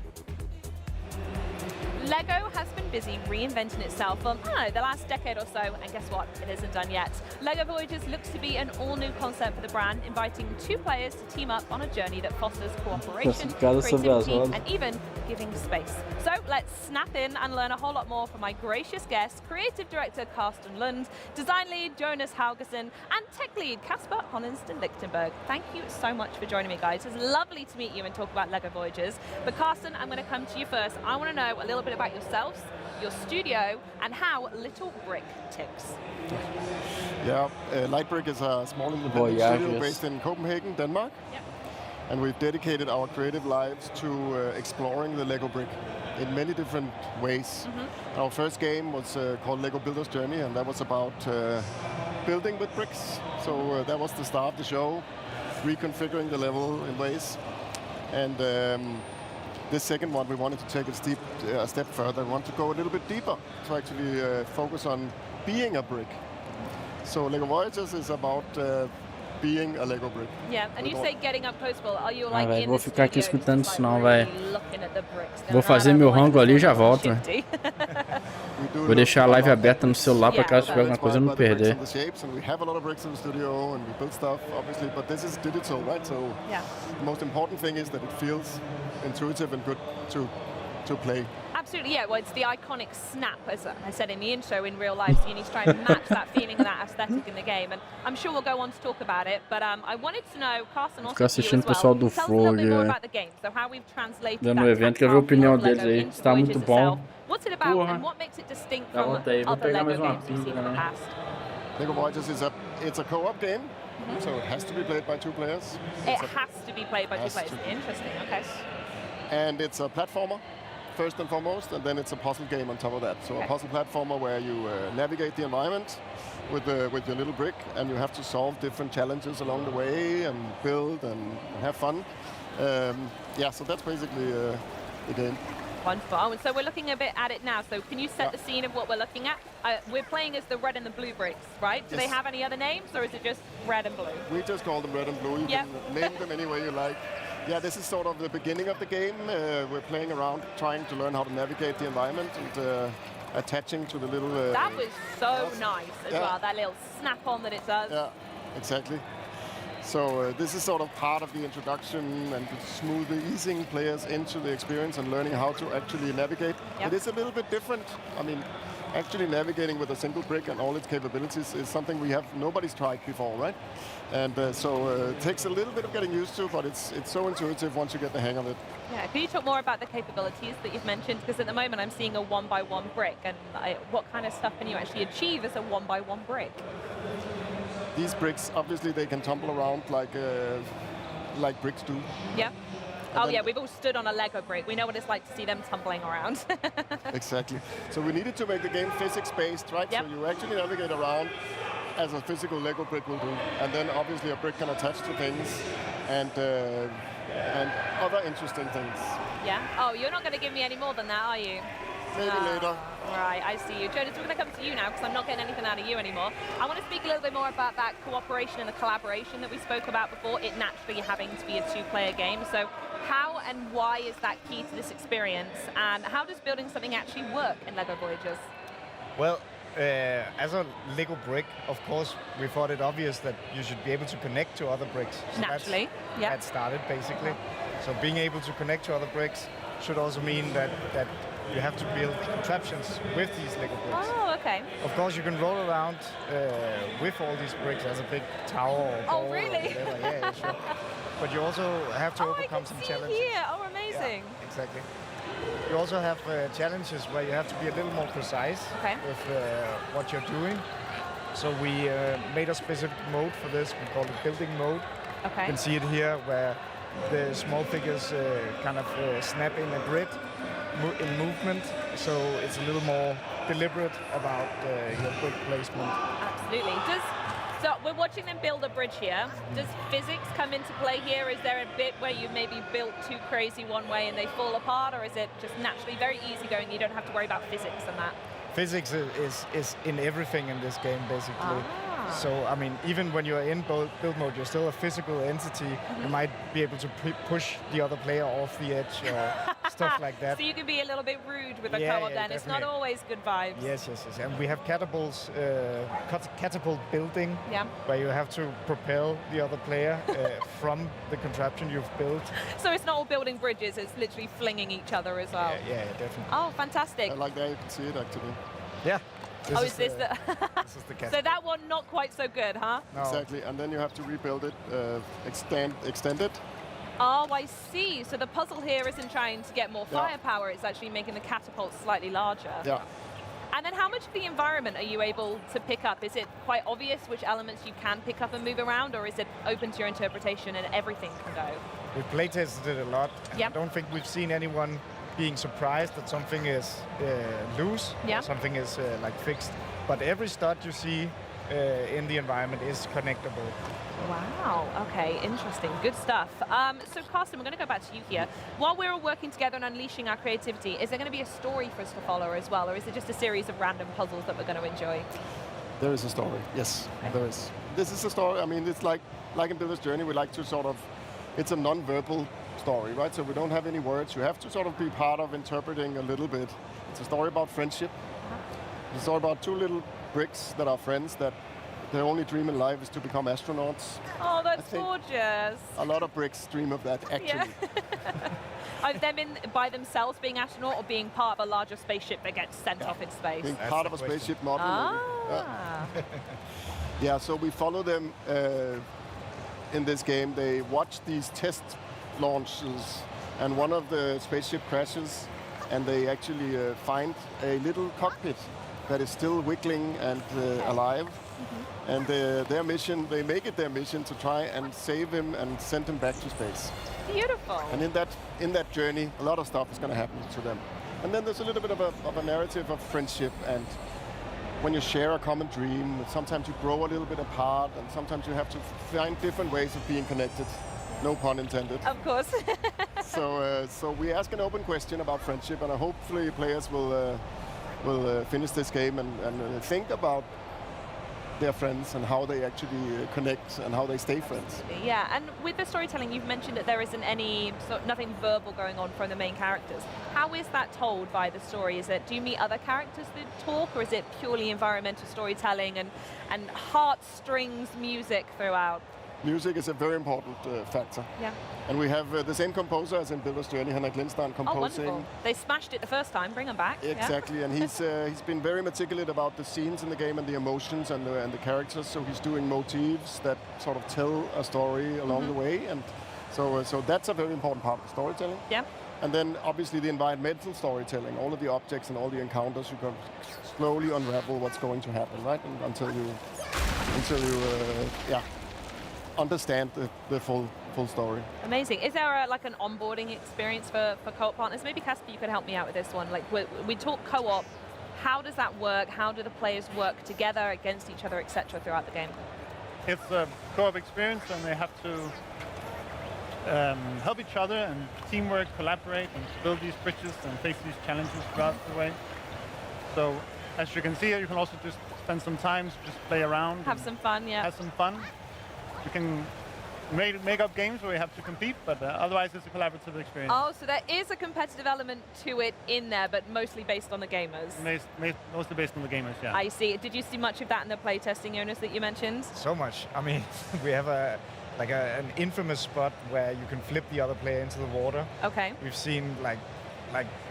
LEGO has been busy reinventing itself for, I don't know, the last decade or so, and guess what? It isn't done yet. LEGO Voyages looks to be an all-new concept for the brand, inviting 2 players to team up on a journey that fosters cooperation, creativity, and even giving space. So let's snap in and learn a whole lot more from my gracious guests, creative director Carsten Lund, design lead Jonas Haugesson, and tech lead Kasper Honningston-Lichtenberg. Thank you so much for joining me, guys. It's lovely to meet you and talk about LEGO Voyages. But Carsten, I'm going to come to you first. I want to know a little bit about yourselves, your studio, and how Little Brick ticks. Yeah, Lightbrick is a small independent studio based in Copenhagen, Denmark. Yep. And we've dedicated our creative lives to exploring the Lego brick in many different ways. Our first game was called Lego Builder's Journey, and that was about building with bricks. So that was the start of the show, reconfiguring the level in ways. And this second one, we wanted to take it a step further. We want to go a little bit deeper to actually focus on being a brick. So Lego Voyages is about being a Lego brick. Yeah, and you say getting up close, Will. Are you like Véio, in vou the ficar aqui studio, escutando just, isso like, não, really velho. looking at the bricks, Vou fazer meu rango ali e já volto, velho. shifty? Vou deixar a live aberta no celular pra caso tiver alguma coisa eu não perder. We have a lot of bricks in the studio and we build stuff, obviously, but this is digital, right? So the most important thing is that it feels intuitive and good to play. Absolutely, yeah. Well, it's the iconic snap, as I said in the intro, in real life. So you need to try and match that feeling and that aesthetic in the game. And I'm sure we'll go on to talk about it. But I wanted to know, Carson, also assistindo you as o pessoal well. do Tell us a little bit more Flog, about the game. So how we've translated dando that evento, quero ver a opinião tactile deles Lego aí. into Está muito Voyages bom. itself. What's it about and what makes it distinct Dá from vontade, vou other pegar Lego mais uma games we've seen in the pinga, né? past? Lego Voyages it's a co-op game, so it has to be played by 2 players. It has to be played by 2 players. Interesting, okay. And it's a platformer, first and foremost, and then it's a puzzle game on top of that. So a puzzle platformer where you navigate the environment with your little brick, and you have to solve different challenges along the way and build and have fun. Yeah, so that's basically the game. Wonderful. Oh, and so we're looking a bit at it now. So can you set the scene of what we're looking at? We're playing as the red and the blue bricks, right? Do they have any other names, or is it just red and blue? We just call them red and blue. You can name them any way you like. Yeah, this is sort of the beginning of the game. We're playing around, trying to learn how to navigate the environment and attaching to the little... that was so nice as well, that little snap-on that it does. Yeah, exactly. So this is sort of part of the introduction and smoothly easing players into the experience and learning how to actually navigate. It is a little bit different. I mean, actually navigating with a single brick and all its capabilities is something nobody's tried before, right? And so it takes a little bit of getting used to, but it's so intuitive once you get the hang of it. Yeah, can you talk more about the capabilities that you've mentioned? Because at the moment I'm seeing a 1x1 brick, and what kind of stuff can you actually achieve as a 1x1 brick? These bricks, obviously, they can tumble around like bricks do. Yeah. Oh yeah, we've all stood on a Lego brick. We know what it's like to see them tumbling around. Exactly. So we needed to make the game physics-based, right? So you actually navigate around as a physical Lego brick will do. And then obviously a brick can attach to things and other interesting things. Yeah? Oh, you're not going to give me any more than that, are you? Maybe later. Right, I see you. Jonas, we're going to come to you now because I'm not getting anything out of you anymore. I want to speak a little bit more about that cooperation and the collaboration that we spoke about before, it naturally having to be a 2-player game. So how and why is that key to this experience? And how does building something actually work in LEGO Voyages? Well, as a Lego brick, of course, we thought it obvious that you should be able to connect to other bricks. So naturally, yeah. That started, basically. So being able to connect to other bricks should also mean that you have to build contraptions with these Lego bricks. Oh, okay. Of course, you can roll around with all these bricks as a big tower or ball. Oh, really? Or whatever. Yeah, sure. But you also have to overcome some challenges. Here. Oh, amazing. Yeah, exactly. You also have challenges where you have to be a little more precise with what you're doing. So we made a specific mode for this. We call it building mode. Okay. You can see it here where the small figures kind of snap in a grid in movement. So it's a little more deliberate about your brick placement. Absolutely. So we're watching them build a bridge here. Does physics come into play here? Is there a bit where you maybe built too crazy one way and they fall apart, or is it just naturally very easy going? You don't have to worry about physics and that. Physics is in everything in this game, basically. So, I mean, even when you're in build mode, you're still a physical entity. You might be able to push the other player off the edge or stuff like that. So you can be a little bit rude with a co-op then. Definitely. It's not always good vibes. Yes. And we have catapults, catapult building, where you have to propel the other player from the contraption you've built. So it's not all building bridges, it's literally flinging each other as well. Yeah, definitely. Oh, fantastic. I like that you can see it, actually. Yeah. Is this the... This is the cat. So that one not quite so good, huh? No. Exactly, and then you have to rebuild it, extend it. Oh, I see. So the puzzle here isn't trying to get more firepower, it's actually making the catapult slightly larger. Yeah. And then how much of the environment are you able to pick up? Is it quite obvious which elements you can pick up and move around, or is it open to your interpretation and everything can go? We've playtested it a lot. I don't think we've seen anyone being surprised that something is loose, or something is like fixed. But every stud you see in the environment is connectable. Wow, okay, interesting, good stuff. So Carsten, we're going to go back to you here. While we're all working together and unleashing our creativity, is there going to be a story for us to follow as well, or is it just a series of random puzzles that we're going to enjoy? There is a story, yes, there is. This is a story, I mean, it's like in Builder's Journey, we like to sort of, it's a non-verbal story, right? So we don't have any words, you have to sort of be part of interpreting a little bit. It's a story about friendship. It's a story about two little bricks that are friends that their only dream in life is to become astronauts. Oh, that's gorgeous. A lot of bricks dream of that, actually. Yeah. Are them by themselves being astronaut or being part of a larger spaceship that gets sent off in space? Being part of a spaceship model. Yeah, so we follow them in this game. They watch these test launches and one of the spaceship crashes and they actually find a little cockpit that is still wiggling and alive. And their mission, they make it their mission to try and save him and send him back to space. Beautiful. And in that journey, a lot of stuff is going to happen to them. And then there's a little bit of a narrative of friendship, and when you share a common dream, sometimes you grow a little bit apart, and sometimes you have to find different ways of being connected. No pun intended. Of course. So we ask an open question about friendship, and hopefully players will finish this game and think about their friends and how they actually connect and how they stay friends. Yeah, and with the storytelling, you've mentioned that there isn't nothing verbal going on from the main characters. How is that told by the story? Do you meet other characters that talk, or is it purely environmental storytelling and heartstrings music throughout? Music is a very important factor. Yeah. And we have the same composer as in Builder's Journey, Henrik Lindstrand, composing. Oh, wonderful. They smashed it the first time, bring them back. Exactly, yeah. And he's been very meticulous about the scenes in the game and the emotions and the characters, so he's doing motifs that sort of tell a story along the way, and so that's a very important part of the storytelling. Yeah. And then obviously the environmental storytelling, all of the objects and all the encounters, you can slowly unravel what's going to happen, right? And until you understand the full story. Amazing. Is there like an onboarding experience for co-op partners? Maybe Casper, you could help me out with this one. Like we talk co-op. How does that work? How do the players work together against each other, etc., throughout the game? It's a co-op experience, and they have to help each other and teamwork, collaborate, and build these bridges and face these challenges throughout the way. So, as you can see here, you can also just spend some time to just play around. Have some fun, yeah. Have some fun. You can make up games where you have to compete, but otherwise it's a collaborative experience. Oh, so there is a competitive element to it in there, but mostly based on the gamers. Mostly based on the gamers, yeah. I see. Did you see much of that in the playtesting, Jonas, that you mentioned? So much. I mean, we have an infamous spot where you can flip the other player into the water. Okay. We've seen like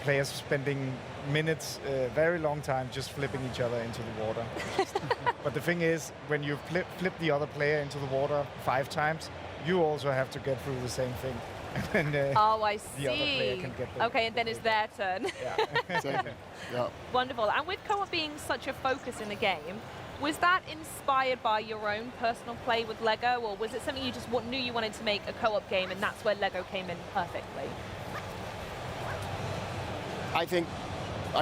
players spending minutes, very long time, just flipping each other into the water. But the thing is, when you flip the other player into the water 5 times, you also have to get through the same thing. And then, oh, I see. The other player can get the okay, and then it's their turn. Yeah, exactly. Yeah. Wonderful. And with co-op being such a focus in the game, was that inspired by your own personal play with Lego, or was it something you just knew you wanted to make a co-op game, and that's where Lego came in perfectly? I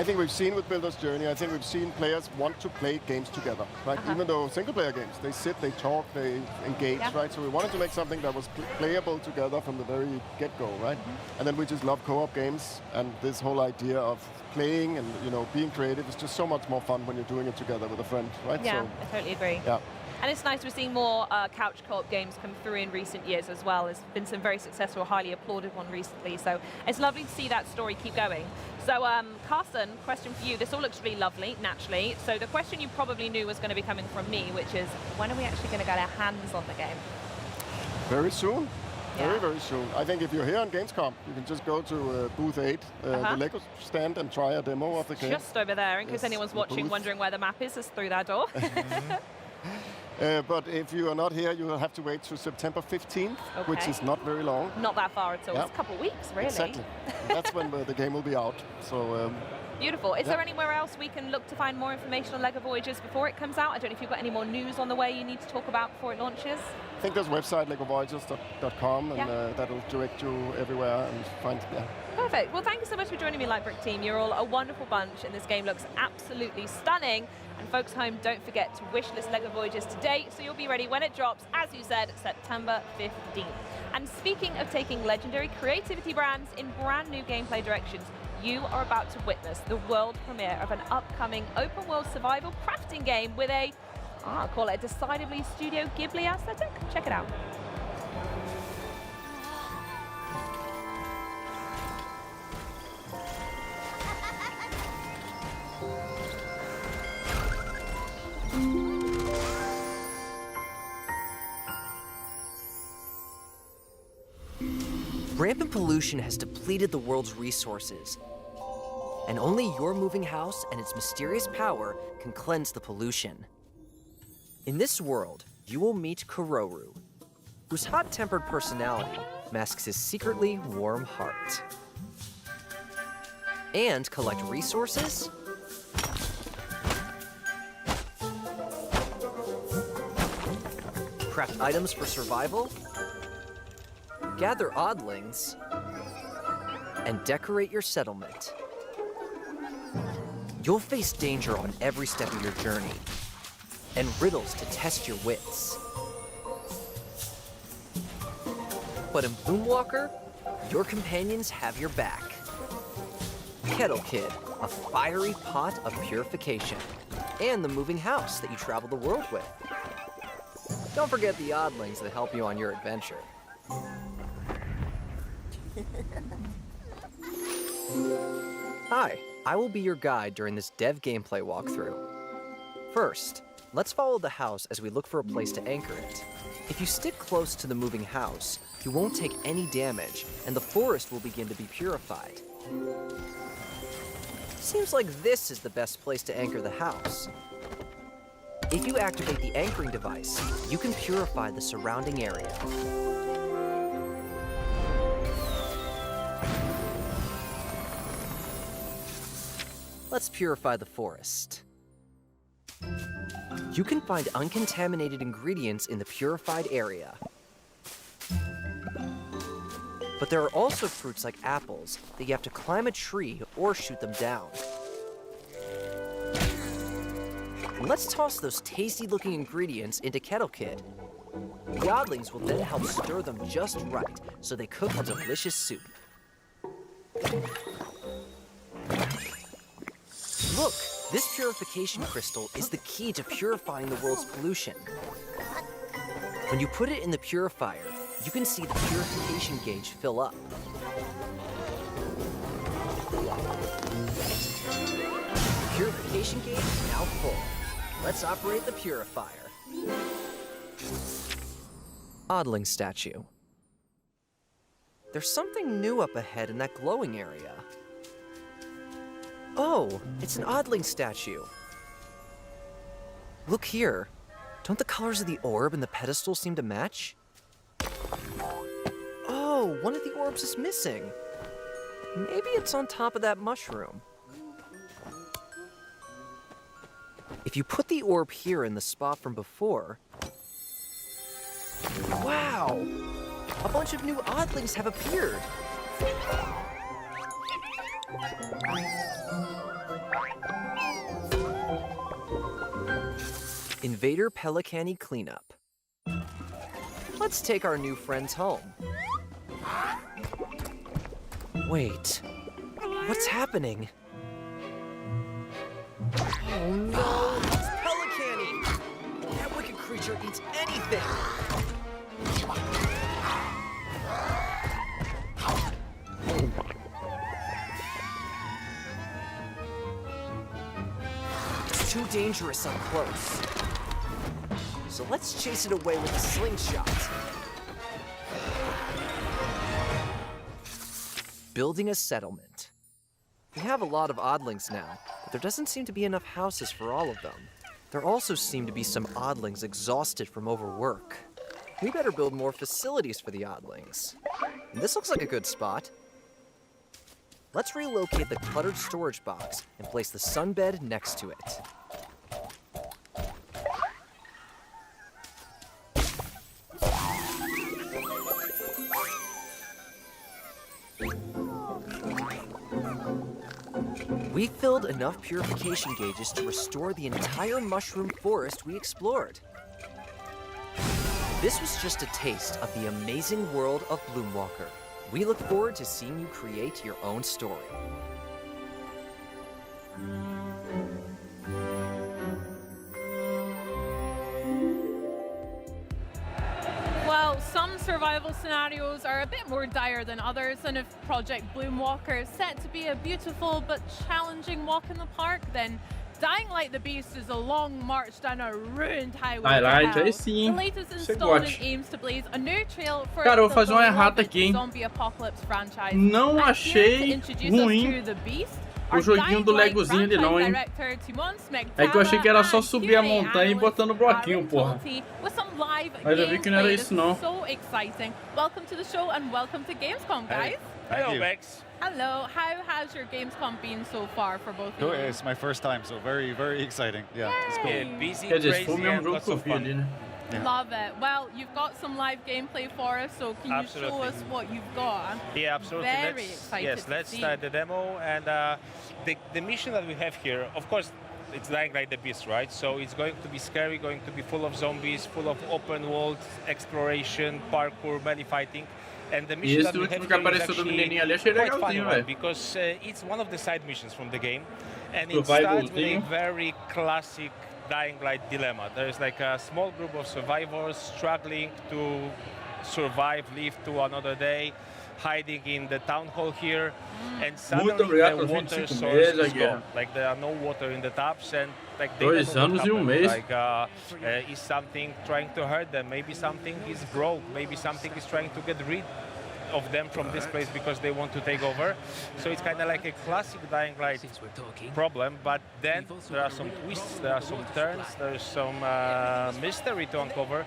think we've seen with Builder's Journey, I think we've seen players want to play games together, right? Even though single-player games, they sit, they talk, they engage, right? So we wanted to make something that was playable together from the very get-go, right? And then we just love co-op games, and this whole idea of playing and being creative is just so much more fun when you're doing it together with a friend, right? Yeah, I totally agree. Yeah. And it's nice we're seeing more couch co-op games come through in recent years as well. There's been some very successful, highly applauded one recently. So it's lovely to see that story keep going. So Carsten, question for you. This all looks really lovely, naturally. So the question you probably knew was going to be coming from me, which is, when are we actually going to get our hands on the game? Very soon. Very, very soon. I think if you're here on Gamescom, you can just go to booth 8, the Lego stand, and try a demo of the game. Just over there, in case anyone's watching, wondering where the map is, it's through that door. But if you are not here, you will have to wait to September 15th, which is not very long. Not that far at all. It's a couple of weeks, really. Exactly. That's when the game will be out. So beautiful. Is there anywhere else we can look to find more information on LEGO Voyages before it comes out? I don't know if you've got any more news on the way you need to talk about before it launches. think there's a website, legovoyages.com, and that'll direct you everywhere and find, Perfect. Well, thank you so much for joining me, Lightbrick team. You're all a wonderful bunch, and this game looks absolutely stunning. And folks home, don't forget to wishlist LEGO Voyages today, so you'll be ready when it drops, as you said, September 15th. And speaking of taking legendary creativity brands in brand new gameplay directions, you are about to witness the world premiere of an upcoming open-world survival crafting game with a, I'll call it a decidedly Studio Ghibli aesthetic. Check it out. Rampant pollution has depleted the world's resources, and only your moving house and its mysterious power can cleanse the pollution. In this world, you will meet Kororu, whose hot-tempered personality masks his secretly warm heart. And collect resources, craft items for survival, gather oddlings, and decorate your settlement. You'll face danger on every step of your journey, and riddles to test your wits. But in Boomwalker, your companions have your back. Kettle Kid, a fiery pot of purification, and the moving house that you travel the world with. Don't forget the oddlings that help you on your adventure. Hi, I will be your guide during this dev gameplay walkthrough. First, let's follow the house as we look for a place to anchor it. If you stick close to the moving house, you won't take any damage, and the forest will begin to be purified. Seems like this is the best place to anchor the house. If you activate the anchoring device, you can purify the surrounding area. Let's purify the forest. You can find uncontaminated ingredients in the purified area. But there are also fruits like apples that you have to climb a tree or shoot them down. Let's toss those tasty-looking ingredients into Kettle Kid. The oddlings will then help stir them just right so they cook a delicious soup. Look, this purification crystal is the key to purifying the world's pollution. When you put it in the purifier, you can see the purification gauge fill up. The purification gauge is now full. Let's operate the purifier. Oddling statue. There's something new up ahead in that glowing area. Oh, it's an oddling statue. Look here. Don't the colors of the orb and the pedestal seem to match? Oh, one of the orbs is missing. Maybe it's on top of that mushroom. If you put the orb here in the spot from before... Wow! A bunch of new oddlings have appeared. Invader Pelicani Cleanup. Let's take our new friends home. Wait, what's happening? Oh no, it's Pelicani! That wicked creature eats anything! It's too dangerous up close. So let's chase it away with a slingshot. Building a settlement. We have a lot of oddlings now, but there doesn't seem to be enough houses for all of them. There also seem to be some oddlings exhausted from overwork. We better build more facilities for the oddlings. And this looks like a good spot. Let's relocate the cluttered storage box and place the sunbed next to it. We filled enough purification gauges to restore the entire mushroom forest we explored. This was just a taste of the amazing world of Bloomwalker. We look forward to seeing you create your own story. Well, some survival scenarios are a bit more dire than others, and if Project Bloomwalker is set to be a beautiful but challenging walk in the park, then Dying Light the Beast is a long march down a ruined highway. Aí sim. The latest Você installment gosta. aims to blaze a new trail for Cara, eu vou the fazer uma errata beloved aqui, hein? Zombie Apocalypse franchise. Não And achei here to introduce us ruim to the Beast, o our joguinho do Dying Light Legozinho ali não, hein? franchise director Timon É que eu achei que era só Smektala subir a and QA montanha e botando bloquinho, porra. with some live Mas eu vi que não era gameplay. isso, não. This is so exciting. Welcome to the show and welcome to Gamescom, guys. Hello, Bex. Hello. How has your Gamescom been so far for both of you? It's my first time, so very, very exciting. Yeah, it's cool. Yeah, busy, Quer dizer, se crazy, for o mesmo and jogo lots que eu of vi ali, fun. né? Yeah. Love it. Well, you've got some live gameplay for us, so can you show Absolutely. us what you've got? Yeah, absolutely. Very excited Yes, to let's see. start the demo. And the mission that we have here, of course, it's Dying Light the Beast, right? So it's going to be scary, going to be full of zombies, full of open world, exploration, parkour, melee fighting. And the mission Esse that we último have que here is apareceu do actually menininho ali, achei quite funny, legalzinho, right? velho. Because it's one of the side missions from the game. And it Survival starts with a thing. very classic Dying Light dilemma. There's like a small group of survivors struggling to survive, live to another day, hiding in the town hall here, and suddenly Muito obrigado the pelos water 25 source meses, is Guilherme. gone. Like there are no water in the taps, and like they 2 don't know what anos e happened. mês. Like is something trying to hurt them? Maybe something is broke. Maybe something is trying to get rid of them from this place because they want to take over. So it's kind of like a classic Dying Light problem, but then there are some twists, there are some turns, there's some mystery to uncover.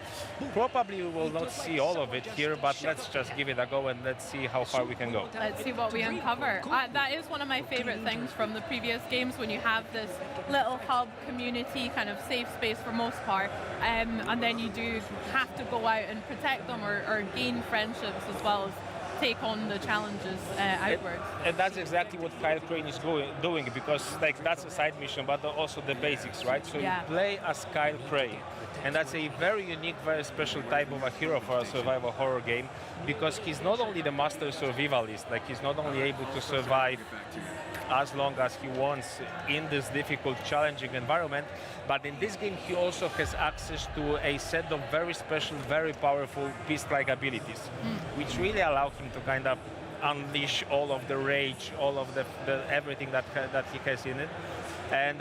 Probably we will not see all of it here, but let's just give it a go and let's see how far we can go. Let's see what we uncover. That is one of my favorite things from the previous games, when you have this little hub community kind of safe space for most part, and then you do have to go out and protect them or gain friendships as well as take on the challenges outwards. And that's exactly what Kyle Crane is doing, because like that's a side mission, but also the basics, right? So Yeah. you play as Kyle Crane, and that's a very unique, very special type of a hero for a survival horror game, because he's not only the master survivalist, like he's not only able to survive as long as he wants in this difficult, challenging environment, but in this game he also has access to a set of very special, very powerful beast-like abilities, which really allow him to kind of unleash all of the rage, all of the everything that he has in it. And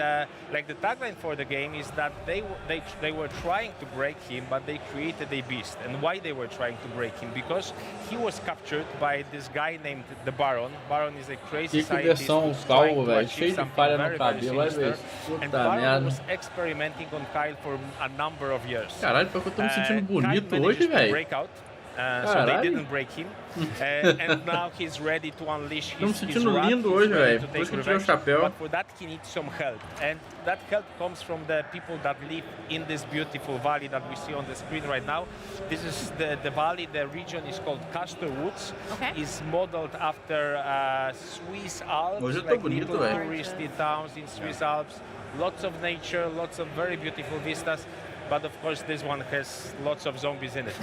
like the tagline for the game is that they were trying to break him, but they created a beast. And why they were trying to break him? Because he was captured by this guy named the Baron. Baron is a crazy Que scientist versão who's trying calvo, to velho. achieve Cheio de something falha very, no very cabelo, vai ver. sinister. And Puta Baron merda. was experimenting on Kyle for a number of years. Caralho, porque eu tô me sentindo bonito Kyle hoje, managed to velho. break out. So they didn't break him, and now he's ready to unleash Tô me his sentindo wrath. lindo He's hoje, ready velho. to Por take isso que eu tirei o revenge, chapéu. but for that he needs some help, and that help comes from the people that live in this beautiful valley that we see on the screen right now. This is the valley. The region is called Castor Woods. Okay. It's modeled after Swiss Alps, Hoje eu tô like bonito, little velho. touristy towns in Swiss Alps. Lots of nature, lots of very beautiful vistas. But of course, this one has lots of zombies in it.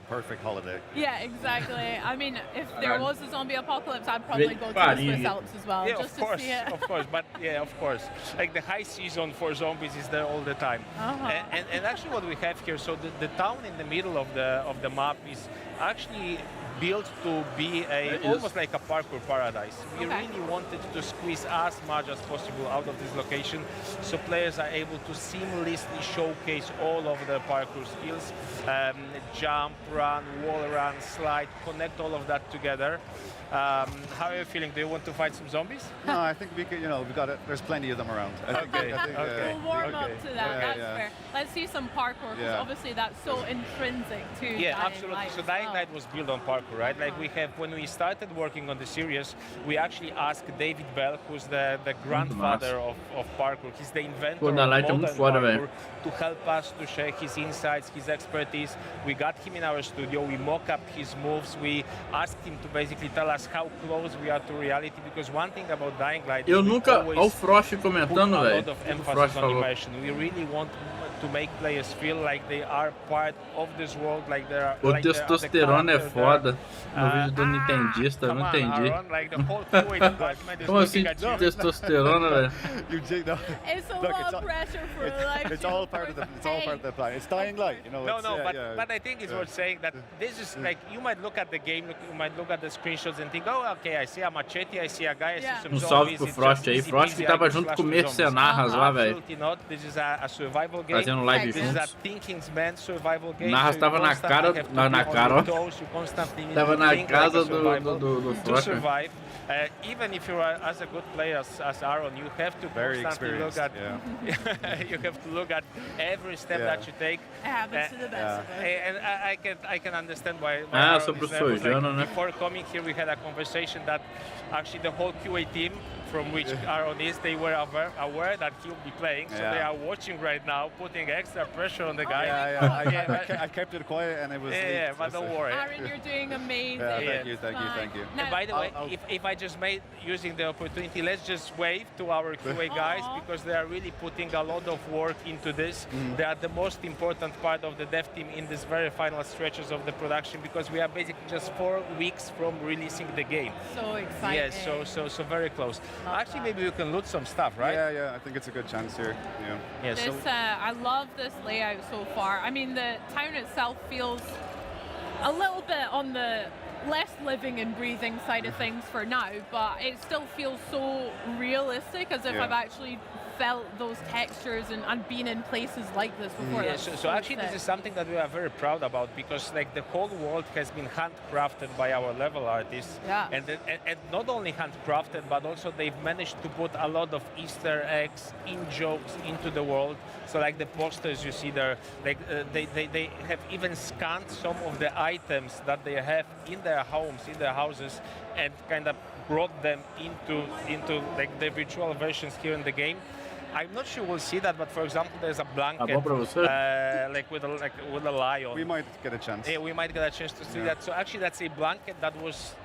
Perfect holiday. Yeah, exactly. I mean, if there was a zombie apocalypse, I'd probably go to the Paris. Swiss Alps as well, Yeah, just of course, to see it. of course. But yeah, of course. Like the high season for zombies is there all the time. And actually, what we have here, so the town in the middle of the map is actually built to be almost like a parkour paradise. We really wanted to squeeze as much as possible out of this location, so players are able to seamlessly showcase all of the parkour skills, jump, run, wall run, slide, connect all of that together. How are you feeling? Do you want to fight some zombies? No, I think we could, we got it. There's plenty of them around. I think, We'll warm up to that, that's yeah. fair. Let's see some parkour, because Yeah. obviously that's so intrinsic to Yeah, Dying absolutely. Light So as Dying well. Light was built on parkour. parkour, right? Like we have, when we started working on the series, we actually asked David Bell, who's the grandfather of parkour. He's the inventor of modern parkour, to help us to share his insights, his expertise. We got him in our studio, we mock up his moves, we asked him to basically tell us how close we are to reality, because one thing about Dying Light Eu nunca... Olha o Frost comentando, velho. O Frost falou. We really want to make players feel like they are part of this world, like they are. O testosterona é foda. No vídeo do Nintendista, eu não entendi. Como assim testosterona, velho? It's a lot of pressure for a live. It's all part of the plan. It's Dying Light, you know. But I think it's worth saying that this is like, you might look at the game, you might look at the screenshots and think, oh, okay, I see a machete, I see a guy, I see some zombies. Salve pro Frost aí, Frost que tava junto com o Mercenarras lá, velho. This is a survival game. Fazendo live juntos. This is a thinking man's survival game. Narras tava na cara, ó. Tava na casa do Frost. Even if you are as a good player as Aaron, you have to constantly look at. You have to look at every step that you take. It happens to the best of us. And I can understand why. Sobre o Sojano, né? Before coming here, we had a conversation that actually the whole QA team, from which Aaron is, they were aware that he'll be playing, so they are watching right now, putting extra pressure on the guy. I kept it quiet, and it was. But don't worry. Aaron, you're doing amazing. Thank you. And by the way, if I just made using the opportunity, let's just wave to our QA guys, because they are really putting a lot of work into this. They are the most important part of the dev team in this very final stretches of the production, because we are basically just 4 weeks from releasing the game. So exciting. Yes, so very close. Actually, maybe we can loot some stuff, right? Yeah. I think it's a good chance here. Yeah. This, I love this layout so far. I mean, the town itself feels a little bit on the less living and breathing side of things for now, but it still feels so realistic, as if I've actually felt those textures and been in places like this before. Yeah, so actually this is something that we are very proud about, because like the whole world has been handcrafted by our level artists. And not only handcrafted, but also they've managed to put a lot of Easter eggs, in-jokes into the world. So like the posters you see there, like they have even scanned some of the items that they have in their homes, in their houses, and kind of brought them into like the virtual versions here in the game. I'm not sure we'll see that, but for example, there's a blanket like with a lion. We might get a chance. Yeah, we might get a chance to see that. So actually, that's a blanket that was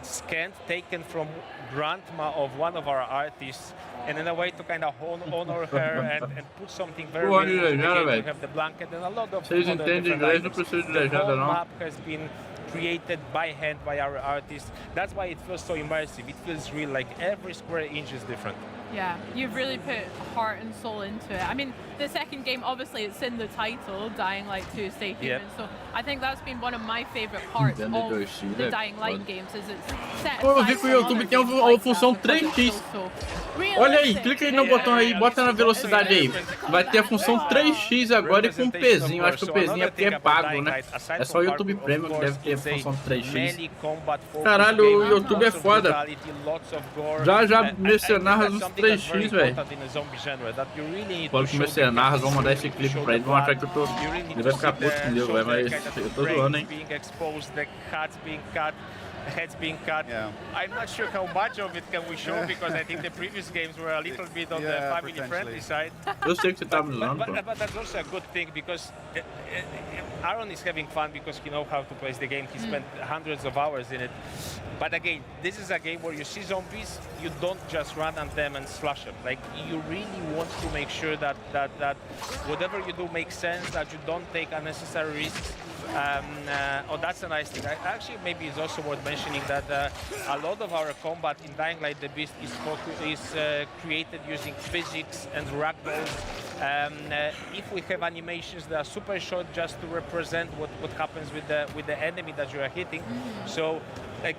scanned, taken from grandma of one of our artists, and in a way to kind of honor her and put something very real. We have the blanket and a lot of other different items. The whole map has been created by hand by our artists. That's why it feels so immersive. It feels real, like every square inch is different. Yeah, you've really put heart and soul into it. I mean, the second game, obviously, it's in the title, Dying Light 2 Stay Human. So I think that's been one of my favorite parts of the Dying Light games, is it's set eu vi que o YouTube tem a função 3x. Olha aí, clica aí no botão aí, bota na velocidade aí. Vai ter a função 3x agora e com pezinho. Acho que o pezinho é porque é pago, né? É só o YouTube Premium que deve ter a função 3x. Caralho, o YouTube é foda. Já Mercenarras uns 3x, velho. Quando que Mercenarras, vamos mandar esse clipe pra ele, vão achar que eu tô... Ele vai ficar puto comigo, velho, mas eu tô zoando, hein. Heads being cut. I'm not sure how much of it can we show, because I think the previous games were a little bit on the family-friendly side. Eu sei que você tá me zoando, but that's also a good thing, because Aaron is having fun because he knows how to play the game. He spent hundreds of hours in it. But again, this is a game where you see zombies, you don't just run at them and slash them. Like, you really want to make sure that whatever you do makes sense, that you don't take unnecessary risks. That's a nice thing. Actually, maybe it's also worth mentioning that a lot of our combat in Dying Light the Beast is created using physics and ragdolls. If we have animations that are super short, just to represent what happens with the enemy that you are hitting. So, like,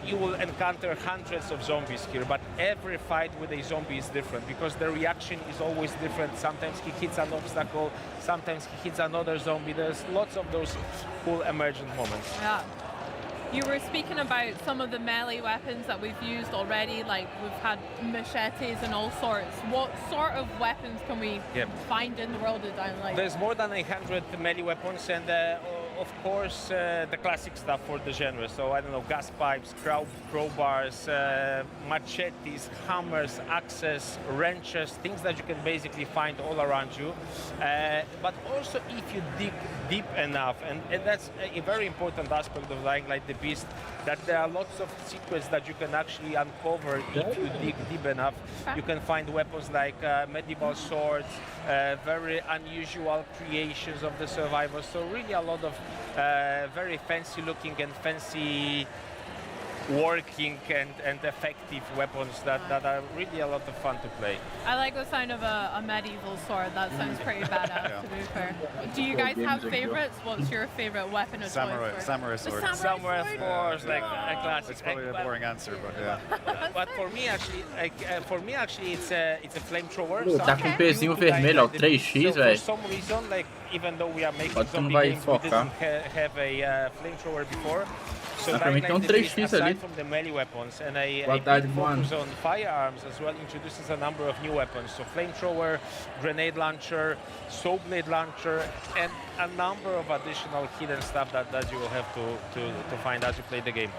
you will encounter hundreds of zombies here, but every fight with a zombie is different, because the reaction is always different. Sometimes he hits an obstacle, sometimes he hits another zombie. There's lots of those cool emergent moments. Yeah. You were speaking about some of the melee weapons that we've used already, like we've had machetes and all sorts. What sort of weapons can we find in the world of Dying Light? There's more than 100 melee weapons, and of course, the classic stuff for the genre. So, I don't know, gas pipes, crowbars, machetes, hammers, axes, wrenches, things that you can basically find all around you. But also, if you dig deep enough, and that's a very important aspect of Dying Light the Beast, that there are lots of secrets that you can actually uncover if you dig deep enough. You can find weapons like medieval swords, very unusual creations of the survivors. So really a lot of very fancy looking and fancy working and effective weapons that are really a lot of fun to play. I like the sound of a medieval sword. That sounds pretty badass, to be fair. Do you guys have favorites? What's your favorite weapon of Samurai sword? sword. Samurai, of course, like a classic. It's probably a boring answer, but yeah. But for me, actually, it's a flamethrower. Tá com o pezinho vermelho, ó, 3x, For velho. some reason, like even though we are making Pode que não zombie vai games, we focar. didn't have a flamethrower before. So Pra mim tem um 3x aside ali. from the melee weapons, and a Boa tarde, big mano. focus on firearms as well introduces a number of new weapons. So flamethrower, grenade launcher, saw blade launcher, and a number of additional hidden stuff that you will have to find as you play the game.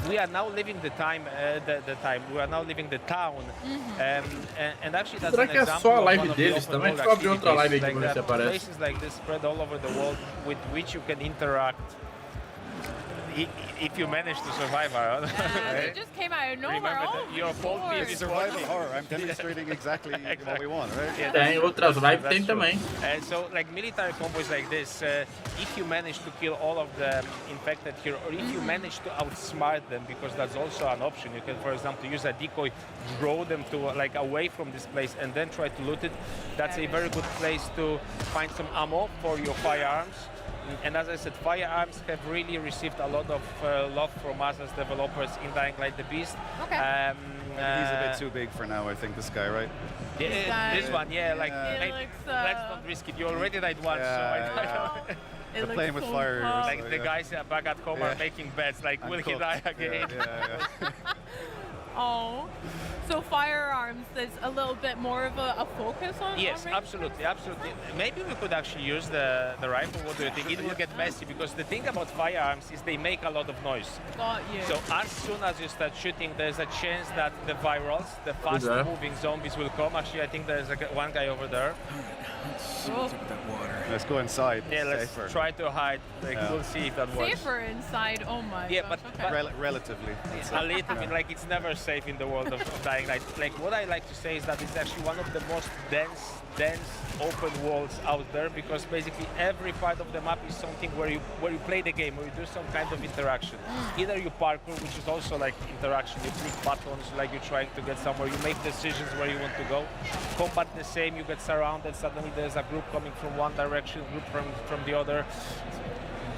We are now living the time, we are now living the town, and actually that's Será an que é example só a of live one of the deles open também? world Deixa eu abrir outra live aqui activities, pra ver se like aparece. places like this spread all over the world with which you can interact. If you manage to survive, Aaron. It just came out of nowhere. Remember that your whole team is Survival horror. I'm demonstrating exactly what we want, right? Yeah, Tem outras lives, that's tem true. também. So, like military combos like this, if you manage to kill all of the infected here, or if you manage to outsmart them, because that's also an option. You can, for example, use a decoy, draw them to like away from this place, and then try to loot it. That's a very good place to find some ammo for your firearms. And as I said, firearms have really received a lot of love from us as developers in Dying Light the Beast. Okay. He's a bit too big for now, I think, this guy, right? Yeah, this one, yeah, like looks, let's not risk it. You already died once, so I don't It They're playing with so fire. fun. like the guys back at home are making bets, like will he die again? Yeah. Oh, so firearms, there's a little bit more of a focus on. Yes, on absolutely. Maybe we could actually use the rifle. What do you think? It will get messy because the thing about firearms is they make a lot of noise. Got you. So as soon as you start shooting, there's a chance that the virals, the fast-moving zombies will come. Actually, I think there's one guy over there. Let's go inside. Yeah, let's Safer. try to hide. Like, we'll see if that works. Safer inside. Oh my. Yeah, gosh, but okay. Relatively. a little bit, like it's never safe in the world of Dying Light. Like what I like to say is that it's actually one of the most dense open worlds out there, because basically every part of the map is something where you play the game, where you do some kind of interaction. Either you parkour, which is also like interaction, you click buttons, like you're trying to get somewhere, you make decisions where you want to go. Combat the same, you get surrounded, suddenly there's a group coming from one direction, group from the other.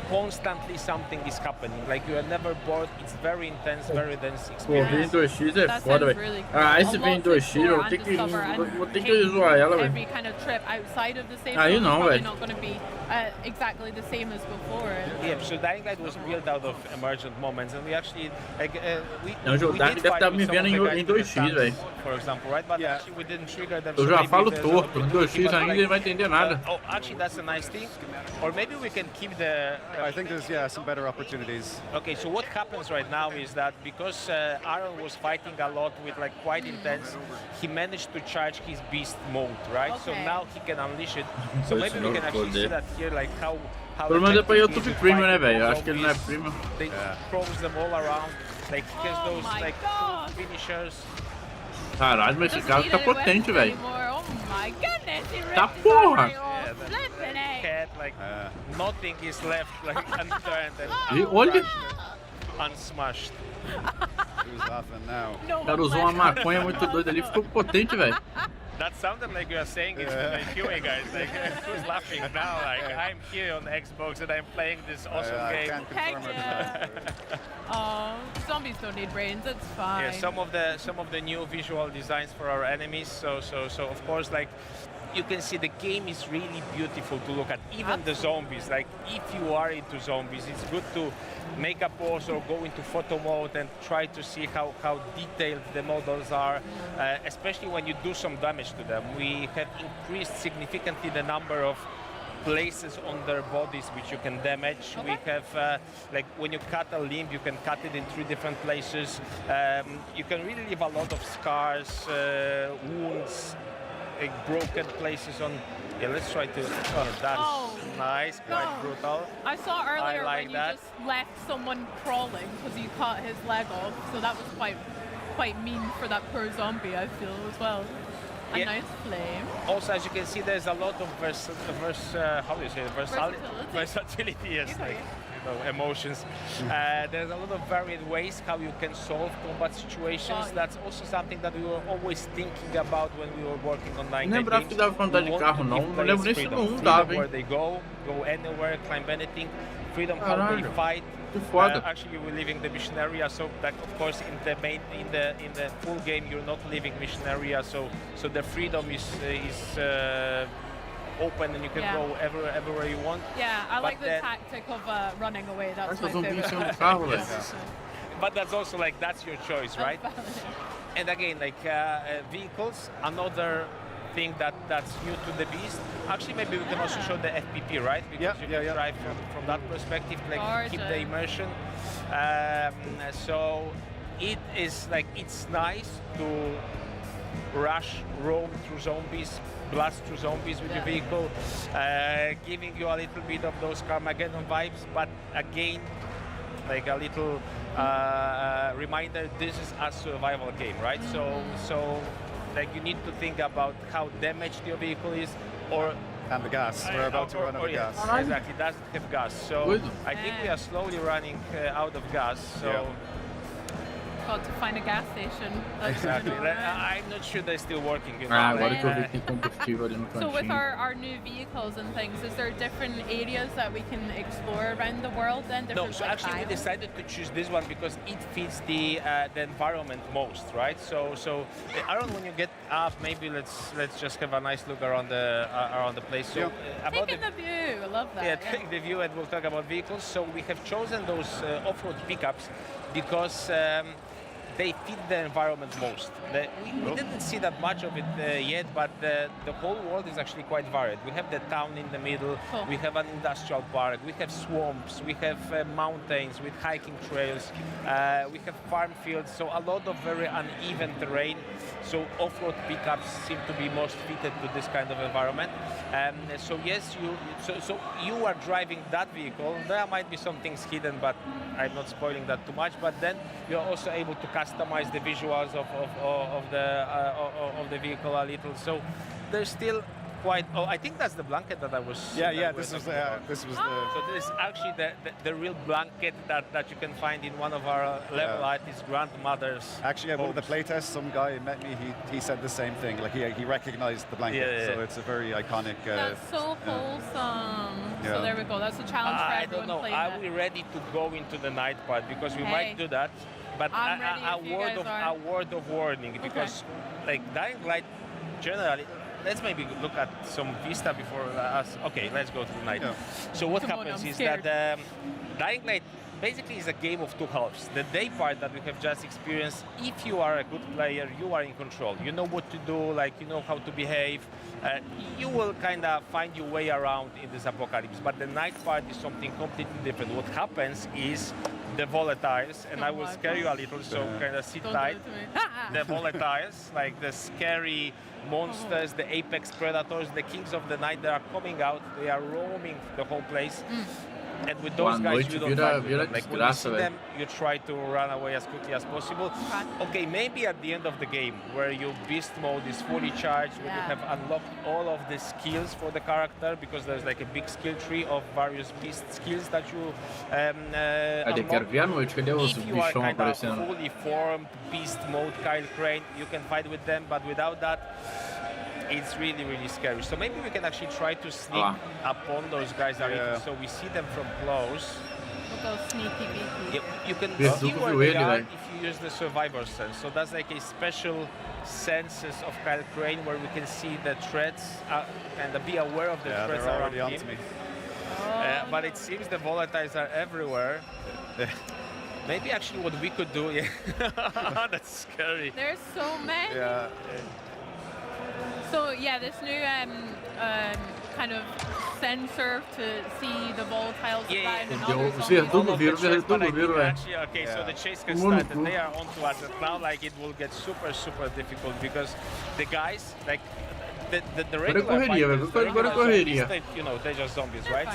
Constantly something is happening, like you are never bored. It's very intense, very dense Pô, vem 2x é foda, velho. Ah, esse vem 2x, eu vou ter que zoar ela, velho. Every kind of trip outside of the safe Aí zone is não, probably velho. not going to be exactly the same as before. Yeah, so Dying Light was built out of emergent moments, and we actually Não, o Dark deve estar me vendo em 2x, velho. For example, right? But actually we didn't trigger them. Eu já falo torto, em 2x ainda ele vai entender nada. Oh, actually that's a nice thing. Or maybe we can keep the... I think there's, some better opportunities. Okay, so what happens right now is that because Aaron was fighting a lot with like quite intense, he managed to charge his beast mode, right? So now he can unleash it. So maybe we can actually see that here, like how Pelo menos é pra YouTube Premium, né, velho? Acho que ele não é Premium. They throws them all around, like he has those like finishers. Caralho, mas esse carro tá potente, velho. Oh my goodness, he Tá ripped his porra! artery off. Flippin' heck. Cat, like nothing is left like unturned E olha, unsmashed. Who's laughing now? o cara usou uma maconha muito doida ali, ficou potente, velho. That sounded like you are saying it in the QA, guys. Like, who's laughing now? Like, I'm here on Xbox and I'm playing this awesome game. I can't confirm it. Oh, zombies don't need brains. It's fine. Yeah, some of the new visual designs for our enemies. So of course, like you can see the game is really beautiful to look at. Even the zombies. Like if you are into zombies, it's good to make a pause or go into photo mode and try to see how detailed the models are, especially when you do some damage to them. We have increased significantly the number of places on their bodies which you can damage. We have, like when you cut a limb, you can cut it in 3 different places. You can really leave a lot of scars, wounds, like broken places on. Yeah, let's try to. Oh, that's nice, quite brutal. I saw earlier like when that. you just left someone crawling because you cut his leg off, so that was quite mean for that poor zombie, I feel, as well. A nice flame. Also, as you can see, there's a lot of versatility, yes, like, emotions. There's a lot of varied ways how you can solve combat situations. That's also something that we were always thinking about when we were working on Dying Light games. Que dava pra andar de carro, não. Não lembro nem se não dava, hein? Where they go anywhere, climb anything. Freedom, how they fight. Actually, we're leaving the mission area, so that of course in the full game you're not leaving mission area, so the freedom is open and you can go everywhere you want. Yeah, I like the tactic of running away. That's my favorite. But that's also like that's your choice, right? And again, like vehicles, another thing that's new to the beast. Actually, maybe we can also show the FPP, right? Because you can drive from that perspective, like keep the immersion. So it is like it's nice to roam through zombies, blast through zombies with your vehicle, giving you a little bit of those Carmageddon vibes, but again, like a little reminder, this is a survival game, right? So like you need to think about how damaged your vehicle is, and the gas. We're about to run out of gas. Exactly, doesn't have gas. So I think we are slowly running out of gas. So. Got to find a gas station. Exactly. I'm not sure they're still working. You know, agora que eu vi que tem combustível ali no cantinho. So with our new vehicles and things, is there different areas that we can explore around the world then? No, so actually we decided to choose this one because it fits the environment most, right? So Aaron, when you get up, maybe let's just have a nice look around the place. So taking the view, I love that. Yeah, take the view, and we'll talk about vehicles. So we have chosen those off-road pickups because they fit the environment most. We didn't see that much of it yet, but the whole world is actually quite varied. We have the town in the middle, we have an industrial park, we have swamps, we have mountains with hiking trails, we have farm fields, so a lot of very uneven terrain. So off-road pickups seem to be most fitted to this kind of environment. So yes, you are driving that vehicle. There might be some things hidden, but I'm not spoiling that too much. But then you're also able to customize the visuals of the vehicle a little. So there's still quite. Oh, I think that's the blanket that I was. Yeah. This was the. So this is actually the real blanket that you can find in one of our level artist grandmothers. Actually, at one of the playtests, some guy met me. He said the same thing. Like he recognized the blanket. So it's a very iconic. That's so wholesome. So there we go. That's a challenge for everyone playing. Are we ready to go into the night part? Because we might do that. But a word of warning, because like Dying Light generally. Let's maybe look at some Vista before us. Okay, let's go to the night. So what happens is that Dying Light basically is a game of two halves. The day part that we have just experienced, if you are a good player, you are in control. You know what to do, like you know how to behave. You will kind of find your way around in this apocalypse. But the night part is something completely different. What happens is the volatiles, and I will scare you a little, so kind of sit tight. The volatiles, like the scary monsters, the apex predators, the kings of the night, they are coming out, they are roaming the whole place. And with those guys, you don't fight with them. Like when you see them, you try to run away as quickly as possible. Okay, maybe at the end of the game, where your beast mode is fully charged, where you have unlocked all of the skills for the character, because there's like a big skill tree of various beast skills that you unlock. If you are kind of fully formed beast mode Kyle Crane, you can fight with them, but without that, it's really, really scary. So maybe we can actually try to sneak upon those guys so we see them from close. We'll go sneaky. You can see where they are if you use the survivor sense. So that's like a special senses of Kyle Crane where we can see the threats and be aware of the threats around him. But it seems the volatiles are everywhere. Maybe actually what we could do, that's scary. There's so many. So yeah, this new kind of sensor to see the volatiles around and Entendeu? other Vocês zombies. tudo viram, velho. Actually, okay, so the chase can start and they are onto us. And now, like, it will get super, super difficult because the guys, like, the regular fighters, they, you know, they're just zombies, right?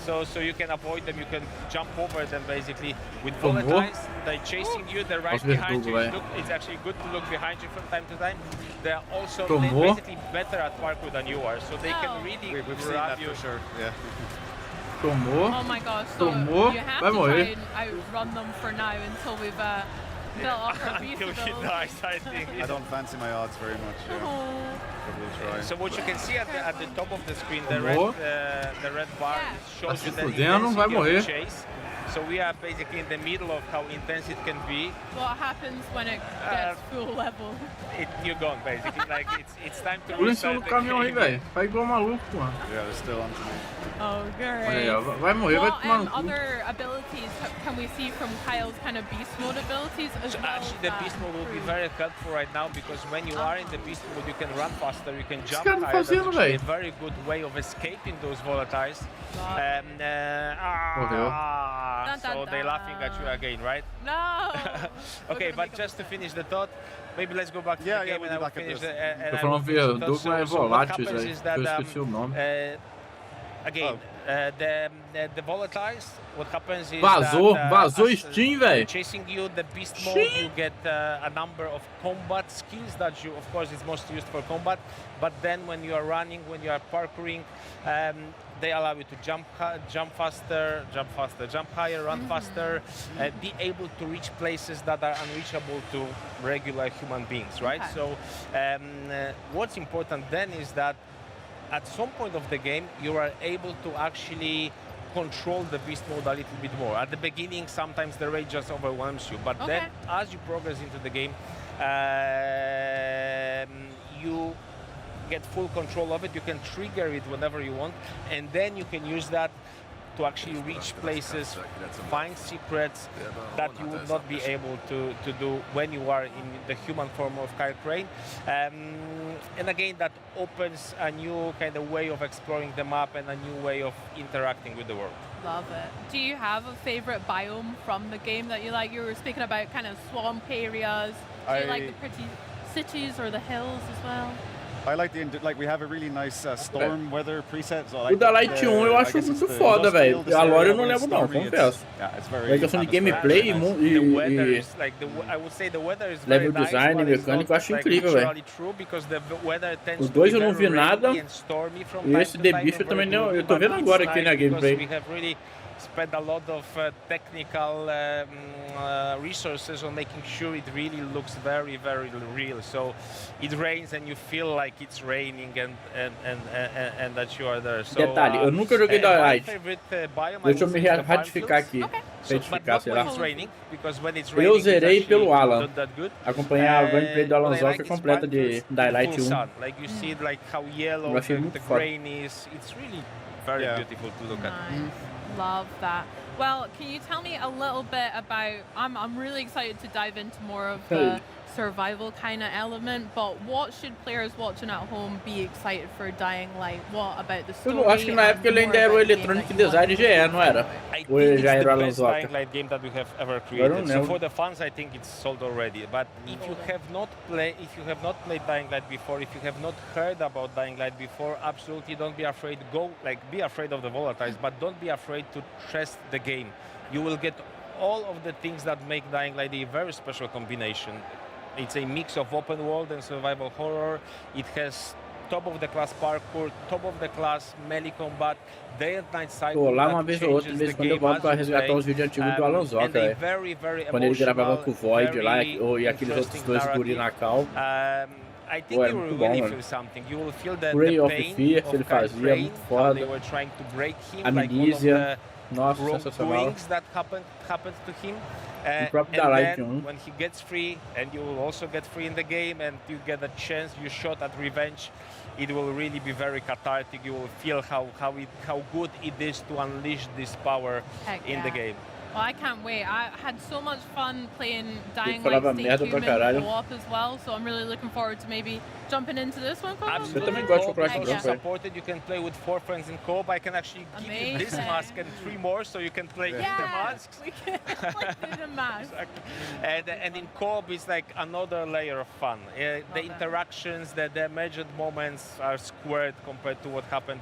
So you can avoid them, you can jump over them basically. With volatiles, they're chasing you, they're right behind you. It's actually good to look behind you from time to time. They're also basically better at parkour than you are, so they can really grab you. For sure. Yeah. Tomou. Oh my gosh, so Tomou. you have Vai to morrer. try and outrun them for now until we've built up our beast ability. I don't fancy my odds very much. Yeah. But we'll try. So what you can see at the top of the screen, the red bar shows you the intensity of the chase. So we are basically in the middle of how intense it can be. What happens when it gets full level? You're gone basically. Like it's time to Pula em cima do caminhão aí, velho. Vai igual maluco, mano. Yeah, they're still on to me. Oh, great. Olha aí, vai morrer, vai tomar no cu. Other abilities can we see from Kyle's kind of beast mode abilities as well? Actually, the beast mode will be very helpful right now because when you are in the beast mode, you can run faster, you can jump higher. That's actually a very good way of escaping those volatiles. So they're laughing at you again, right? No. Okay, but just to finish the thought, maybe let's go back to the game and I will finish the. Tô falando viaduto, mas é volátil, velho. Eu esqueci o nome. Again, the volatiles, what happens is Vazou Steam, velho. Chasing you, the beast mode, you get a number of combat skills that you, of course, is most used for combat. But then when you are running, when you are parkouring, they allow you to jump faster, jump higher, run faster, be able to reach places that are unreachable to regular human beings, right? Okay. So what's important then is that at some point of the game, you are able to actually control the beast mode a little bit more. At the beginning, sometimes the rage just overwhelms you, but then as you progress into the game, you get full control of it. You can trigger it whenever you want, and then you can use that to actually reach places, find secrets that you would not be able to do when you are in the human form of Kheiku. And again, that opens a new kind of way of exploring the map and a new way of interacting with the world. Love it. Do you have a favorite biome from the game that you like? You were speaking about kind of swamp areas. Do you like the pretty cities or the hills as well? I like we have a really nice storm weather preset. So O da Light 1 eu acho muito foda, velho. A lore eu não lembro não, confesso. É questão de gameplay e level design, mecânico, eu acho incrível, velho. Os dois eu não vi nada. E esse The Beast eu também não. Eu tô vendo agora aqui na gameplay. Spend a lot of technical resources on making sure it really looks very, very real. So it rains and you feel like it's raining and that you are there. So, Detalhe, eu nunca joguei da Light. Deixa eu me ratificar aqui. Retificar, sei lá. Eu zerei pelo Alan. Acompanhar a gameplay do Alan Zoka completa de Light 1. Eu achei muito foda. It's really very beautiful to look at. Love that. Well, can you tell me a little bit about, I'm really excited to dive into more of the survival kind of element, but what should players watching at home be excited for Dying Light? What about the story? Eu acho que na época ele ainda era o Electronic Design GE, não era? Ou ele já era o Alan Zoka? Dying Light game that we have ever created. So for the fans, I think it's sold already. But if you have not played Dying Light before, if you have not heard about Dying Light before, absolutely don't be afraid. Be afraid of the volatiles, but don't be afraid to test the game. You will get all of the things that make Dying Light a very special combination. It's a mix of open world and survival horror. It has top-of-the-class parkour, top-of-the-class melee combat, day and night cycle. Pô, lá uma vez ou outra, de vez em quando eu volto pra resgatar os vídeos antigos do Alan Zoka, velho. Quando ele gravava com o Void lá, e aqueles outros dois guri na cal. Pô, é muito bom, mano. Ray of Fear, que ele fazia, muito foda. Amnesia, nossa, sensacional. O próprio da Light 1. When he gets free, and you will also get free in the game, and you get a chance, you shot at revenge, it will really be very cathartic. You will feel how good it is to unleash this power in the game. Well, I can't wait. I had so much fun playing Dying falava Light merda Stay pra Human caralho. co-op as well, so I'm really looking forward to maybe jumping into this one. Absolutely. Eu também gosto de chocolate Co-op is branco, velho. supported. You can play with 4 friends in co-op. I can actually give you this Amazing. mask and 3 more, so you can play the masks. We can play through the mask. And in co-op it's like another layer of fun. The interactions, the measured moments are squared compared to what happens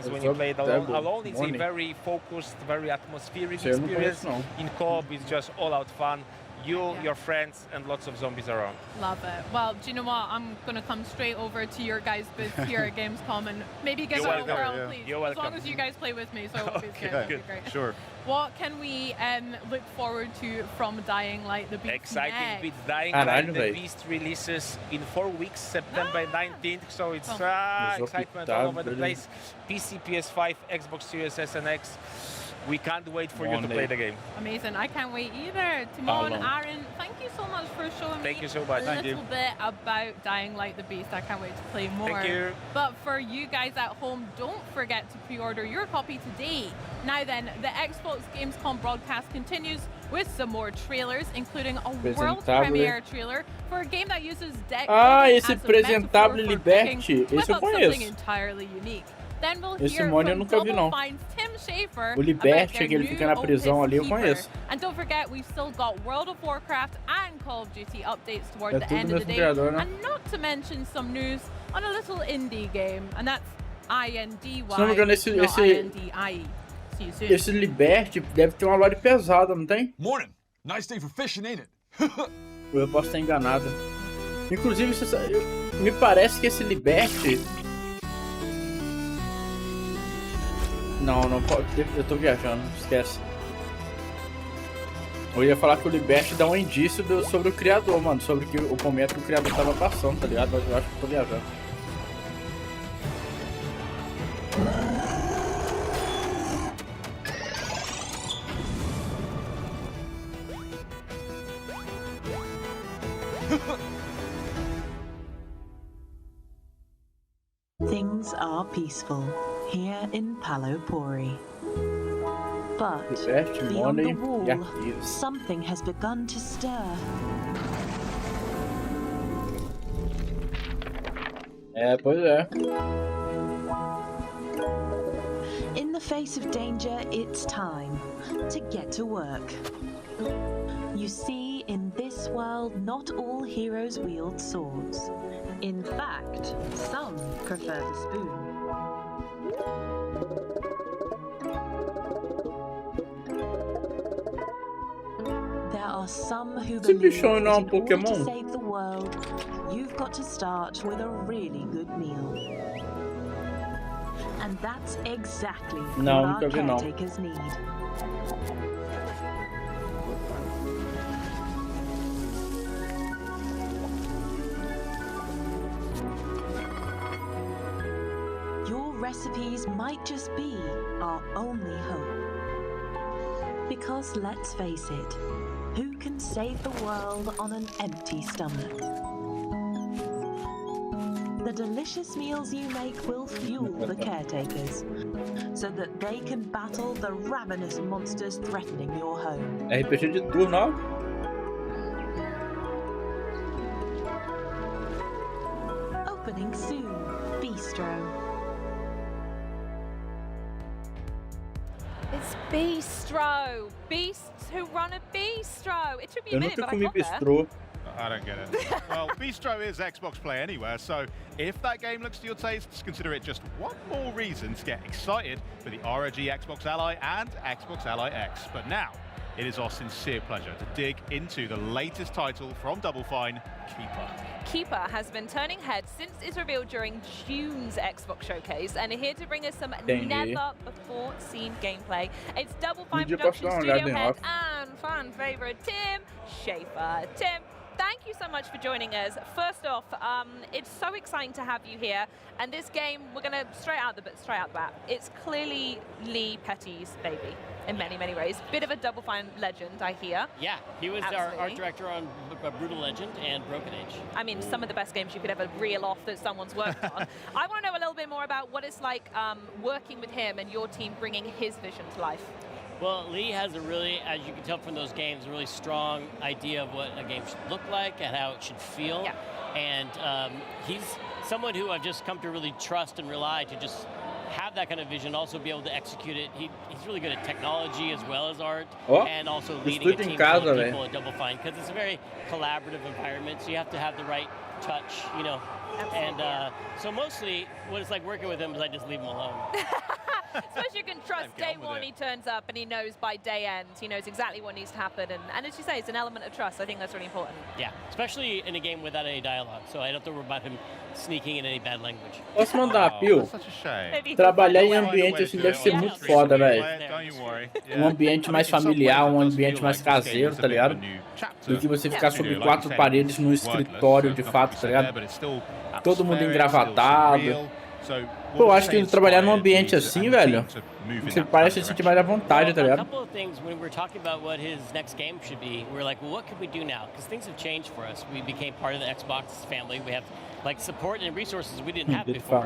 when you play it alone. Alone it's a very focused, very atmospheric experience. In co-op it's just all-out fun. You, your friends, and lots of zombies around. Love it. Well, do you know what? I'm going to come straight over to your guys' booth here at Gamescom and maybe get a world, please. You're welcome. As long as you guys play with me, so it'll be good. Okay, Good. Great. Sure. What can we look forward to from Dying Light the Beast Exciting next? bit. Dying Light the Beast releases in 4 weeks, September 19th, so it's excitement all over the place. PC, PS5, Xbox Series S and X. We can't wait for you to play the game. Amazing. I can't wait either. Timon, Aaron, thank you so much for showing me a little bit about Dying Light the Beast. I can't wait to play more. Thank you. But for you guys at home, don't forget to pre-order your copy today. Now then, the Xbox Gamescom broadcast continues with some more trailers, including a world premiere trailer for a game that uses deck building esse as a Presentável metaphor for Liberty, picking esse eu whip up something conheço. entirely unique. Then we'll Esse hear Mônio eu from nunca vi, não. Double Fine's Tim Schafer O Liberty, about their que ele new fica na prisão Opus ali, eu Keeper. conheço. And don't forget, we've still got World of Warcraft and Call of Duty updates towards the tudo end of the mesmo day. criador, né? And not to mention some news on a little indie game, and that's INDY, Se não me engano, not INDIE. See you soon. Esse Liberty deve ter uma lore pesada, não tem? Morning. Nice day for fishing, ain't it? Eu posso estar enganado. Inclusive, me parece que esse Liberty... Não pode. Eu tô viajando, esquece. Eu ia falar que o Liberty dá um indício sobre o criador, mano. Sobre o momento que o criador tava passando, tá ligado? Mas eu acho que eu tô viajando. Things are peaceful here in Palopori. But beyond the wall, something has begun to stir. Pois é. In the face of danger, it's time to get to work. You see, in this world, not all heroes wield swords. In fact, some prefer the spoon. There are some who believe that in order to save the world, you've got to start with a really good meal. And that's exactly what our caretakers need. Your recipes might just be our only hope. Because let's face it, who can save the world on an empty stomach? The delicious meals you make will fuel the caretakers, so that they can battle the ravenous monsters threatening your home. RPG de turno, Opening soon, Bistro. It's Bistro! Beasts who run a bistro! It took me a minute, but I got bistrô. I don't get it. Well, Bistro is Xbox Play Anywhere, so if that game looks to your tastes, consider it just one more reason to get excited for the ROG Xbox Ally and Xbox Ally X. But now, it is our sincere pleasure to dig into the latest title from Double Fine, Keeper. Keeper has been turning heads since it's revealed during June's Xbox Showcase, and here to bring us some never-before-seen gameplay. It's Double Fine Productions studio head and fan favourite Tim Schafer. Tim, thank you so much for joining us. First off, it's so exciting to have you here, and this game, we're going to straight out the bat. It's clearly Lee Petty's baby in many, many ways. Bit of a Double Fine legend, I hear. Yeah, he was our art director on Brutal Legend and Broken Age. I mean, some of the best games you could ever reel off that someone's worked on. I want to know a little bit more about what it's like working with him and your team bringing his vision to life. Well, Lee has a really, as you can tell from those games, a really strong idea of what a game should look like and how it should feel. Yeah. And he's someone who I've just come to really trust and rely to just have that kind of vision, also be able to execute it. He's really good at technology as well as art, and also leading a team full of people at Double Fine, because it's a very collaborative environment, so you have to have the right touch, you know. Absolutely. And so mostly what it's like working with him is I just leave him alone. Especially you can trust day one he turns up and he knows by day end, he knows exactly what needs to happen. And as you say, it's an element of trust. I think that's really important. Yeah, especially in a game without any dialogue. So I don't have to worry about him sneaking in any bad language. Posso mandar, Pio? Trabalhar em ambiente assim deve ser muito foda, velho. Um ambiente mais familiar, um ambiente mais caseiro, tá ligado? Do que você ficar sobre 4 paredes num escritório de fato, tá ligado? Todo mundo engravatado. Pô, eu acho que trabalhar num ambiente assim, velho, você parece se sentir mais à vontade, tá ligado? A couple of things when we're talking about what his next game should be, we're like, well, what could we do now? Because things have changed for us. We became part of the Xbox family. We have like support and resources we didn't have before.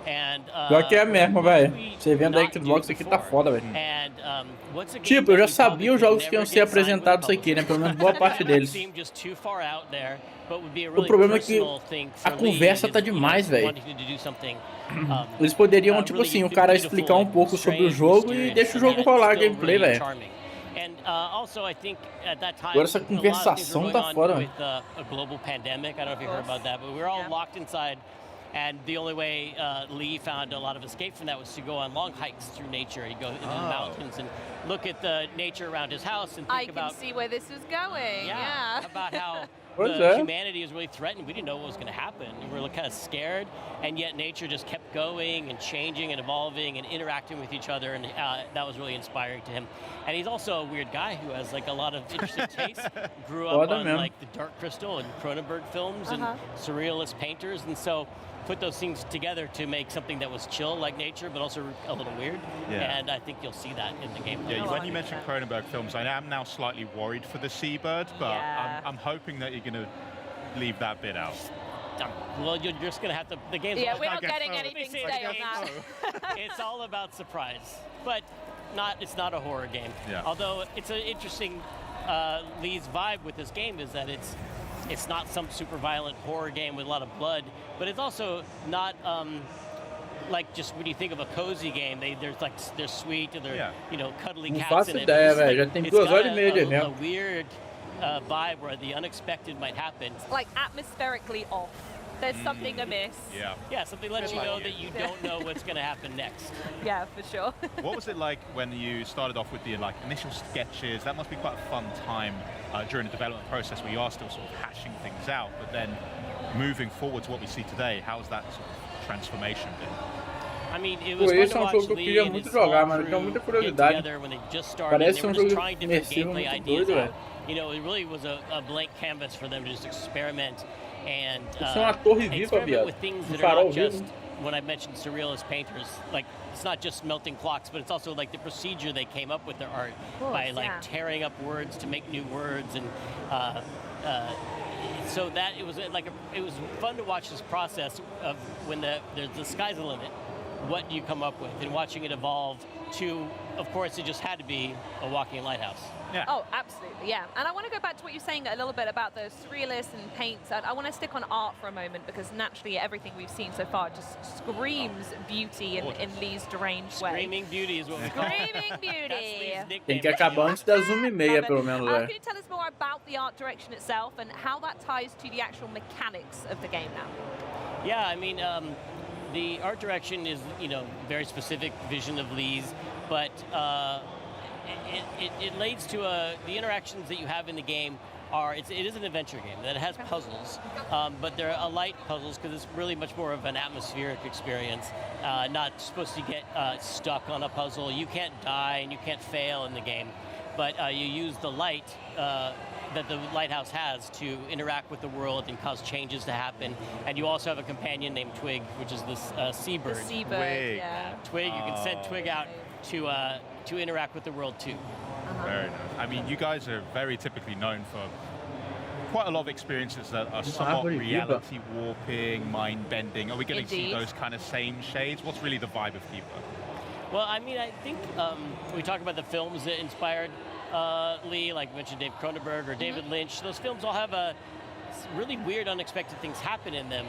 And pior que é mesmo, velho. Você vendo aí que o Xbox aqui tá foda, velho. Tipo, eu já sabia os jogos que iam ser apresentados aqui, né? Pelo menos boa parte deles. O problema é que a conversa tá demais, velho. Eles poderiam, tipo assim, o cara explicar um pouco sobre o jogo e deixa o jogo rolar a gameplay, velho. Agora essa conversação tá fora, velho. And the only way Lee found a lot of escape from that was to go on long hikes through nature. He'd go into the mountains and look at the nature around his house and think about... I can see where this is going, yeah. About how humanity is really threatened. We didn't know what was going to happen. We were kind of scared, and yet nature just kept going and changing and evolving and interacting with each other, and that was really inspiring to him. And he's also a weird guy who has like a lot of interesting tastes. Grew up on like the Dark Crystal and Cronenberg films and surrealist painters, and so put those things together to make something that was chill like nature, but also a little weird. Yeah. And I think you'll see that in the game. Yeah, when you mentioned Cronenberg films, I am now slightly worried for the seabird, but I'm hoping that you're going to leave that bit out. Well, you're just going to have to... The game's we're not getting anything today on that. It's all about surprise, but it's not a horror game. Yeah. Although it's an interesting... Lee's vibe with this game is that it's not some super violent horror game with a lot of blood, but it's also not like just when you think of a cozy game, they're sweet and they're cuddly cats in it. It's got a weird vibe where the unexpected might happen. Like atmospherically off. There's something amiss. Yeah, something lets you know that you don't know what's going to happen next. Yeah, for sure. What was it like when you started off with the initial sketches? That must be quite a fun time during the development process where you are still sort of hashing things out, but then moving forward to what we see today, how's that sort of transformation been? I mean, it was fun to watch Lee and his whole crew get together when they just started. They were just trying different gameplay ideas out. You know, it really was a blank canvas for them to just experiment and experiment with things that are not just, when I mentioned surrealist painters, like it's not just melting clocks, but it's also like the procedure they came up with their art by like tearing up words to make new words, and so that it was fun to watch this process of when the sky's the limit, what you come up with, and watching it evolve to, of course, it just had to be a walking lighthouse. Yeah. Oh, absolutely, yeah. And I want to go back to what you're saying a little bit about the surrealists and paints. I want to stick on art for a moment, because naturally everything we've seen so far just screams beauty in Lee's deranged way. Screaming beauty is what we call it. Screaming beauty. Tem que acabar antes das 1:30, pelo menos. Can you tell us more about the art direction itself and how that ties to the actual mechanics of the game now? Yeah, I mean, the art direction is, very specific vision of Lee's, but it leads to the interactions that you have in the game it is an adventure game that has puzzles, but they're light puzzles because it's really much more of an atmospheric experience, not supposed to get stuck on a puzzle. You can't die and you can't fail in the game, but you use the light that the lighthouse has to interact with the world and cause changes to happen. And you also have a companion named Twig, which is this seabird. The seabird, yeah. Twig, you can send Twig out to interact with the world too. Very nice. I mean, you guys are very typically known for quite a lot of experiences that are somewhat reality warping, mind bending. Are we going to see those kind of same shades? What's really the vibe of Keeper? Well, I mean, I think we talk about the films that inspired Lee, like we mentioned Dave Cronenberg or David Lynch. Those films all have really weird, unexpected things happen in them.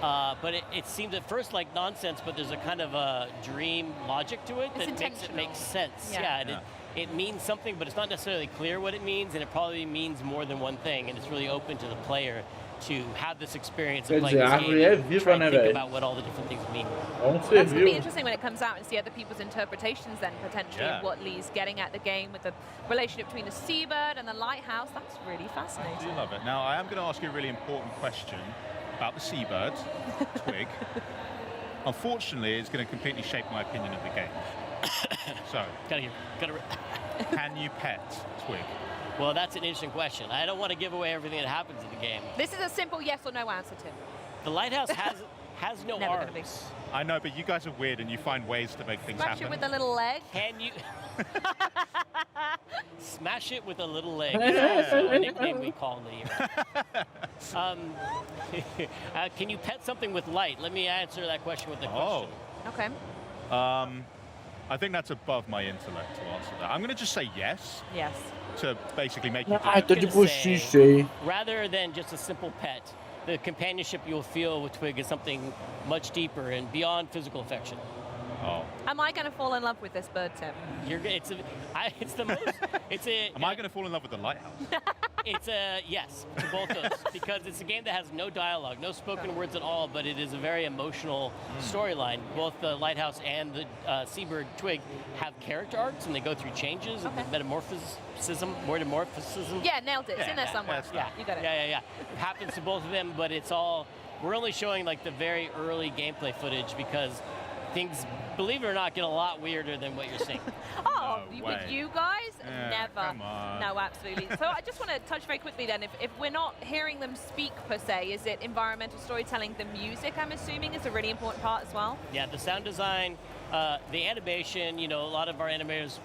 But it seemed at first like nonsense, but there's a kind of a dream logic to it that makes it make sense. Yeah, it means something, but it's not necessarily clear what it means, and it probably means more than one thing, and it's really open to the player to have this experience of playing this game and try and think about what all the different things mean. That's going to be interesting when it comes out and see other people's interpretations then, potentially, of what Lee's getting at the game with the relationship between the seabird and the lighthouse. That's really fascinating. I do love it. Now, I am going to ask you a really important question about the seabird, Twig. Unfortunately, it's going to completely shape my opinion of the game. So, can you pet Twig? Well, that's an interesting question. I don't want to give away everything that happens in the game. This is a simple yes or no answer, Tim. The lighthouse has no arms. I know, but you guys are weird and you find ways to make things happen. Smash it with a little leg. Can you... Smash it with a little leg. That's also a nickname we call Lee. Can you pet something with light? Let me answer that question with a question. Okay. I think that's above my intellect to answer that. I'm going to just say yes. Yes. To basically make you rather than just a simple pet, the companionship you'll feel with Twig is something much deeper and beyond physical affection. Oh. Am I going to fall in love with this bird, Tim? It's the most. Am I going to fall in love with the lighthouse? It's a yes to both those because it's a game that has no dialogue, no spoken words at all, but it is a very emotional storyline. Both the lighthouse and the seabird Twig have character arcs, and they go through changes and metamorphosis. Yeah, nailed it. It's in there somewhere. Yeah, you got it. Yeah. It happens to both of them, but it's all. We're only showing like the very early gameplay footage because things, believe it or not, get a lot weirder than what you're seeing. With you guys? Never. Come on. No, absolutely. So I just want to touch very quickly then, if we're not hearing them speak per se, is it environmental storytelling? The music, I'm assuming, is a really important part as well? Yeah, the sound design, the animation, a lot of our animators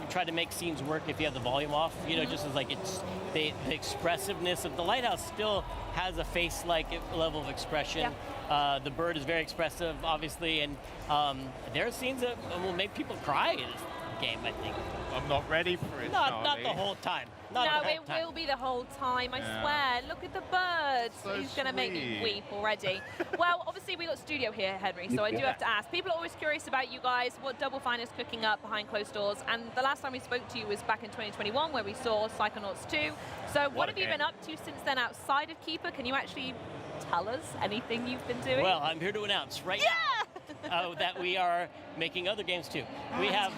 try to make scenes work if you have the volume off, just as like it's the expressiveness of the lighthouse still has a face-like level of expression. Yeah. The bird is very expressive, obviously, and there are scenes that will make people cry in this game, I think. I'm not ready for it. Not the whole time. It will be the whole time, I swear. Look at the birds. So He's going to make me weep already. Well, obviously, we got studio here, Henry, so I do have to ask. People are always curious about you guys, what Double Fine is cooking up behind closed doors. And the last time we spoke to you was back in 2021, where we saw Psychonauts 2. So what have you been up to since then outside of Keeper? Can you actually tell us anything you've been doing? Well, I'm here to announce right now that we are making other games too. We have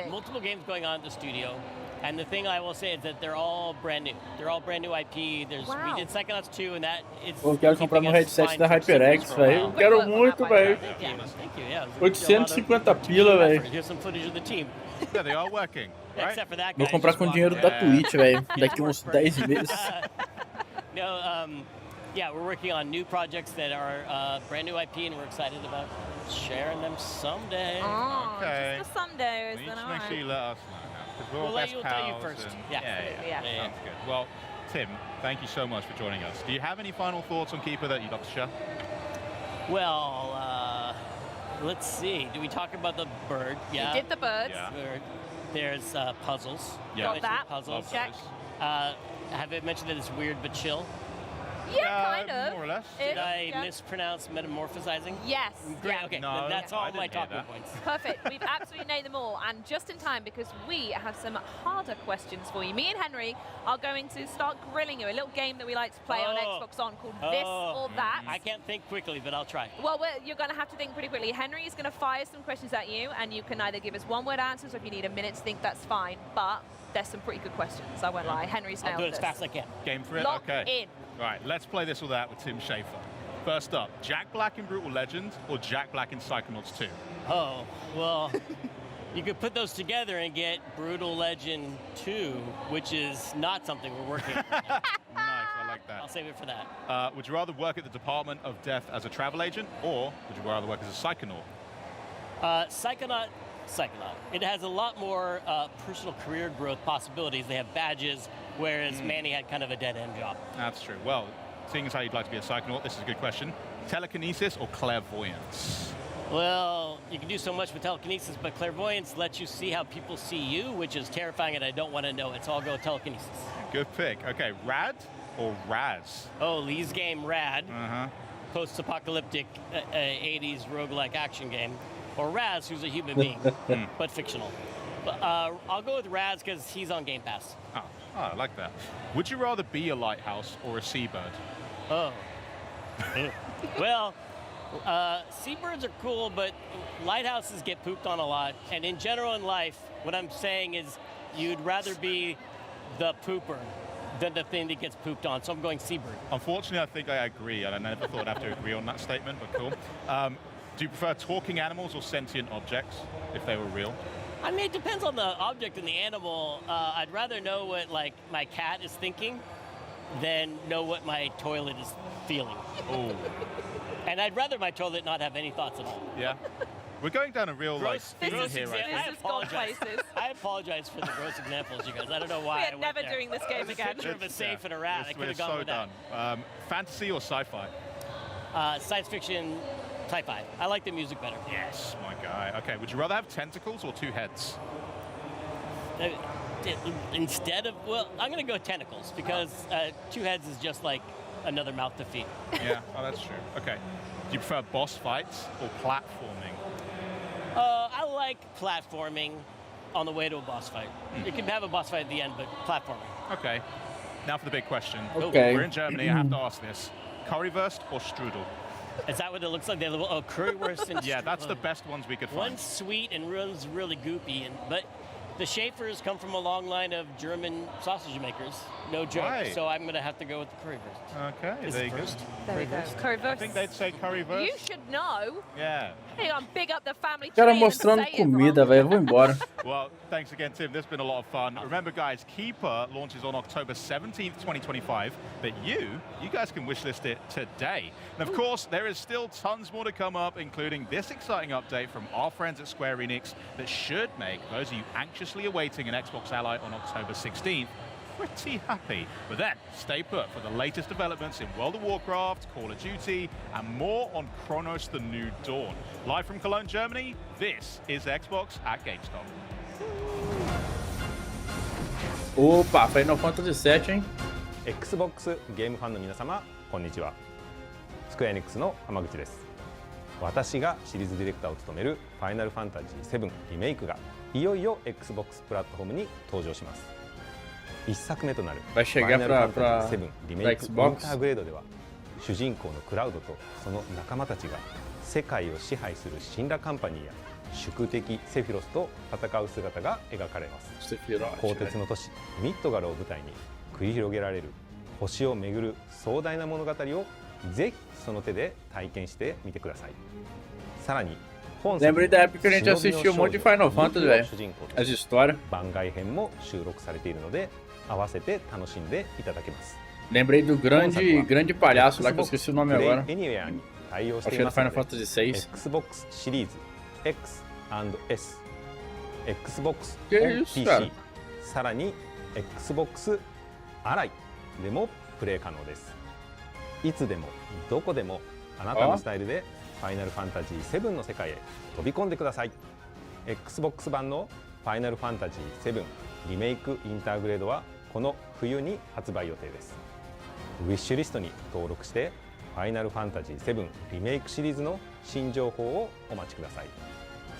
multiple games going on at the studio. And the thing I will say is that they're all brand new. They're all brand new IP. We did Psychonauts 2, and that is. Eu quero comprar meu headset da HyperX, velho. Eu quero muito, velho. Thank you. Yeah. 850 pila, velho. Here's some footage of the team. Yeah, they are working. Right? Except for that guy. Vou comprar com dinheiro da Twitch, velho. Daqui uns 10 meses. Yeah, we're working on new projects that are brand new IP, and we're excited about sharing them someday. Oh, just for someday. Make sure you let us know. We'll let you tell you first. Yeah. Sounds good. Well, Tim, thank you so much for joining us. Do you have any final thoughts on Keeper that you'd like to share? Well, let's see. Do we talk about the bird? Yeah. We did the birds. Yeah. Bird. There's puzzles. Yeah. Got that. Puzzles. Check. Have I mentioned that it's weird but chill? Yeah, kind of. More or less. Did I mispronounce metamorphosizing? Yes. Great. Okay. No, that's all my talking points. Perfect. We've absolutely named them all, and just in time because we have some harder questions for you. Me and Henry are going to start grilling you. A little game that we like to play on Xbox On called This or That. I can't think quickly, but I'll try. Well, you're going to have to think pretty quickly. Henry is going to fire some questions at you, and you can either give us one-word answers, or if you need a minute to think, that's fine. But there's some pretty good questions. I won't lie. Henry's nailed I'll do it this. as fast as I can. Game for it? Lock okay. in. Right, let's play This or That with Tim Schafer. First up, Jack Black in Brutal Legend or Jack Black in Psychonauts 2? Oh, well, you could put those together and get Brutal Legend 2, which is not something we're working on. Nice, I like that. I'll save it for that. Would you rather work at the Department of Death as a travel agent, or would you rather work as a Psychonaut? Psychonaut. It has a lot more personal career growth possibilities. They have badges, whereas Manny had kind of a dead-end job. That's true. Well, seeing as how you'd like to be a Psychonaut, this is a good question. Telekinesis or clairvoyance? Well, you can do so much with telekinesis, but clairvoyance lets you see how people see you, which is terrifying, and I don't want to know it, so I'll go with telekinesis. Good pick. Okay, Rad or Raz? Oh, Lee's game, Rad. Uh-huh. Post-apocalyptic 80s roguelike action game. Or Raz, who's a human being, but fictional. But, I'll go with Raz because he's on Game Pass. Oh, I like that. Would you rather be a lighthouse or a seabird? Oh. Well, seabirds are cool, but lighthouses get pooped on a lot. And in general in life, what I'm saying is you'd rather be the pooper than the thing that gets pooped on. So I'm going seabird. Unfortunately, I think I agree. I never thought I'd have to agree on that statement, but cool. Do you prefer talking animals or sentient objects, if they were real? I mean, it depends on the object and the animal. I'd rather know what, like, my cat is thinking than know what my toilet is feeling. Oh. And I'd rather my toilet not have any thoughts at all. Yeah. We're going down a real gross theme here right now. I apologize for the gross examples, you guys. I don't know why. We are never doing this game again. Picture of a safe and a rat. I could have gone with that. Fantasy or sci-fi? Science fiction, sci-fi. I like the music better. Yes, my guy. Okay, would you rather have tentacles or 2 heads? Instead of, well, I'm going to go tentacles because 2 heads is just like another mouth to feed. Yeah, oh, that's true. Okay. Do you prefer boss fights or platforming? I like platforming on the way to a boss fight. You can have a boss fight at the end, but platforming. Okay. Now for the big question. Okay. We're in Germany, I have to ask this. Currywurst or strudel? Is that what it looks like? Oh, currywurst and yeah, that's the best ones we could find. One's sweet and one's really goopy, but the Schaefers come from a long line of German sausage makers. No joke. Right. So I'm going to have to go with the currywurst. Okay, there you go. There you go. Currywurst. I think they'd say currywurst. You should know. Yeah. Hang on, big up the family Cara tree mostrando and say it comida, velho. Eu vou embora. Well, thanks again, Tim. This has been a lot of fun. Remember, guys, Keeper launches on October 17th, 2025, but you guys can wishlist it today. And of course, there is still tons more to come up, including this exciting update from our friends at Square Enix that should make those of you anxiously awaiting an Xbox Ally on October 16th pretty happy. But then, stay put for the latest developments in World of Warcraft, Call of Duty, and more on Chronos: The New Dawn. Live from Cologne, Germany, this is Xbox at GameScom. Opa, Final Fantasy VII, hein? Xbox ゲームファンの皆様、こんにちは。スクエアエニックスの浜口です。私がシリーズディレクターを務めるファイナルファンタジー7リメイクがいよいよ Xbox プラットフォームに登場します。1作目となるファイナルファンタジー7リメイクインターグレードでは主人公のクラウドとその仲間たちが世界を支配する神羅カンパニーや宿敵セフィロスと戦う姿が描かれます。鋼鉄の都市ミッドガルを舞台に繰り広げられる星を巡る壮大な物語をぜひその手で体験してみてください。さらに Lembrei da época que a gente assistiu um monte de Final Fantasy, velho. As histórias. 番外編も収録されているので合わせて楽しんでいただけます。 Lembrei do grande palhaço lá que eu esqueci o nome agora. Acho que era Final Fantasy VI. Xbox シリーズ X and S、Xbox on PC、さらに Xbox アライでもプレイ可能です。いつでもどこでもあなたのスタイルでファイナルファンタジー7の世界へ飛び込んでください。Xbox 版のファイナルファンタジー7リメイクインターグレードはこの冬に発売予定です。ウィッシュリストに登録してファイナルファンタジー7リメイクシリーズの新情報をお待ちください。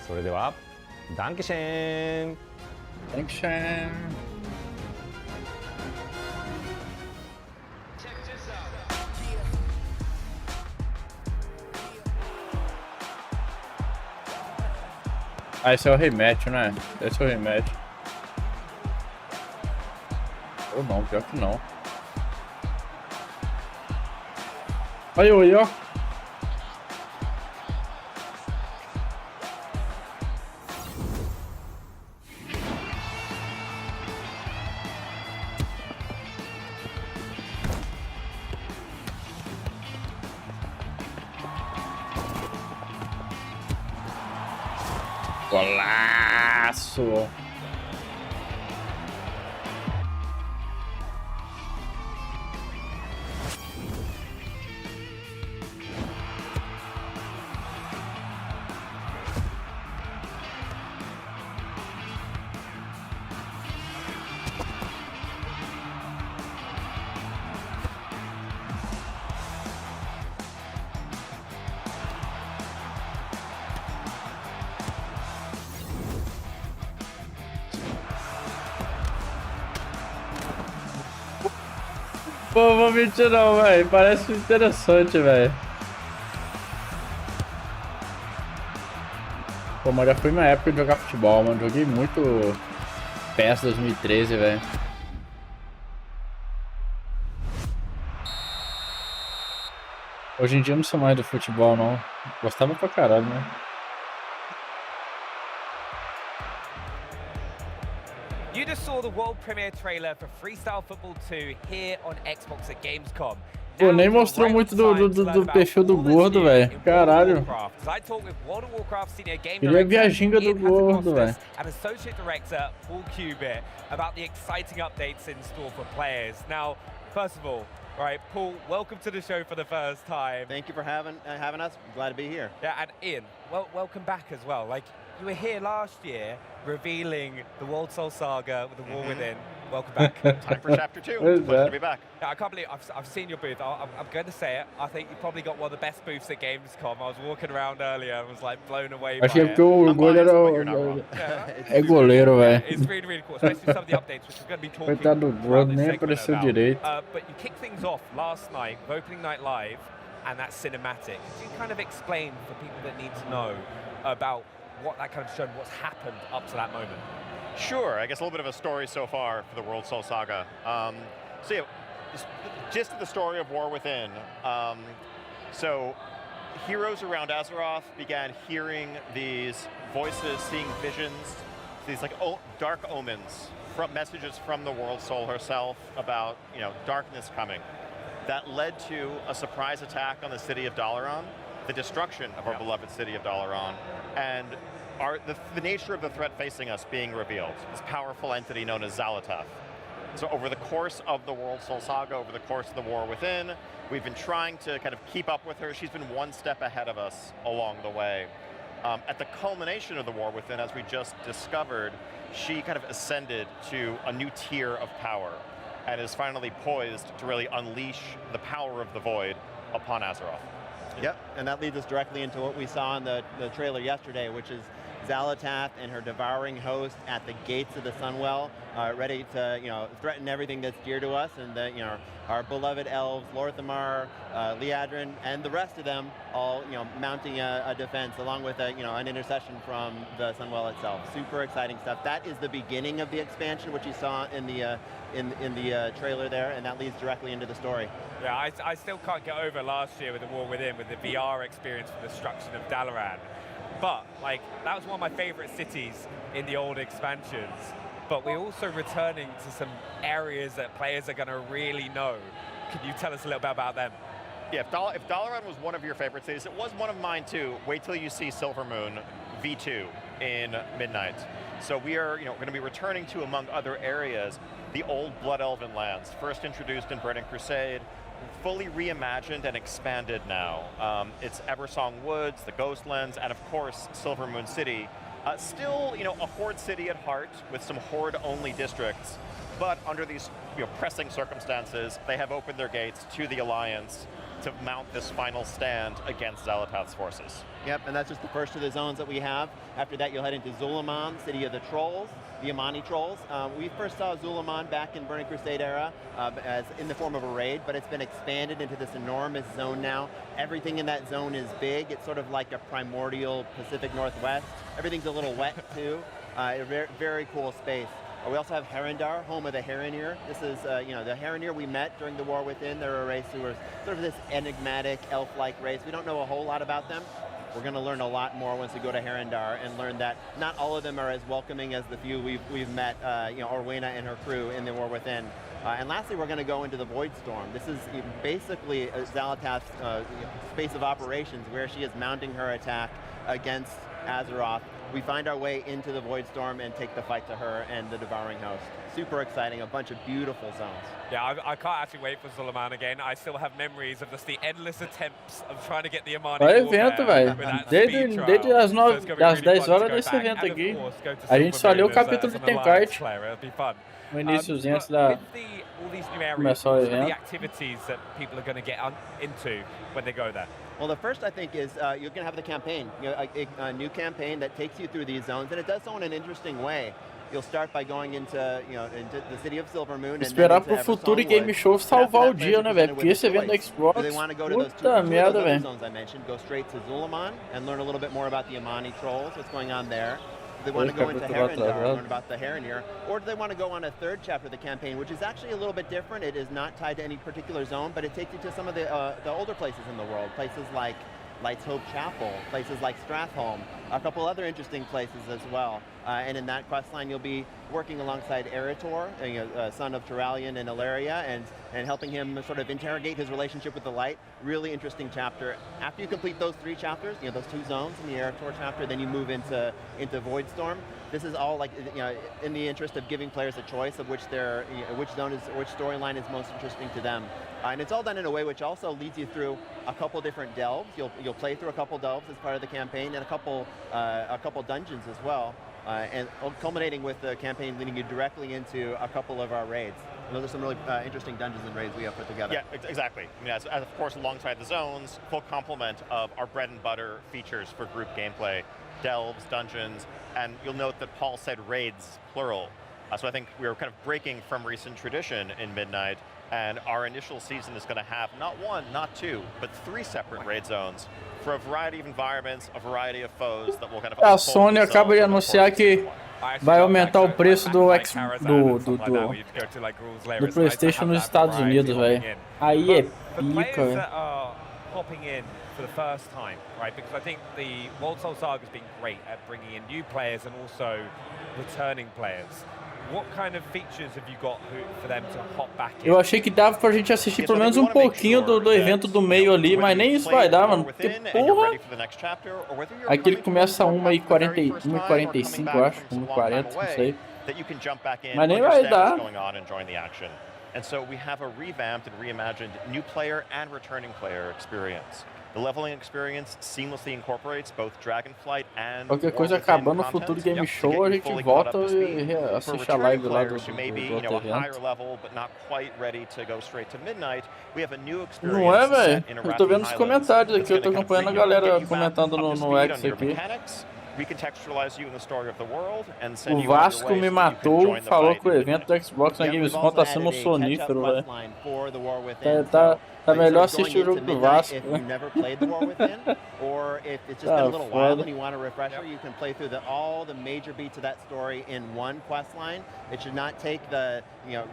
それではダンケシェーン。ダンケシェーン。Ah, esse é o rematch, né? Esse é o rematch. Ou não, pior que não. Olha aí, ó. Golaço! Pô, vou mentir não, velho. Parece interessante, velho. Pô, mas já foi minha época de jogar futebol, mano. Joguei muito PES 2013, velho. Hoje em dia eu não sou mais do futebol, não. Gostava pra caralho, né? You just saw the world premiere trailer for Freestyle Football 2 here on Xbox at Gamescom. Pô, nem mostrou muito do perfil do gordo, velho. Caralho. Queria ver a ginga do gordo, velho. And Associate Director Paul Cubitt about the exciting updates in store for players. Now, first of all, right, Paul, welcome to the show for the first time. Thank you for having us. I'm glad to be here. Yeah, and Ian, welcome back as well. Like, you were here last year revealing the World Soul Saga with the War Within. Welcome back. Time for Chapter 2. Pleasure to be back. Yeah, I can't believe I've seen your booth. I'm going to say it. I think you probably got one of the best booths at Gamescom. I was walking around earlier and was like blown away by Achei it. que o goleiro é goleiro, velho. It's really, really cool, especially some of the updates which we're going to be talking Coitado do about gordo, this nem segment apareceu about. direito. But you kicked things off last night with Opening Night Live and that cinematic. Could you kind of explain for people that need to know about what that kind of showed, what's happened up to that moment? Sure. I guess a little bit of a story so far for the World Soul Saga. So yeah, the gist of the story of War Within. So heroes around Azeroth began hearing these voices, seeing visions, these like dark omens, from messages from the World Soul herself about, you know, darkness coming. That led to a surprise attack on the city of Dalaran, the destruction of our beloved city of Dalaran, and the nature of the threat facing us being revealed, this powerful entity known as Xal'atath. So over the course of the World Soul Saga, over the course of the War Within, we've been trying to kind of keep up with her. She's been one step ahead of us along the way. At the culmination of the War Within, as we just discovered, she kind of ascended to a new tier of power and is finally poised to really unleash the power of the Void upon Azeroth. Yep, and that leads us directly into what we saw in the trailer yesterday, which is Xal'atath and her devouring host at the gates of the Sunwell, ready to, you know, threaten everything that's dear to us, and you know, our beloved elves, Lorthamar, Liadrin, and the rest of them, all, you know, mounting a defense along with you know, an intercession from the Sunwell itself. Super exciting stuff. That is the beginning of the expansion, which you saw in the trailer there, and that leads directly into the story. Yeah, I still can't get over last year with the War Within, with the VR experience for the destruction of Dalaran. But, like, that was one of my favorite cities in the old expansions. But we're also returning to some areas that players are going to really know. Can you tell us a little bit about them? Yeah, if Dalaran was one of your favorite cities, it was one of mine too. Wait till you see Silvermoon V2 in Midnight. So we are, you know, going to be returning to, among other areas, the old Blood Elven lands, first introduced in Burning Crusade, fully reimagined and expanded now. It's Eversong Woods, the Ghostlands, and of course, Silvermoon City. Still, you know, a Horde city at heart with some Horde-only districts, but under these, you know, pressing circumstances, they have opened their gates to the Alliance to mount this final stand against Xal'atath's forces. Yep, and that's just the first of the zones that we have. After that, you'll head into Zulaman, City of the Trolls, the Amani Trolls. We first saw Zulaman back in Burning Crusade era as in the form of a raid, but it's been expanded into this enormous zone now. Everything in that zone is big. It's sort of like a primordial Pacific Northwest. Everything's a little wet too. Very, very cool space. We also have Herondar, home of the Heronir. This is, you know, the Heronir we met during the War Within. They're a race who are sort of this enigmatic, elf-like race. We don't know a whole lot about them. We're going to learn a lot more once we go to Herondar and learn that not all of them are as welcoming as the few we've met, you know, Orwena and her crew in the War Within. And lastly, we're going to go into the Void Storm. This is basically Xal'atath's space of operations, where she is mounting her attack against Azeroth. We find our way into the Void Storm and take the fight to her and the Devouring Host. Super exciting, a bunch of beautiful zones. Yeah, I can't actually wait for Zulaman again. I still have memories of just the endless attempts of trying to get the Amani. Olha o evento, velho. Desde as 10 horas desse evento aqui. A gente só leu o capítulo de Tenkart. No iníciozinho antes da começar o evento. The activities that people are going to get into when they go there. Well, the first, I think, is you're going to have the campaign, you know, a new campaign that takes you through these zones, and it does so in an interesting way. You'll start by going into, into the city of Silver Moon. Esperar pro futuro e game show salvar o dia, né, velho? Porque esse evento da Xbox, puta merda, velho. I mentioned, go straight to Zulaman and learn a little bit more about the Amani trolls, what's going on there. Do they want to go into Herondar and learn about the Heronir, or do they want to go on a third chapter of the campaign, which is actually a little bit different? It is not tied to any particular zone, but it takes you to some of the older places in the world, places like Light's Hope Chapel, places like Strathholm, a couple other interesting places as well. And in that quest line, you'll be working alongside Eritor, son of Turalian and Ilaria, and helping him sort of interrogate his relationship with the light. Really interesting chapter. After you complete those 3 chapters, those 2 zones in the Eritor chapter, then you move into Voidstorm. This is all like, in the interest of giving players a choice of which which storyline is most interesting to them. And it's all done in a way which also leads you through a couple different delves. You'll play through a couple delves as part of the campaign, and a couple dungeons as well. And culminating with the campaign leading you directly into a couple of our raids. And those are some really interesting dungeons and raids we have put together. Yeah, exactly. I mean, as of course, alongside the zones, full complement of our bread and butter features for group gameplay, delves, dungeons, and you'll note that Paul said raids, plural. So I think we were kind of breaking from recent tradition in Midnight, and our initial season is going to have not 1, not 2, but 3 separate raid zones for a variety of environments, a variety of foes that will kind of... A Sony acaba de anunciar que vai aumentar o preço do PlayStation nos Estados Unidos, velho. Aí é pica, velho. Hopping in for the first time, right? Because I think the World Soul Saga has been great at bringing in new players and also returning players. What kind of features have you got for them to hop back in? Eu achei que dava pra gente assistir pelo menos um pouquinho do evento do meio ali, mas nem isso vai dar, mano. Porque, porra... Aqui ele começa 1h45, eu acho, 1h40, não sei. Mas nem vai dar. And so we have a revamped and reimagined new player and returning player experience. The leveling experience seamlessly incorporates both Dragonflight and qualquer coisa acabando no futuro game show, a gente volta e assiste a live lá do higher level but not quite ready to go straight to Midnight. We have a new experience. Não é, velho? Eu tô vendo os comentários aqui, eu tô acompanhando a galera comentando no X aqui. O Vasco me matou, falou que o evento do Xbox na Gamescom tá sendo sonífero, velho. Tá melhor assistir o jogo do Vasco. Or if it's just been a little while and you want a refresher, you can play through all the major beats of that story in one quest line. It should not take the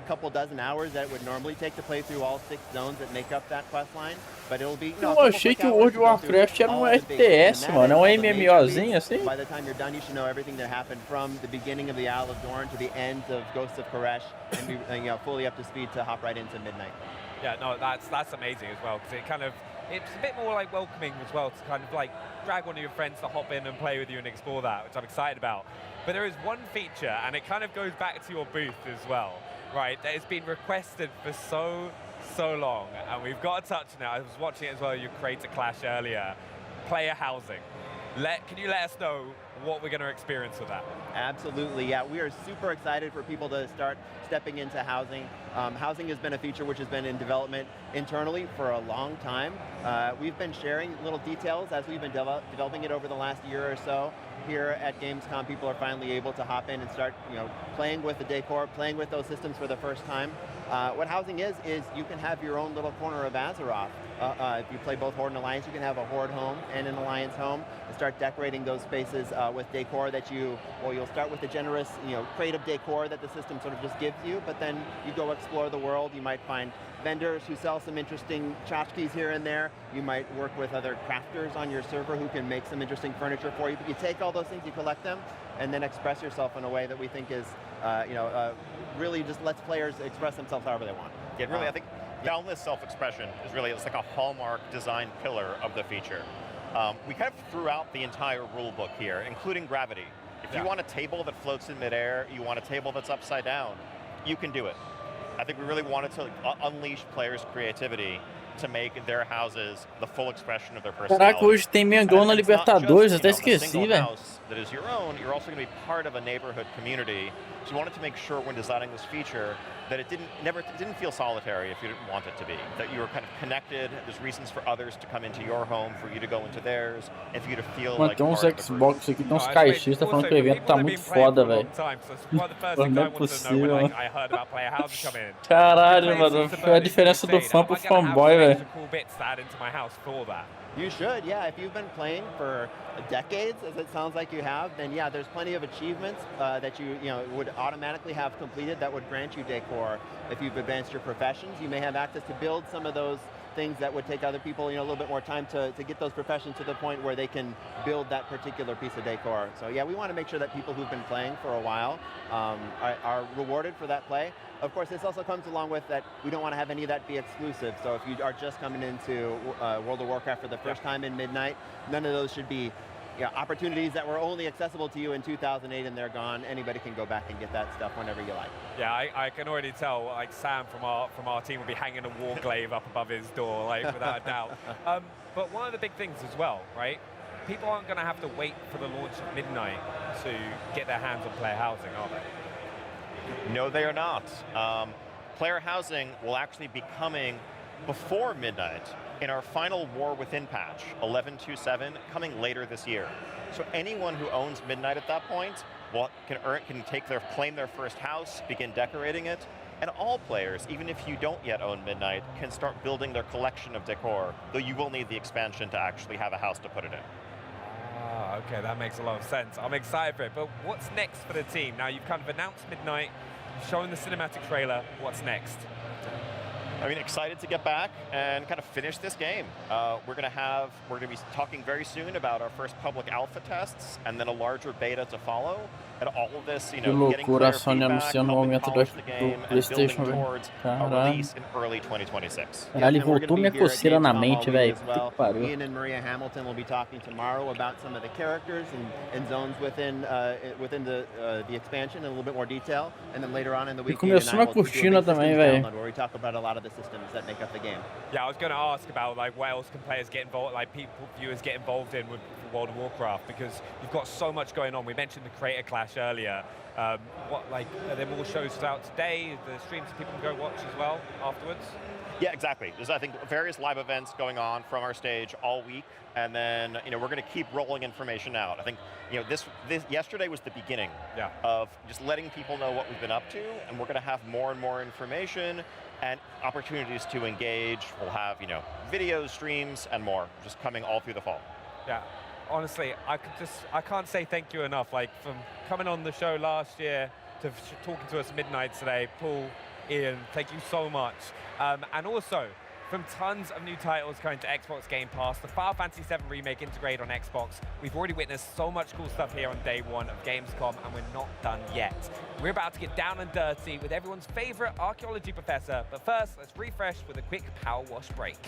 couple dozen hours that it would normally take to play through all 6 zones that make up that quest line. But it'll be. Eu achei que o World of Warcraft era um RTS, mano, é um MMOzinho assim. By the time you're done, you should know everything that happened from the beginning of the Isle of Dorne to the end of Ghosts of Koresh, and be fully up to speed to hop right into Midnight. Yeah, no, that's amazing as well, because it's a bit more like welcoming as well to kind of like drag one of your friends to hop in and play with you and explore that, which I'm excited about. But there is one feature, and it kind of goes back to your booth as well, right, that has been requested for so long, and we've got to touch on it. I was watching it as well, your Creator Clash earlier. Player housing. Can you let us know what we're going to experience with that? Absolutely, yeah. We are super excited for people to start stepping into housing. Housing has been a feature which has been in development internally for a long time. We've been sharing little details as we've been developing it over the last year or so. Here at Gamescom, people are finally able to hop in and start, playing with the decor, playing with those systems for the first time. What housing is you can have your own little corner of Azeroth. If you play both Horde and Alliance, you can have a Horde home and an Alliance home and start decorating those spaces with decor that you'll start with the generous, creative decor that the system sort of just gives you, but then you go explore the world. You might find vendors who sell some interesting tchotchkes here and there. You might work with other crafters on your server who can make some interesting furniture for you. But you take all those things, you collect them, and then express yourself in a way that we think is, really just lets players express themselves however they want. Yeah, really, I think boundless self-expression is really, it's like a hallmark design pillar of the feature. We kind of threw out the entire rule book here, including gravity. If you want a table that floats in midair, you want a table that's upside down, you can do it. I think we really wanted to unleash players' creativity to make their houses the full expression of their personality. Caraca, hoje tem Mengão na Libertadores, até esqueci, velho. That is your own, you're also going to be part of a neighborhood community So we wanted to make sure when designing this feature that it didn't feel solitary if you didn't want it to be. That you were kind of connected, there's reasons for others to come into your home, for you to go into theirs, and for you to feel Mano, like tem uns part of the group. Xbox aqui, tem uns caixistas falando que o evento tá muito foda, velho. Não é possível. Caralho, mano, foi a diferença do fã pro fanboy, velho. You should, yeah. If you've been playing for decades, as it sounds like you have, then yeah, there's plenty of achievements that you would automatically have completed that would grant you decor. If you've advanced your professions, you may have access to build some of those things that would take other people, a little bit more time to get those professions to the point where they can build that particular piece of decor. So yeah, we want to make sure that people who've been playing for a while are rewarded for that play. Of course, this also comes along with that we don't want to have any of that be exclusive. So if you are just coming into World of Warcraft for the first time in Midnight, none of those should be opportunities that were only accessible to you in 2008 and they're gone. Anybody can go back and get that stuff whenever you like. Yeah, I can already tell, like Sam from our team will be hanging a warglaive up above his door, like without a doubt. But one of the big things as well, right? People aren't going to have to wait for the launch of Midnight to get their hands on player housing, are they? No, they are not. Player housing will actually be coming before Midnight in our final War Within patch, 11.2.7, coming later this year. So anyone who owns Midnight at that point can claim their first house, begin decorating it, and all players, even if you don't yet own Midnight, can start building their collection of decor, though you will need the expansion to actually have a house to put it in. Ah, okay, that makes a lot of sense. I'm excited for it, but what's next for the team? Now, you've kind of announced Midnight, shown the cinematic trailer. What's next? I mean, excited to get back and kind of finish this game. We're going to be talking very soon about our first public alpha tests and then a larger beta to follow. And all of this, que loucura, a Sony anunciando o aumento do PlayStation, velho. Caralho. Caralho, voltou minha coceira na mente, velho. Puta que pariu. Ian and Maria Hamilton will be talking tomorrow about some of the characters and zones within the expansion in a little bit more detail. And then later on in the week, começou na cortina também, velho. Where we talk about a lot of the systems that make up the game. Yeah, I was going to ask about like what else can players get involved, like viewers get involved in with World of Warcraft, because you've got so much going on. We mentioned the Creator Clash earlier. Are there more shows out today? The streams people can go watch as well afterwards? Yeah, exactly. There's, I think, various live events going on from our stage all week, and then we're going to keep rolling information out. I think this yesterday was the beginning of just letting people know what we've been up to, and we're going to have more and more information and opportunities to engage. We'll have videos, streams, and more just coming all through the fall. Yeah. Honestly, I can't say thank you enough. Like, from coming on the show last year to talking to us midnight today, Paul, Ian, thank you so much. And also, from tons of new titles coming to Xbox Game Pass, the Final Fantasy VII Remake integrated on Xbox. We've already witnessed so much cool stuff here on day one of Gamescom, and we're not done yet. We're about to get down and dirty with everyone's favorite archaeology professor, but first, let's refresh with a quick power wash break.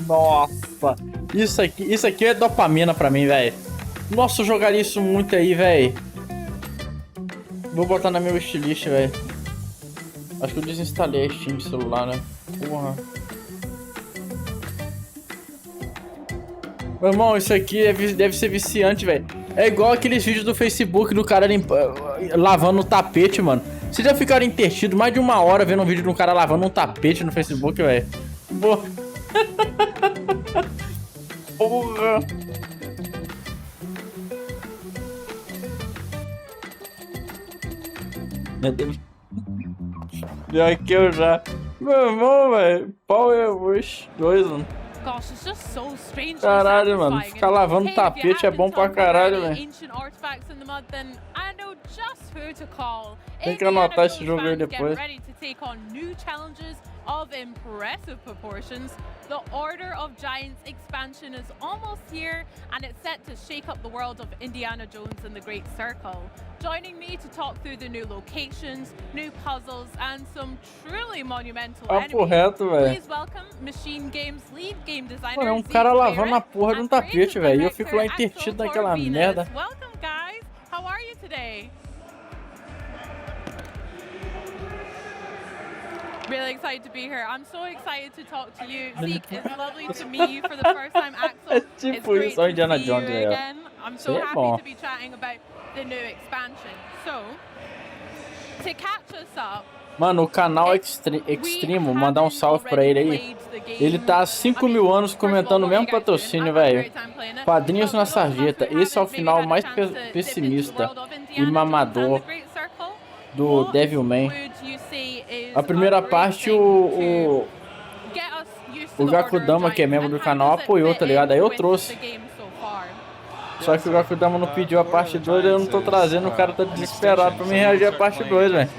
Nossa, isso aqui é dopamina pra mim, velho. Nossa, eu jogaria isso muito aí, velho. Vou botar na minha wishlist, velho. Acho que eu desinstalei a Steam de celular, né? Porra. Meu irmão, isso aqui deve ser viciante, velho. É igual aqueles vídeos do Facebook do cara lavando o tapete, mano. Vocês já ficaram entretidos mais de 1 hora vendo um vídeo de um cara lavando um tapete no Facebook, velho? Porra. Meu Deus. Pior que eu já. Meu irmão, velho. Power Wash 2, mano. Gosh, it's just so strange. Caralho, mano. Ficar lavando tapete é bom pra caralho, velho. Tem que anotar esse jogo aí depois. Of impressive proportions, the Order of Giants expansion is almost here, and it's set to shake up the world of Indiana Jones and the Great Circle. Joining me to talk through the new locations, new puzzles, and some truly monumental enemies, please welcome Machine Games lead game designer. Mano, é um cara lavando a porra de um tapete, velho. E eu fico lá intertido naquela merda. Welcome, guys. How are you today? Really excited to be here. I'm so excited to talk to you. Zeke, it's lovely to meet you for the first time. Axel, it's great to see you again. I'm so happy to be chatting about the new expansion. So, to catch us up, mano, o canal Extremo, mandar um salve pra ele aí. Ele tá há 5.000 anos comentando o mesmo patrocínio, velho. Padrinhos na sarjeta. Esse é o final mais pessimista e mamador do Devilman. A primeira parte, o Gakudama, que é membro do canal, apoiou, tá ligado? Aí eu trouxe. Só que o Gakudama não pediu a parte 2, eu não tô trazendo, o cara tá desesperado pra me reagir a parte 2, velho.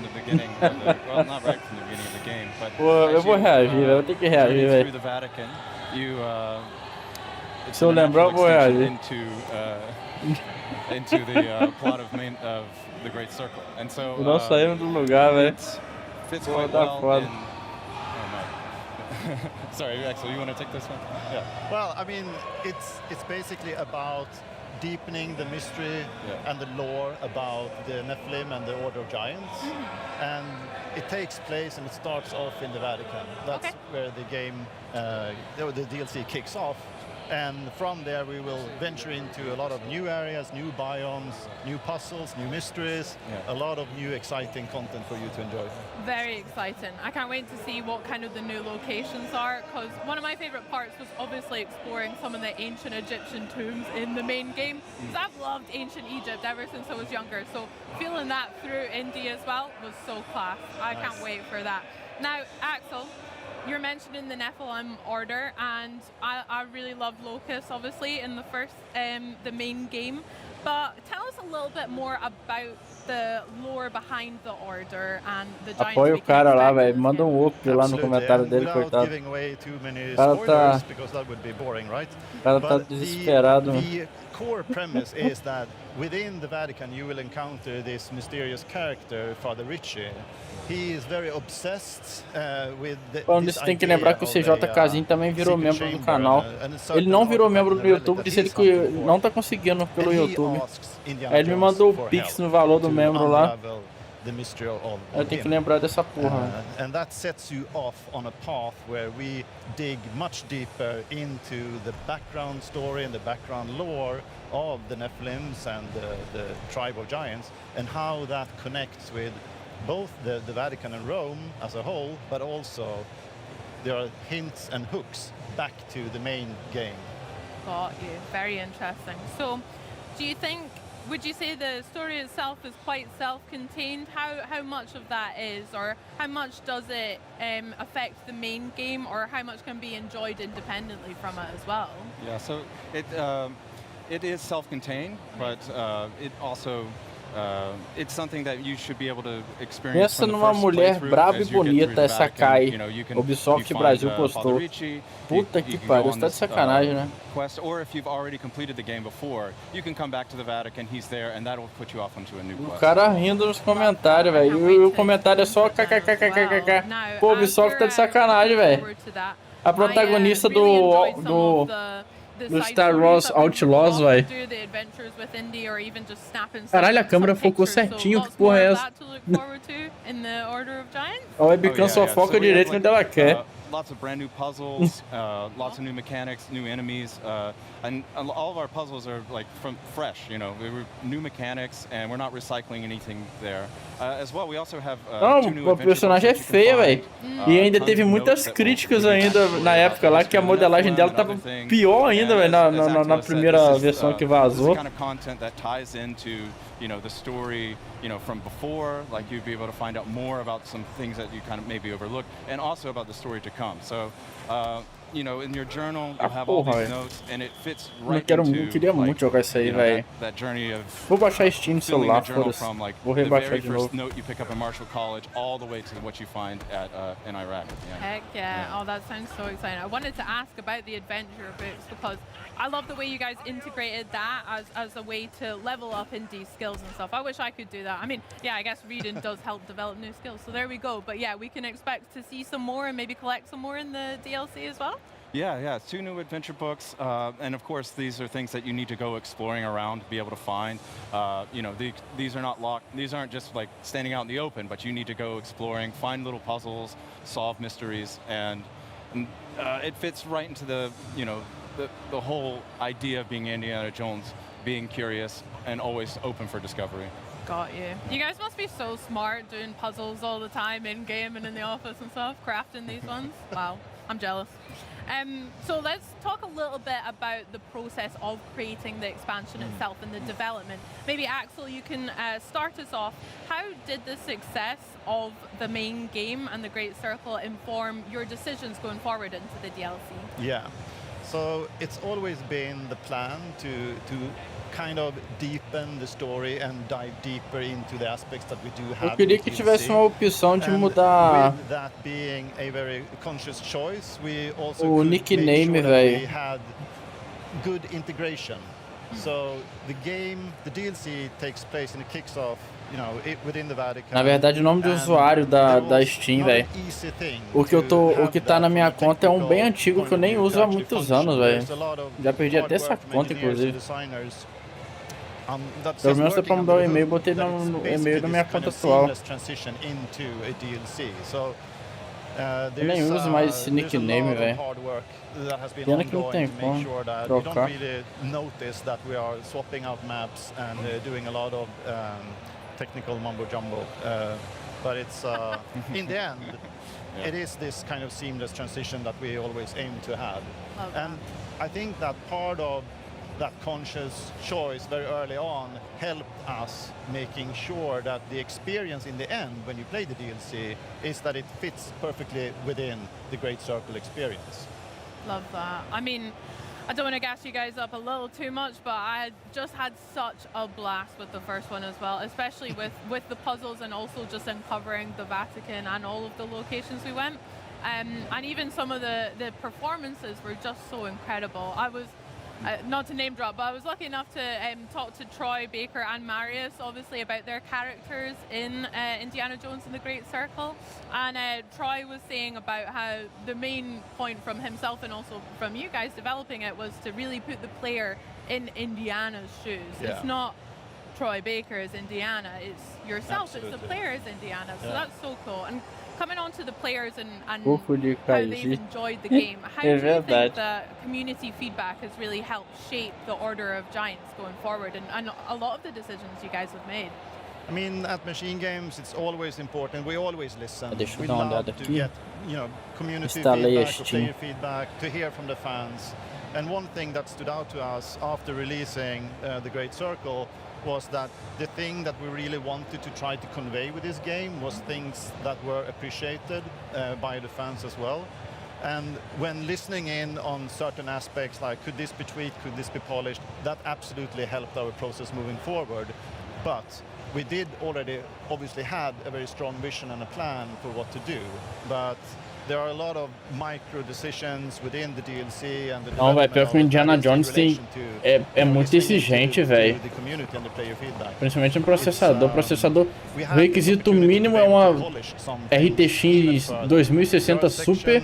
Pô, eu vou reagir, velho. Eu tenho que reagir, velho. Se eu lembrar, eu vou reagir. Não saímos do lugar, velho. Pô, tá foda. Sorry, Axel, you want to take this one? Yeah. Well, I mean, it's basically about deepening the mystery and the lore about the Nephilim and the Order of Giants. And it takes place and it starts off in the Vatican. That's where the game, the DLC kicks off. And from there we will venture into a lot of new areas, new biomes, new puzzles, new mysteries, a lot of new exciting content for you to enjoy. Very exciting. I can't wait to see what kind of the new locations are, because one of my favorite parts was obviously exploring some of the ancient Egyptian tombs in the main game. Because I've loved ancient Egypt ever since I was younger, so feeling that through Indy as well was so class. I can't wait for that. Now, Axel, you're mentioning the Nephilim Order, and I really love Locust, obviously, in the first, the main game. But tell us a little bit more about the lore behind the Order and the Giants. Apoia o cara lá, velho. Manda up lá no comentário dele, coitado. O cara tá desesperado. The core premise is that within the Vatican you will encounter this mysterious character, Father Ritchie. He is very obsessed with Falando nisso, tem que lembrar que o CJKzinho também virou membro do canal. Ele não virou membro do YouTube, disse ele que não tá conseguindo pelo YouTube. Aí ele me mandou o Pix no valor do membro lá. Eu tenho que lembrar dessa porra. And that sets you off on a path where we dig much deeper into the background story and the background lore of the Nephilims and the tribe of giants, and how that connects with both the Vatican and Rome as a whole, but also there are hints and hooks back to the main game. Got you. Very interesting. So, do you think, would you say the story itself is quite self-contained? How much of that is, or how much does it affect the main game, or how much can be enjoyed independently from it as well? Yeah, so it is self-contained, but it also it's something that you should be able to experience. Pensa numa mulher braba e bonita, essa Kai. Ubisoft Brasil postou. Puta que pariu, você tá de sacanagem, né? Quest, or if you've already completed the game before, you can come back to the Vatican, he's there, and that'll put you off onto a new quest. O cara rindo nos comentários, velho. E o comentário é só kkkkkk. Pô, Ubisoft tá de sacanagem, velho. A protagonista do Star Wars Outlaws, velho. Caralho, a câmera focou certinho, que porra é essa? A webcam só foca direito onde ela quer. Lots of brand new puzzles, lots of new mechanics, new enemies, and all of our puzzles are like from fresh, you know, new mechanics, and we're not recycling anything there. As well, we also have o personagem é feia, velho. E ainda teve muitas críticas ainda na época lá, que a modelagem dela tava pior ainda, velho, na primeira versão que vazou. You know, the story, you know, from before, like you'd be able to find out more about some things that you kind of maybe overlooked, and also about the story to come. So, you know, in your journal, you'll have all these notes, and it fits right into, queria muito jogar isso aí, velho. That journey of vou baixar Steam no celular, foda-se. Vou rebaixar de novo. The very first note you pick up in Marshall College, all the way to what you find at in Iraq. Heck yeah. Oh, that sounds so exciting. I wanted to ask about the adventure books, because I love the way you guys integrated that as a way to level up indie skills and stuff. I wish I could do that. I mean, yeah, I guess reading does help develop new skills, so there we go. But yeah, we can expect to see some more and maybe collect some more in the DLC as well? Yeah, 2 new adventure books, and of course these are things that you need to go exploring around to be able to find. You know, these are not locked. These aren't just like standing out in the open, but you need to go exploring, find little puzzles, solve mysteries, and it fits right into the, you know, the whole idea of being Indiana Jones, being curious and always open for discovery. Got you. You guys must be so smart doing puzzles all the time in game and in the office and stuff, crafting these ones. Wow, I'm jealous. So let's talk a little bit about the process of creating the expansion itself and the development. Maybe Axel, you can start us off. How did the success of the main game and the Great Circle inform your decisions going forward into the DLC? Yeah, so it's always been the plan to kind of deepen the story and dive deeper into the aspects that we do have. Eu queria que tivesse uma opção de mudar with that being a very conscious choice, we also o nickname, velho. we had good integration. So the DLC takes place and it kicks off, you know, within the Vatican. Na verdade, o nome de usuário da Steam, velho. O que tá na minha conta é um bem antigo que eu nem uso há muitos anos, velho. Já perdi até essa conta, inclusive. Pelo menos dá pra mudar o e-mail, botei no e-mail da minha conta atual. Eu nem uso mais esse nickname, velho. Pena que não tem como trocar. Technical mumbo jumbo, but it's in the end, it is this kind of seamless transition that we always aim to have. And I think that part of that conscious choice very early on helped us making sure that the experience in the end when you play the DLC is that it fits perfectly within the Great Circle experience. Love that. I mean, I don't want to gas you guys up a little too much, but I just had such a blast with the first one as well, especially with the puzzles and also just uncovering the Vatican and all of the locations we went. And even some of the performances were just so incredible. I was, not to name drop, but I was lucky enough to talk to Troy, Baker and Marius, obviously, about their characters in Indiana Jones and the Great Circle. And Troy was saying about how the main point from himself and also from you guys developing it was to really put the player in Indiana's shoes. Yeah. It's not Troy Baker's Indiana, it's yourself, Absolutely. It's the player's Indiana. So that's so cool. And coming on to the players and how they've enjoyed the game, how do you think the community feedback has really helped shape the Order of Giants going forward and a lot of the decisions you guys have made? I mean, at Machine Games, it's always important. We always listen. We love to get, you know, community feedback, or player feedback, to hear from the fans. And one thing that stood out to us after releasing The Great Circle was that the thing that we really wanted to try to convey with this game was things that were appreciated by the fans as well. And when listening in on certain aspects, like could this be tweaked, could this be polished, that absolutely helped our process moving forward. But we did already obviously had a very strong vision and a plan for what to do. But there are a lot of micro decisions within the DLC and the Não, velho, pior que o Indiana Jones é muito exigente, velho. Principalmente no processador. O processador, o requisito mínimo é uma RTX 2060 Super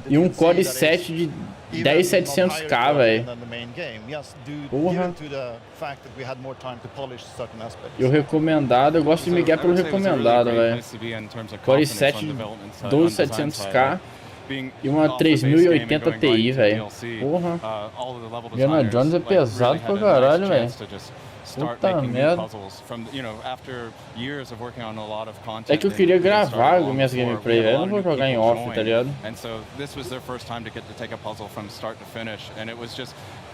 e um Core i7 de 10700K, velho. Porra. E o recomendado, eu gosto de migrar pelo recomendado, velho. Core i7 de 12700K e uma 3080 Ti, velho. Porra. Indiana Jones é pesado pra caralho, velho. Puta merda. É que eu queria gravar minhas gameplays, velho. Eu não vou jogar em off, tá ligado?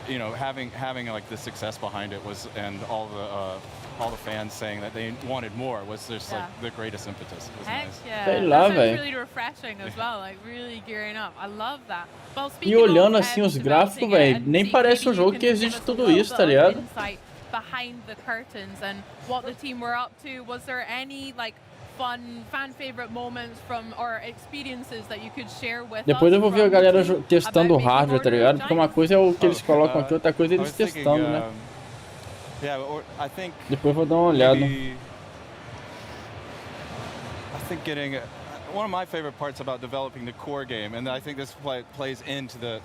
You know, having like the success behind it was, and all the fans saying that they wanted more was just like the greatest impetus. It was nice. Yeah. That sounds really refreshing as well, like really gearing up. I love that. Well, e olhando assim os gráficos, velho, nem parece um jogo que existe tudo isso, tá ligado? Behind the curtains and what the team were up to. Was there any like fun fan favorite moments from or experiences that you could share with us? Depois eu vou ver a galera testando o hardware, tá ligado? Porque uma coisa é o que eles colocam aqui, outra coisa é eles testando, né? Depois eu vou dar uma olhada. I think getting one of my favorite parts about developing the core game, and I think this plays into the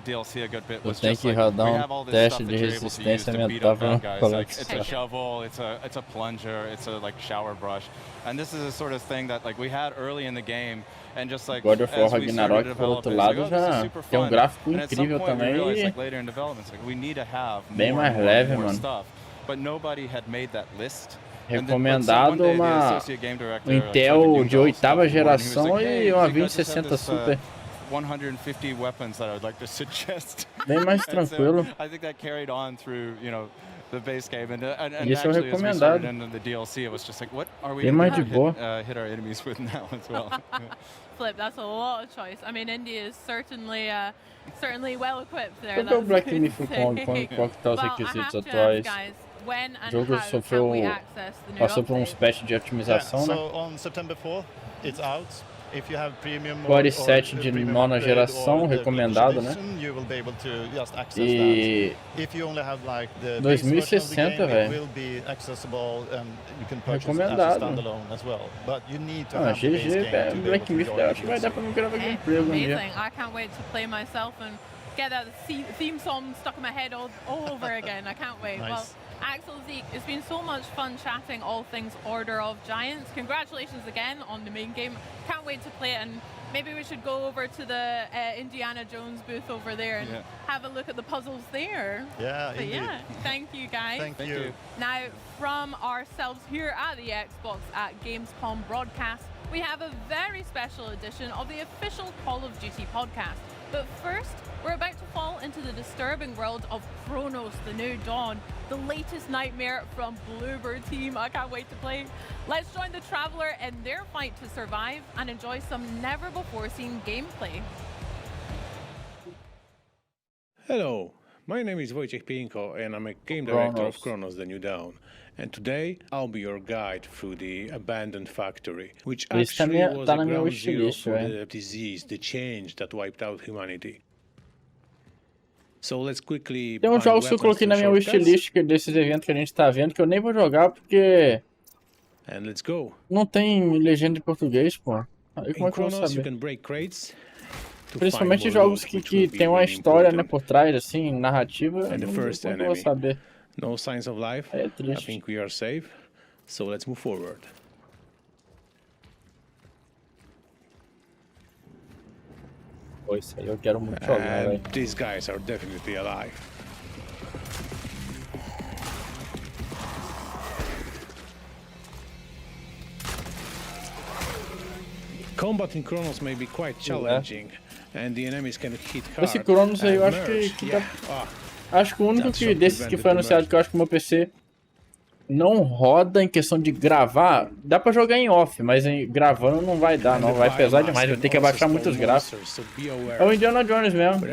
DLC a good bit. Was just like, we have all this stuff that you're able to use to beat up bad guys. Like, it's a shovel, it's a plunger, it's a like shower brush, and this is a sort of thing that like we had early in the game. And just like God of War Ragnarok, por outro lado, já tem um gráfico incrível também e bem mais leve, mano. Recomendado um Intel de 8ª geração e uma 2060 Super. 150 weapons that I would like to suggest. Bem mais tranquilo. I think that carried on through, you know, the base game, and Isso é actually as we started recomendado. into the DLC, it was just like, what are we Bem mais de going boa. to hit our enemies with now as well? Flip, that's a lot of choice. I mean, India is certainly well equipped there. Qual que é o Black Myth Kong? Qual que tá os requisitos atuais? O jogo passou por uns patches de otimização, né? So on September 4th, it's out. If you have premium Core 7 de 9ª geração, recomendado, né? you will be able to just access E that. If you only have like the 2060, it will be accessible and you can purchase it as a recomendado. standalone as well. But you need to Ah, have the base GG, game to be able Black to Myth, enjoy eu the acho que vai dar pra mim gravar gameplay algum dia. Amazing. I can't wait to play myself and get that theme song stuck in my head all over again. I can't wait. Nice. Well, Axel, Zeke, it's been so much fun chatting all things Order of Giants. Congratulations again on the main game. Can't wait to play it, and maybe we should go over to the Indiana Jones booth over there and have a look at the puzzles there. Yeah, but indeed. yeah, thank you guys. Thank you. Now, from ourselves here at the Xbox at Gamescom broadcast, we have a very special edition of the official Call of Duty podcast. But first, we're about to fall into the disturbing world of Chronos, the New Dawn, the latest nightmare from Bluebird Team. I can't wait to play. Let's join the Traveler in their fight to survive and enjoy some never-before-seen gameplay. Hello, my name is Wojciech Pinko and I'm a game director of Chronos, the New Dawn. And today I'll be your guide through the abandoned factory, which actually was a ground zero for the disease, the change that wiped out humanity. So let's quickly Tem uns jogos que eu coloquei na minha wishlist desses eventos que a gente tá vendo que eu nem vou jogar porque não tem legenda em português, pô. Aí como é que eu vou saber? Principalmente jogos que tem uma história, né, por trás, assim, narrativa, eu não vou saber. No signs of life. É I triste. think we are safe. So let's move forward. Pô, isso aí eu quero muito jogar, velho. These guys are definitely alive. Combat in Chronos may be quite challenging, and the enemies can hit hard. Esse Chronos aí eu acho que dá... Acho que o único desses que foi anunciado que eu acho que o meu PC não roda em questão de gravar, dá pra jogar em off, mas gravando não vai dar, não vai pesar demais, vai ter que abaixar muitos gráficos. É o Indiana Jones mesmo.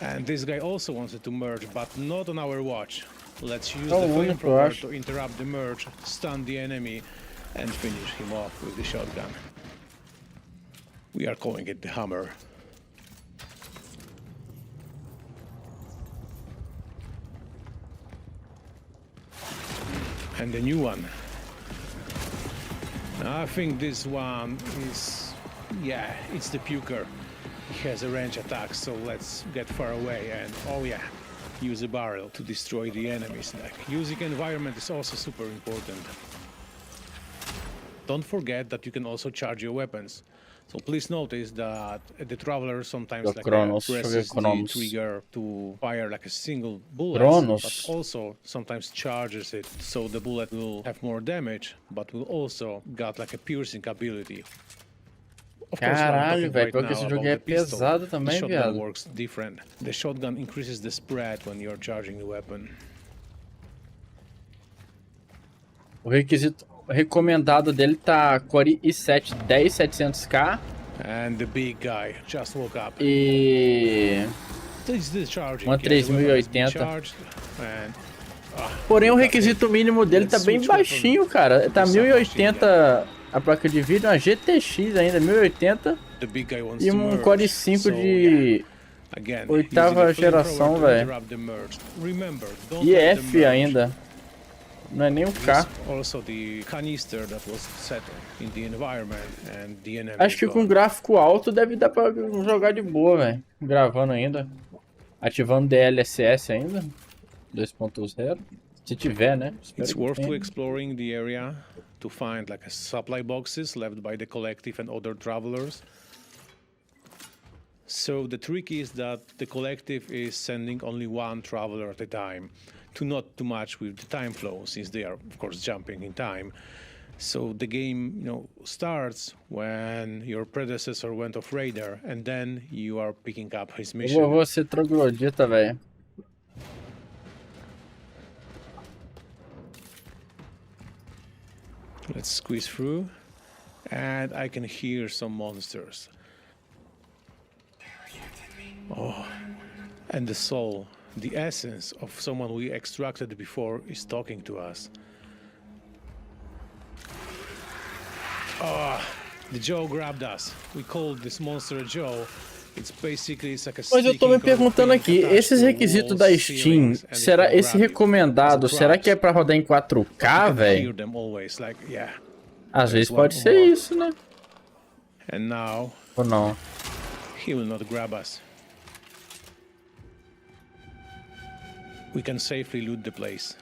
And this guy also wanted to merge, but not on our watch. Let's use É the o único, eu flamethrower acho. to interrupt the merge, stun the enemy, and finish him off with the shotgun. We are calling it the Hammer. And the new one. I think this one is, yeah, it's the Puker. He has a range attack, so let's get far away and, oh yeah, use a barrel to destroy the enemies. Like, using environment is also super important. Don't forget that you can also charge your weapons. So please notice that the Traveler sometimes presses the trigger to fire like a single bullet, but also sometimes charges it, so the bullet will have more damage, but will also got like a piercing ability. Of course, Caralho, velho, pior que esse now jogo about é the pistol. pesado The também, shotgun viado. works different. The shotgun increases the spread when you're charging the weapon. O requisito recomendado dele tá Core i7 10700K And the big guy just woke up. e uma 3080. Porém o requisito mínimo dele tá bem baixinho, cara. Tá 1080 a placa de vídeo, uma GTX ainda 1080 e um Core i5 de 8ª geração, velho. E F ainda. Não é nem um K. Also the canister that was set in the environment and the enemy. Acho que com gráfico alto deve dar pra jogar de boa, velho. Gravando ainda. Ativando DLSS ainda. 2.0. Se tiver, né? It's worth to exploring the area to find like a supply boxes left by the collective and other travelers. So the trick is that the collective is sending only one traveler at a time to not too much with the time flow, since they are of course jumping in time. So the game, you know, starts when your predecessor went off radar, and then you are picking up his mission. Eu vou ser troglodita, velho. Let's squeeze through, and I can hear some monsters. Oh, and the soul, the essence of someone we extracted before is talking to us. Oh, the Joe grabbed us. We called this monster Joe. It's basically like a. Mas eu tô me perguntando aqui, esses requisitos da Steam, será esse recomendado, será que é pra rodar em 4K, velho? Às vezes pode ser isso, né? And now, ou não? He will not grab us. We can safely loot the place.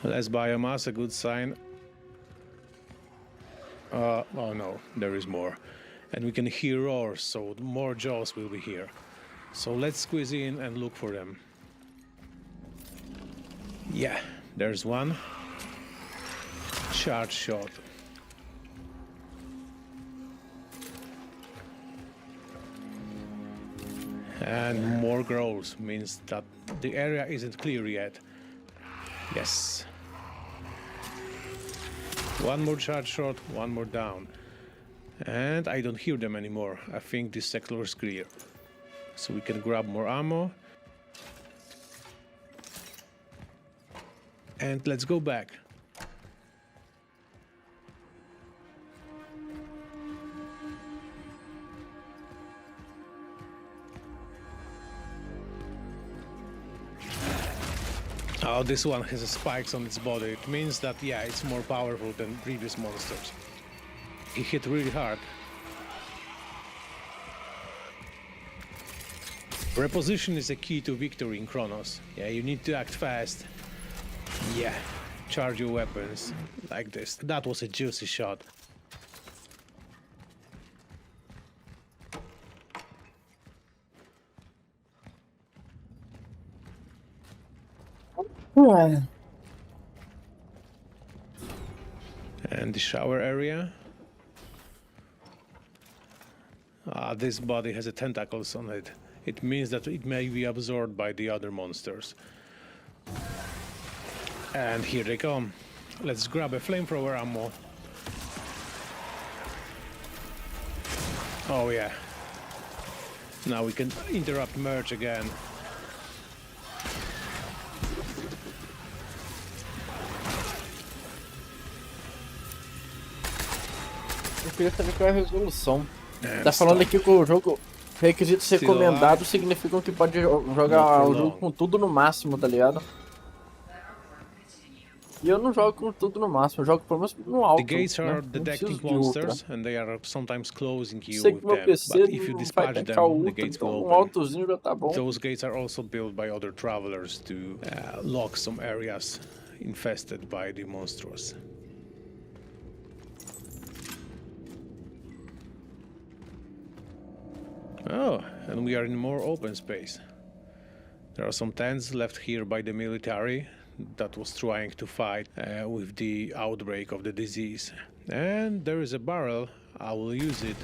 Less biomass, a good sign. Oh no, there is more. And we can hear roars, so more jaws will be here. So let's squeeze in and look for them. Yeah, there's one. Charge shot. And more growls means that the area isn't clear yet. Yes. One more charge shot, one more down. And I don't hear them anymore. I think this sector is clear. So we can grab more ammo. And let's go back. Oh, this one has spikes on its body. It means that, yeah, it's more powerful than previous monsters. He hit really hard. Reposition is a key to victory in Chronos. Yeah, you need to act fast. Yeah, charge your weapons like this. That was a juicy shot. And the shower area. This body has tentacles on it. It means that it may be absorbed by the other monsters. And here they come. Let's grab a flamethrower ammo. Oh yeah. Now we can interrupt merge again. Eu queria saber qual é a resolução. Tá falando aqui que o jogo, requisitos recomendados significam que pode jogar o jogo com tudo no máximo, tá ligado? E eu não jogo com tudo no máximo, eu jogo pelo menos no alto. The gates are detecting monsters and they are sometimes closing you with them. But if you dispatch them, the gates will open. Altozinho já tá bom. Those gates are also built by other travelers to lock some areas infested by the monsters. Oh, and we are in more open space. There are some tents left here by the military that was trying to fight with the outbreak of the disease. And there is a barrel. I will use it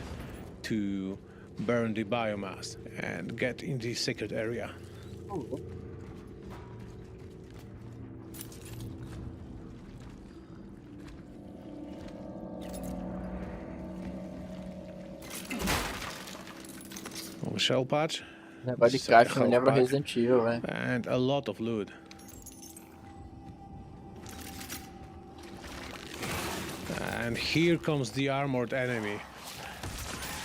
to burn the biomass and get in the secret area. Oh. Shell patch. Negócio de caixa me lembra Resident Evil, velho. And a lot of loot. And here comes the armored enemy.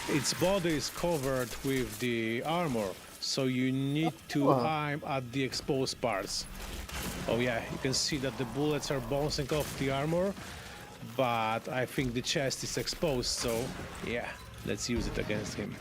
Its body is covered with the armor, so you need to aim at the exposed parts. Oh yeah, you can see that the bullets are bouncing off the armor, but I think the chest is exposed, so yeah, let's use it against him.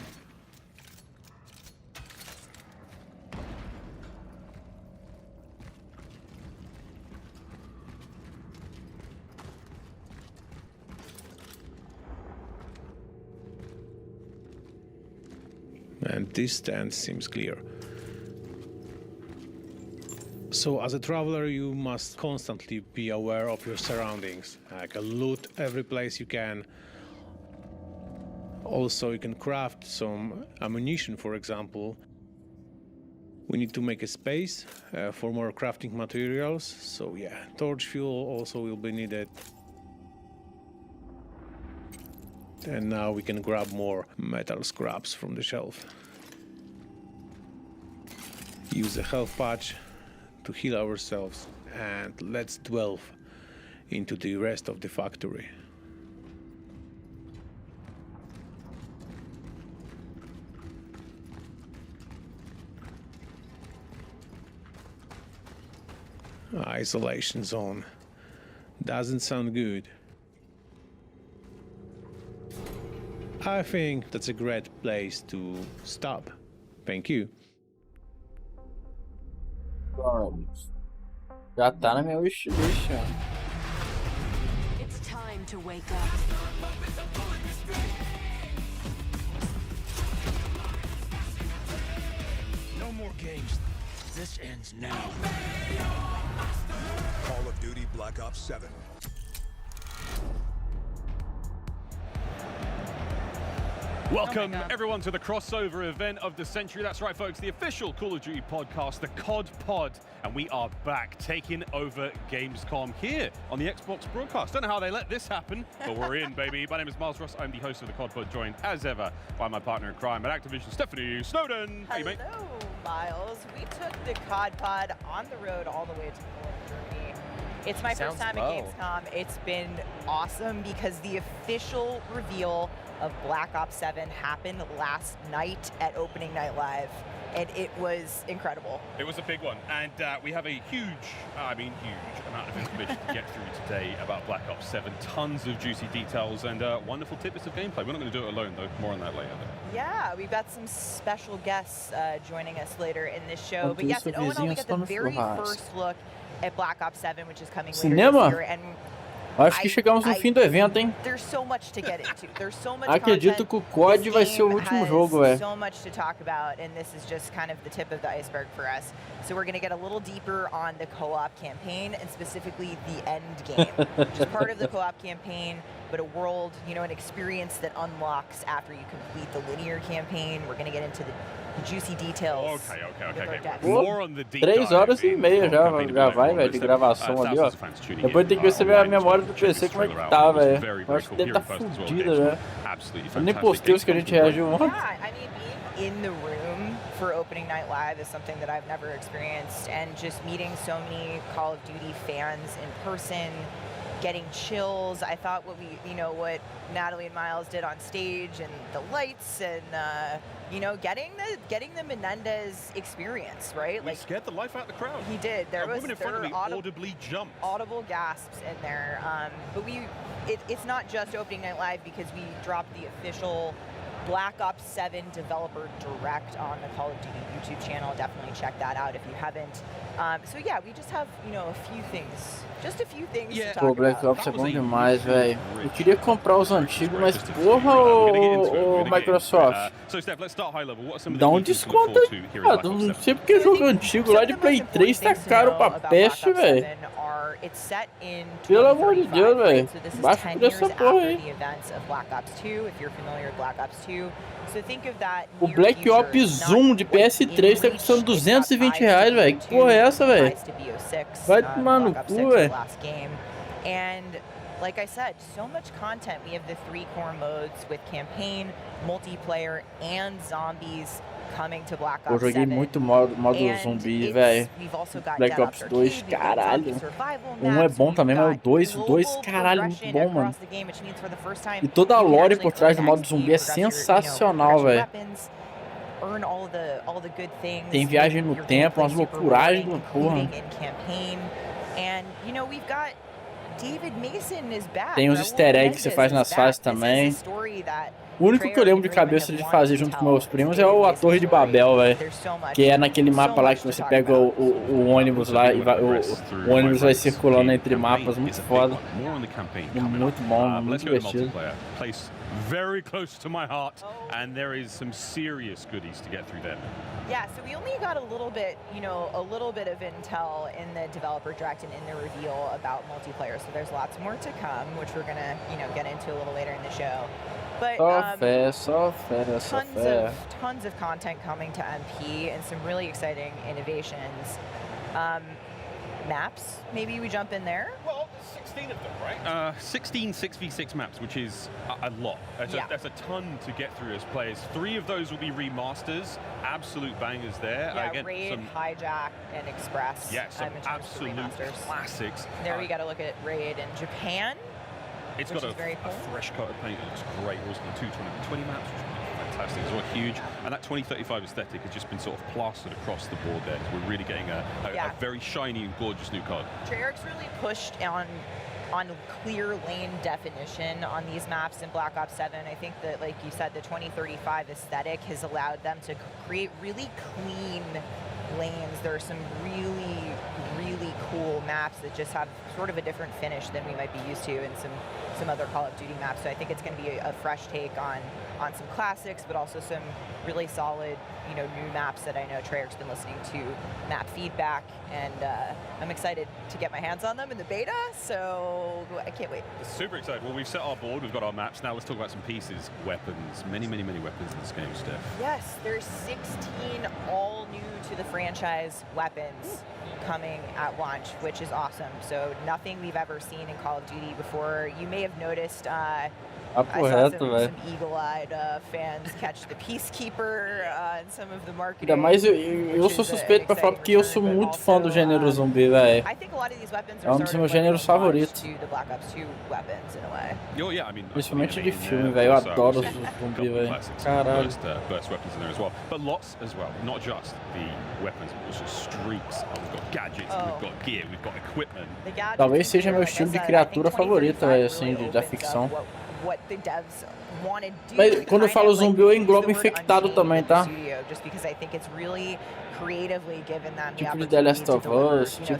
And this stand seems clear. So as a traveler, you must constantly be aware of your surroundings. Like loot every place you can. Also, you can craft some ammunition, for example. We need to make a space for more crafting materials. So yeah, torch fuel also will be needed. And now we can grab more metal scraps from the shelf. Use a health patch to heal ourselves, and let's delve into the rest of the factory. Isolation zone. Doesn't sound good. I think that's a great place to stop. Thank you. Vamos. Já tá na minha wishlist, ó. It's time to wake up. No more games. This ends now. Call of Duty Black Ops 7. Welcome, everyone, to the crossover event of the century. That's right, folks, the official Call of Duty podcast, the COD Pod, and we are back taking over Gamescom here on the Xbox broadcast. Don't know how they let this happen, but we're in, baby. My name is Miles Ross. I'm the host of the COD Pod, joined, as ever, by my partner in crime at Activision, Stephanie Snowden. How you, mate? Hello, Miles. We took the COD Pod on the road all the way to Germany. It's my first time at Gamescom. It's been awesome because the official reveal of Black Ops 7 happened last night at Opening Night Live, and it was incredible. It was a big one, and we have a huge amount of information to get through today about Black Ops 7. Tons of juicy details and wonderful tidbits of gameplay. We're not going to do it alone, though. More on that later. Yeah, we've got some special guests joining us later in this show. But yes, at O&O, we get the very first look at Black Ops 7, which is coming later this year. And acho que chegamos no fim do evento, hein? There's so much to get into. There's so much Acredito que o COD vai ser o último jogo, velho. So much to talk about, and this is just kind of the tip of the iceberg for us. So we're going to get a little deeper on the co-op campaign, and specifically the end game, which is part of the co-op campaign, but a world, you know, an experience that unlocks after you complete the linear campaign. We're going to get into the juicy details. Okay. More on the deep 3 horas e meia já vai, velho, de gravação ali, ó. Depois tem que ver se a memória do PC como é que tá, velho. Eu acho que deve tá fodida, né? Eu nem postei os que a gente reagiu ontem. Yeah, I mean, being in the room for Opening Night Live is something that I've never experienced, and just meeting so many Call of Duty fans in person, getting chills. I thought what Natalie and Miles did on stage, and the lights, and getting the Menendez experience, right? Like, scared the life out of the crowd. He did. There woman in front of me audibly jumped. Audible gasps in there. But it's not just Opening Night Live, because we dropped the official Black Ops 7 Developer Direct on the Call of Duty YouTube channel. Definitely check that out if you haven't. So yeah, we just have, a few things. Just a few things to talk Pô, Black Ops é bom demais, velho. Eu queria comprar os antigos, mas porra, ô Microsoft. Dá um desconto aí, cara. Não sei porque jogo antigo lá de Play 3 tá caro pra peste, velho. Pelo amor de Deus, velho. Baixa o preço dessa porra aí. O Black Ops 1 de PS3 tá custando R$220, velho. Que porra é essa, velho? Vai tomar no cu, velho. And like I said, so much content. We have the 3 core modes with campaign, multiplayer, and zombies coming to Black Eu Ops joguei 7. muito modo And zumbi, velho. we've also got Black Dead Ops Ops 2, Arcade, caralho. survival O 1 é maps, bom we've também, mas o got 2, global caralho, muito progression bom, mano. across the game, which means for the first time, E toda a you can lore actually por trás do earn modo XP, zumbi é progress your, sensacional, progress your velho. weapons, earn all the good things. Tem viagem no your tempo, gameplay umas super loucuragens rewarding, do porra. including in campaign. And you know, we've got David Mason is back. Tem os Raul easter eggs que você Mendes faz is nas back. fases This is a também. story that O único que eu lembro de cabeça de fazer junto com meus primos é a Torre de Babel, velho. Que é naquele mapa lá que você pega o ônibus lá e vai, o ônibus vai circulando entre mapas, muito foda. Muito bom, muito divertido. Very close to my heart, and there is some serious goodies to get through there. Yeah, so we only got a little bit, you know, a little bit of intel in the developer direct and in the reveal about multiplayer. So there's lots more to come, which we're gonna, you know, get into a little later in the show. But tons of content coming to MP and some really exciting innovations. Maps, maybe we jump in there? Well, 16 of them, right? 16 6v6 maps, which is a lot. That's a ton to get through as players. 3 of those will be remasters, absolute bangers there. Yeah, Again, Raid, Hijack, and Express. Yeah, some absolute classics. There we got to look at Raid in Japan. It's got a fresh coat of paint. It looks great. It was the 2020 maps, which are fantastic. It's all huge. And that 2035 aesthetic has just been sort of plastered across the board there. We're really getting a very shiny and gorgeous new card. Treyarch's really pushed on clear lane definition on these maps in Black Ops 7. I think that, like you said, the 2035 aesthetic has allowed them to create really clean lanes. There are some really cool maps that just have sort of a different finish than we might be used to in some other Call of Duty maps. So I think it's going to be a fresh take on some classics, but also some really solid, you know, new maps that I know Treyarch's been listening to map feedback, and I'm excited to get my hands on them in the beta, so I can't wait. Super excited. Well, we've set our board, we've got our maps. Now let's talk about some pieces. Weapons. Many weapons in this game, Steph. Yes, there's 16 all new to the franchise weapons coming at launch, which is awesome. So nothing we've ever seen in Call of Duty before. You may have noticed I saw some eagle-eyed fans catch the Peacekeeper and some of the marketing. Ainda mais eu sou suspeito pra falar porque eu sou muito fã do gênero zumbi, velho. É um dos meus gêneros favoritos. Principalmente de filme, velho. Eu adoro os zumbi, velho. Caralho. Burst weapons in there as well, but lots as well. Not just the weapons, but also streaks. We've got gadgets, we've got gear, we've got equipment. Talvez seja meu estilo de criatura favorito, velho, assim, da ficção. Mas quando eu falo zumbi, eu englobo infectado também, tá? Tipo de The Last of Us, tipo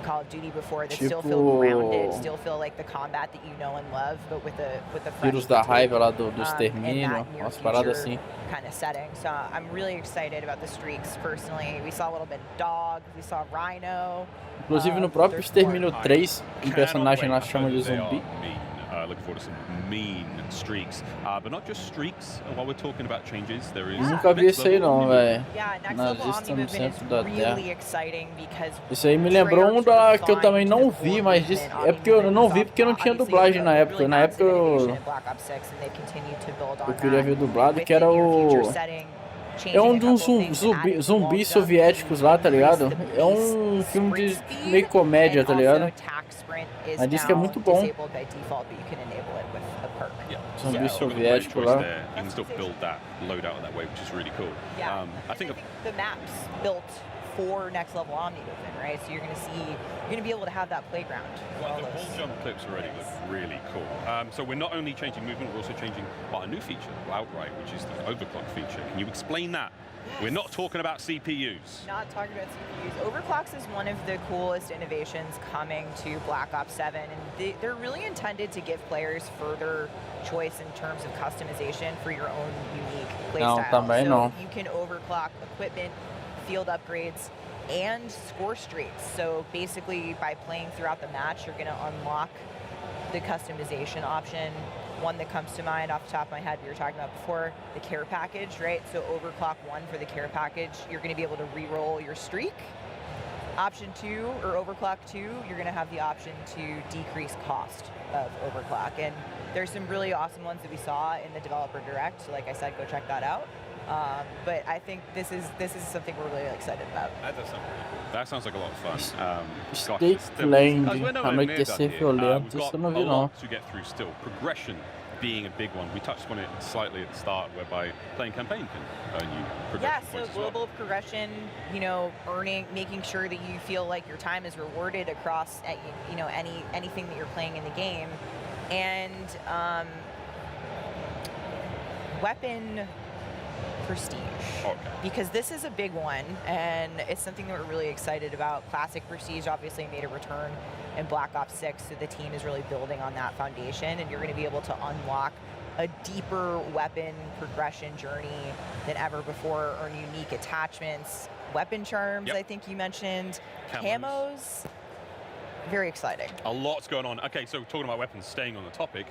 Call of Duty before that still feel grounded, still feel like the combat that you know and love, but with the vírus da raiva lá do extermínio, umas paradas assim. Kind of setting. So I'm really excited about the streaks personally. We saw a little bit of Dog, we saw Rhino. Inclusive no próprio Extermínio 3, um personagem lá chama de zumbi. Looking forward to some mean streaks, but not just streaks. While we're talking about changes, there is. Nunca vi isso aí não, velho. Nazista no centro da Terra. Isso aí me lembrou um da que eu também não vi, mas é porque eu não vi porque não tinha dublagem na época. Na época eu queria ver dublado, que era o é um dos zumbis soviéticos lá, tá ligado? É um filme de meio comédia, tá ligado? Mas diz que é muito bom. Zumbi soviético lá. You can still build that loadout that way, which is really cool. I think the maps built for next level Omni movement, right? So you're gonna be able to have that playground. Well, the wall jump clips already look really cool. So we're not only changing movement, we're also changing a new feature outright, which is the overclock feature. Can you explain that? Yes. We're not talking about CPUs. Not talking about CPUs. Overclocks is one of the coolest innovations coming to Black Ops 7, and they're really intended to give players further choice in terms of customization for your own unique playstyle. So you can overclock equipment, field upgrades, and score streaks. So basically, by playing throughout the match, you're going to unlock the customization option. One that comes to mind off the top of my head, we were talking about before, the care package, right? So overclock 1 for the care package, you're going to be able to re-roll your streak. Option 2, or overclock 2, you're going to have the option to decrease cost of overclock. And there's some really awesome ones that we saw in the developer direct. So like I said, go check that out. But I think this is something we're really excited about. That does sound really cool. That sounds like a lot of fun. We've got a lot to get through still. Progression being a big one. We touched on it slightly at the start, whereby playing campaign can earn you progression points as well. Global progression, making sure that you feel like your time is rewarded across, anything that you're playing in the game, and weapon prestige. Okay. Because this is a big one, and it's something that we're really excited about. Classic prestige obviously made a return in Black Ops 6, so the team is really building on that foundation, and you're going to be able to unlock a deeper weapon progression journey than ever before, earn unique attachments, weapon charms, I think you mentioned, camos. Very exciting. A lot's going on. Okay, so talking about weapons, staying on the topic,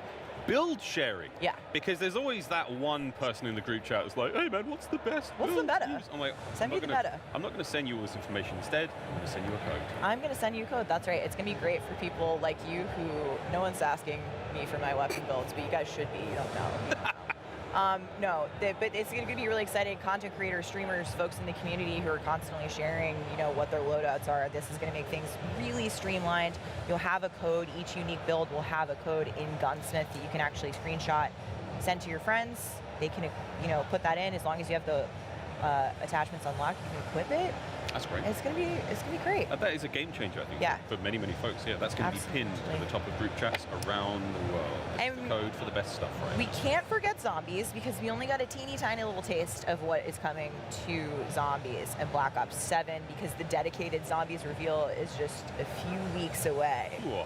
build sharing. Yeah. Because there's always that one person in the group chat that's like, hey man, what's the best What's the meta? I'm like, send me the meta. I'm not going to send you all this information. Instead, I'm going to send you a code. I'm going to send you a code. That's right. It's going to be great for people like you who no one's asking me for my weapon builds, but you guys should be. You don't know. But it's going to be really exciting. Content creators, streamers, folks in the community who are constantly sharing, what their loadouts are. This is going to make things really streamlined. You'll have a code. Each unique build will have a code in Gunsmith that you can actually screenshot, send to your friends. They can, put that in as long as you have the attachments unlocked. You can equip it. That's great. It's gonna be great. That is a game changer, I think, for many folks. Yeah, that's going to be pinned to the top of group chats around the world. It's the code for the best stuff, right? We can't forget zombies, because we only got a teeny tiny little taste of what is coming to zombies in Black Ops 7, because the dedicated zombies reveal is just a few weeks away. Ooh.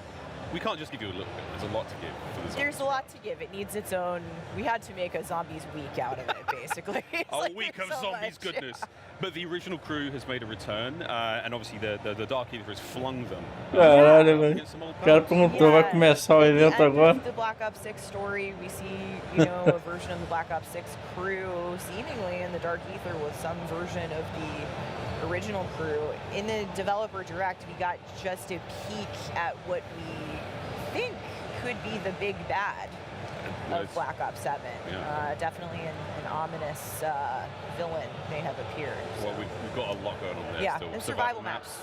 We can't just give you a little bit. There's a lot to give for the zombies. There's a lot to give. It needs its own. We had to make a zombies week out of it, basically. A week of zombies goodness. Yeah. But the original crew has made a return, and obviously the Dark Eater has flung them. Caralho, velho. O cara perguntou, vai começar o evento agora? The Black Ops 6 story, we see, a version of the Black Ops 6 crew seemingly in the Dark Ether with some version of the original crew. In the developer direct, we got just a peek at what we think could be the big bad of Black Ops 7. Yeah. Definitely an ominous villain may have appeared. So. Well, we've got a lot going on there still. And survival maps.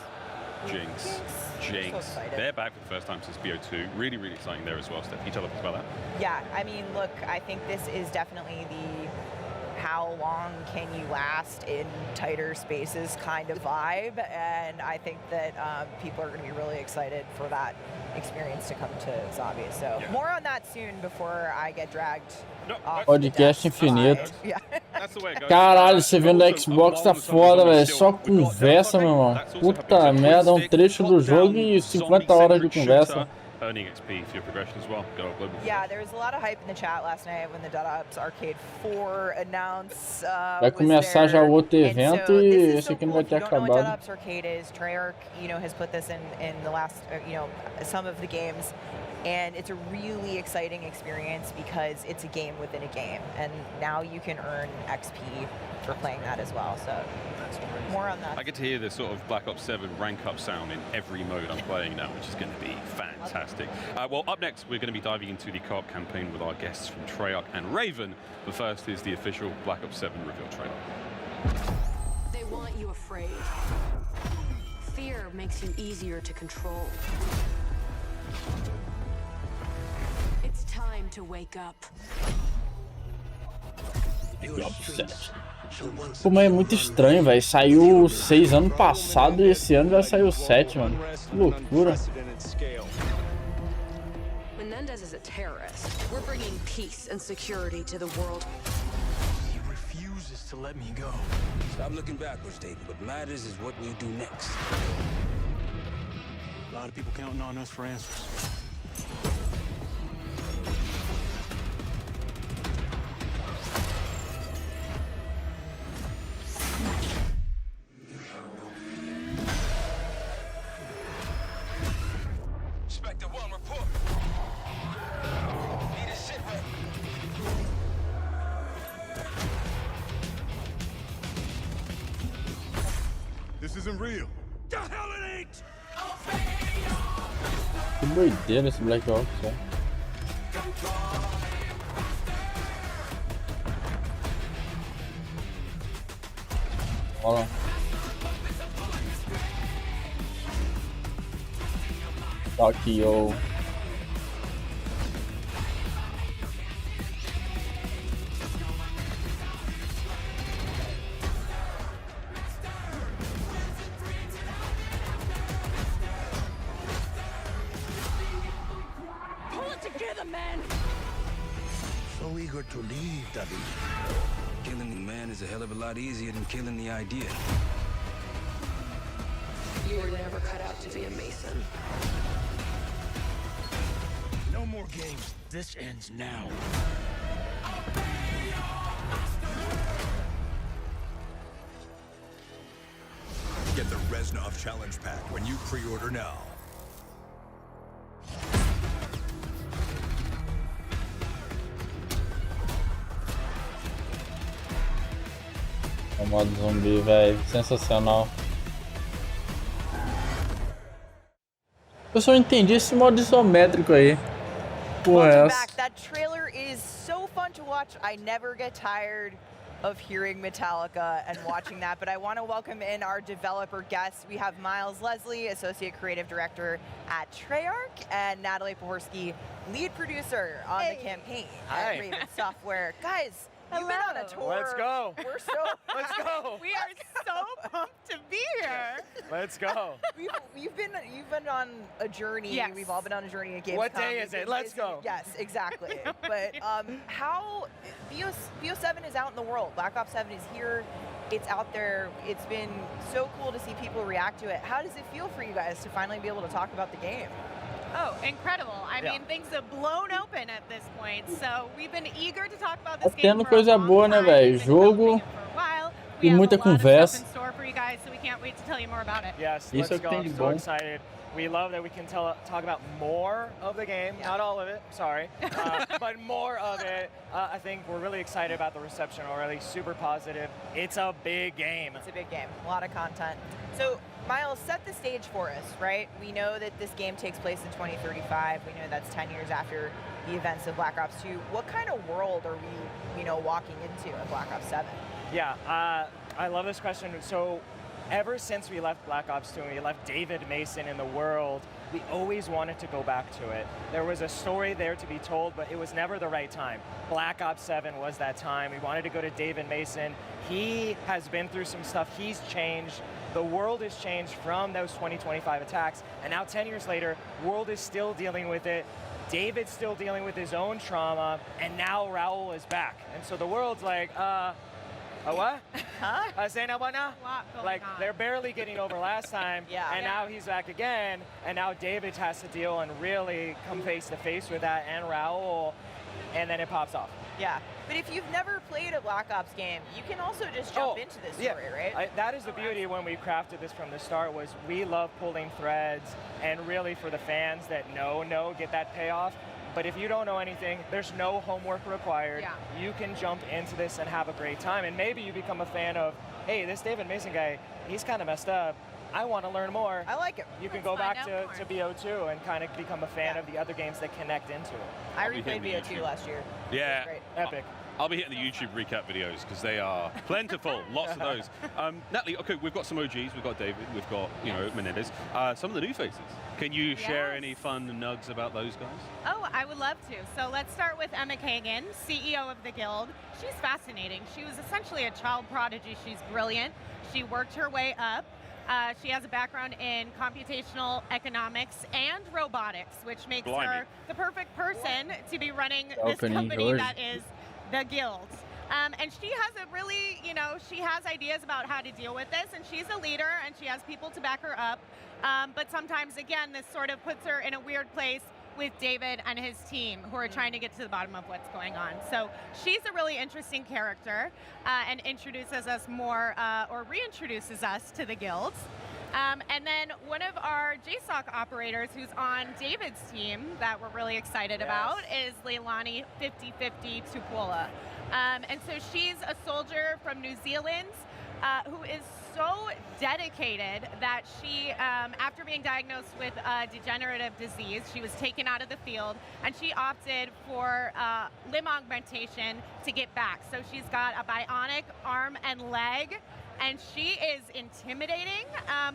Jinx. So They're back for the first time since BO2. Really, really exciting there as well, Steph. Can you tell us about that? Yeah, I mean, look, I think this is definitely the how long can you last in tighter spaces kind of vibe, and I think that people are going to be really excited for that experience to come to Zombies. So more on that soon before I get dragged off. Podcast infinito. Caralho, você vendo o Xbox tá foda, velho. Só conversa, meu irmão. Puta merda, um trecho do jogo e 50 horas de conversa. Earning XP for your progression as well. Go global. Yeah, there was a lot of hype in the chat last night when the TODOS Arcade 4 announced. Vai começar já o outro evento e esse aqui não vai ter acabado. What TODOS Arcade is, Treyarch, has put this in the last, some of the games, and it's a really exciting experience because it's a game within a game, and now you can earn XP for playing that as well. So more on that. I get to hear the sort of Black Ops 7 rank up sound in every mode I'm playing now, which is going to be fantastic. Well, up next, we're going to be diving into the co-op campaign with our guests from Treyarch and Raven. But first is the official Black Ops 7 reveal trailer. They want you afraid. Fear makes you easier to control. It's time to wake up. Pô, mas é muito estranho, velho. Saiu 6 ano passado e esse ano já saiu 7, mano. Que loucura. Menendez is a terrorist. We're bringing peace and security to the world. He refuses to let me go. Stop looking backwards, David. What matters is what we do next. A lot of people counting on us for answers. This isn't real. The hell it ain't! Que doideira esse Black Ops, velho. Olha lá. Aqui, ó. Pull it together, man! So eager to leave, David. Killing the man is a hell of a lot easier than killing the idea. You were never cut out to be a Mason. No more games. This ends now. Get the Reznov Challenge Pack when you pre-order now. O modo zumbi, velho, sensacional. Eu só entendi esse modo isométrico aí. Welcome back. That trailer is so fun to watch. I never get tired of hearing Metallica and watching that, but I want to welcome in our developer guests. We have Miles Leslie, Associate Creative Director at Treyarch, and Natalie Pohorsky, Lead Producer on the campaign at Raven Software. Guys, you've been on a tour. Let's go. We're so Let's go. We are so pumped to be here. Let's go. You've been on a journey. Yes. We've all been on a journey at gamescom. What day is it? Let's go. Yes, exactly. But how BO7 is out in the world. Black Ops 7 is here. It's out there. It's been so cool to see people react to it. How does it feel for you guys to finally be able to talk about the game? Oh, incredible. I mean, things have blown open at this point, so we've been eager to talk about this game Tendo coisa boa, né, velho? Jogo e muita conversa. Yes, Isso é o que tem de bom. Excited. We love that we can talk about more of the game, not all of it, sorry, but more of it. I think we're really excited about the reception already, super positive. It's a big game. It's a big game, a lot of content. So, Miles, set the stage for us, right? We know that this game takes place in 2035. We know that's 10 years after the events of Black Ops 2. What kind of world are we, walking into at Black Ops 7? Yeah, I love this question. So, ever since we left Black Ops 2 and we left David Mason in the world, we always wanted to go back to it. There was a story there to be told, but it was never the right time. Black Ops 7 was that time. We wanted to go to David Mason. He has been through some stuff. He's changed. The world has changed from those 2025 attacks, and now 10 years later, world is still dealing with it. David's still dealing with his own trauma, and now Raul is back. And so the world's like, what? Huh? Say no, what now? Like, they're barely getting over last time, and now he's back again, and now David has to deal and really come face to face with that, and Raul, and then it pops off. Yeah, but if you've never played a Black Ops game, you can also just jump into this story, right? That is the beauty when we crafted this from the start, was we love pulling threads, and really for the fans that get that payoff. But if you don't know anything, there's no homework required. Yeah. You can jump into this and have a great time. And maybe you become a fan of, hey, this David Mason guy, he's kind of messed up. I want to learn more. I like it. You can go back to BO2 and kind of become a fan of the other games that connect into it. I replayed BO2 last year. Yeah. Great. Epic. I'll be hitting the YouTube recap videos because they are plentiful, lots of those. Natalie, okay, we've got some OGs, we've got David, we've got, Menendez. Some of the new faces. Can you share any fun nugs about those guys? Oh, I would love to. So let's start with Emma Kagan, CEO of the Guild. She's fascinating. She was essentially a child prodigy. She's brilliant. She worked her way up. She has a background in computational economics and robotics, which makes her the perfect person to be running this company that is the Guild. And she has a really, she has ideas about how to deal with this, and she's a leader, and she has people to back her up. But sometimes, again, this sort of puts her in a weird place with David and his team, who are trying to get to the bottom of what's going on. So she's a really interesting character and introduces us more, or reintroduces us to the Guilds. And then one of our JSOC operators who's on David's team that we're really excited about is Leilani 5050 Tupola. And so she's a soldier from New Zealand who is so dedicated that she, after being diagnosed with a degenerative disease, she was taken out of the field, and she opted for limb augmentation to get back. So she's got a bionic arm and leg, and she is intimidating,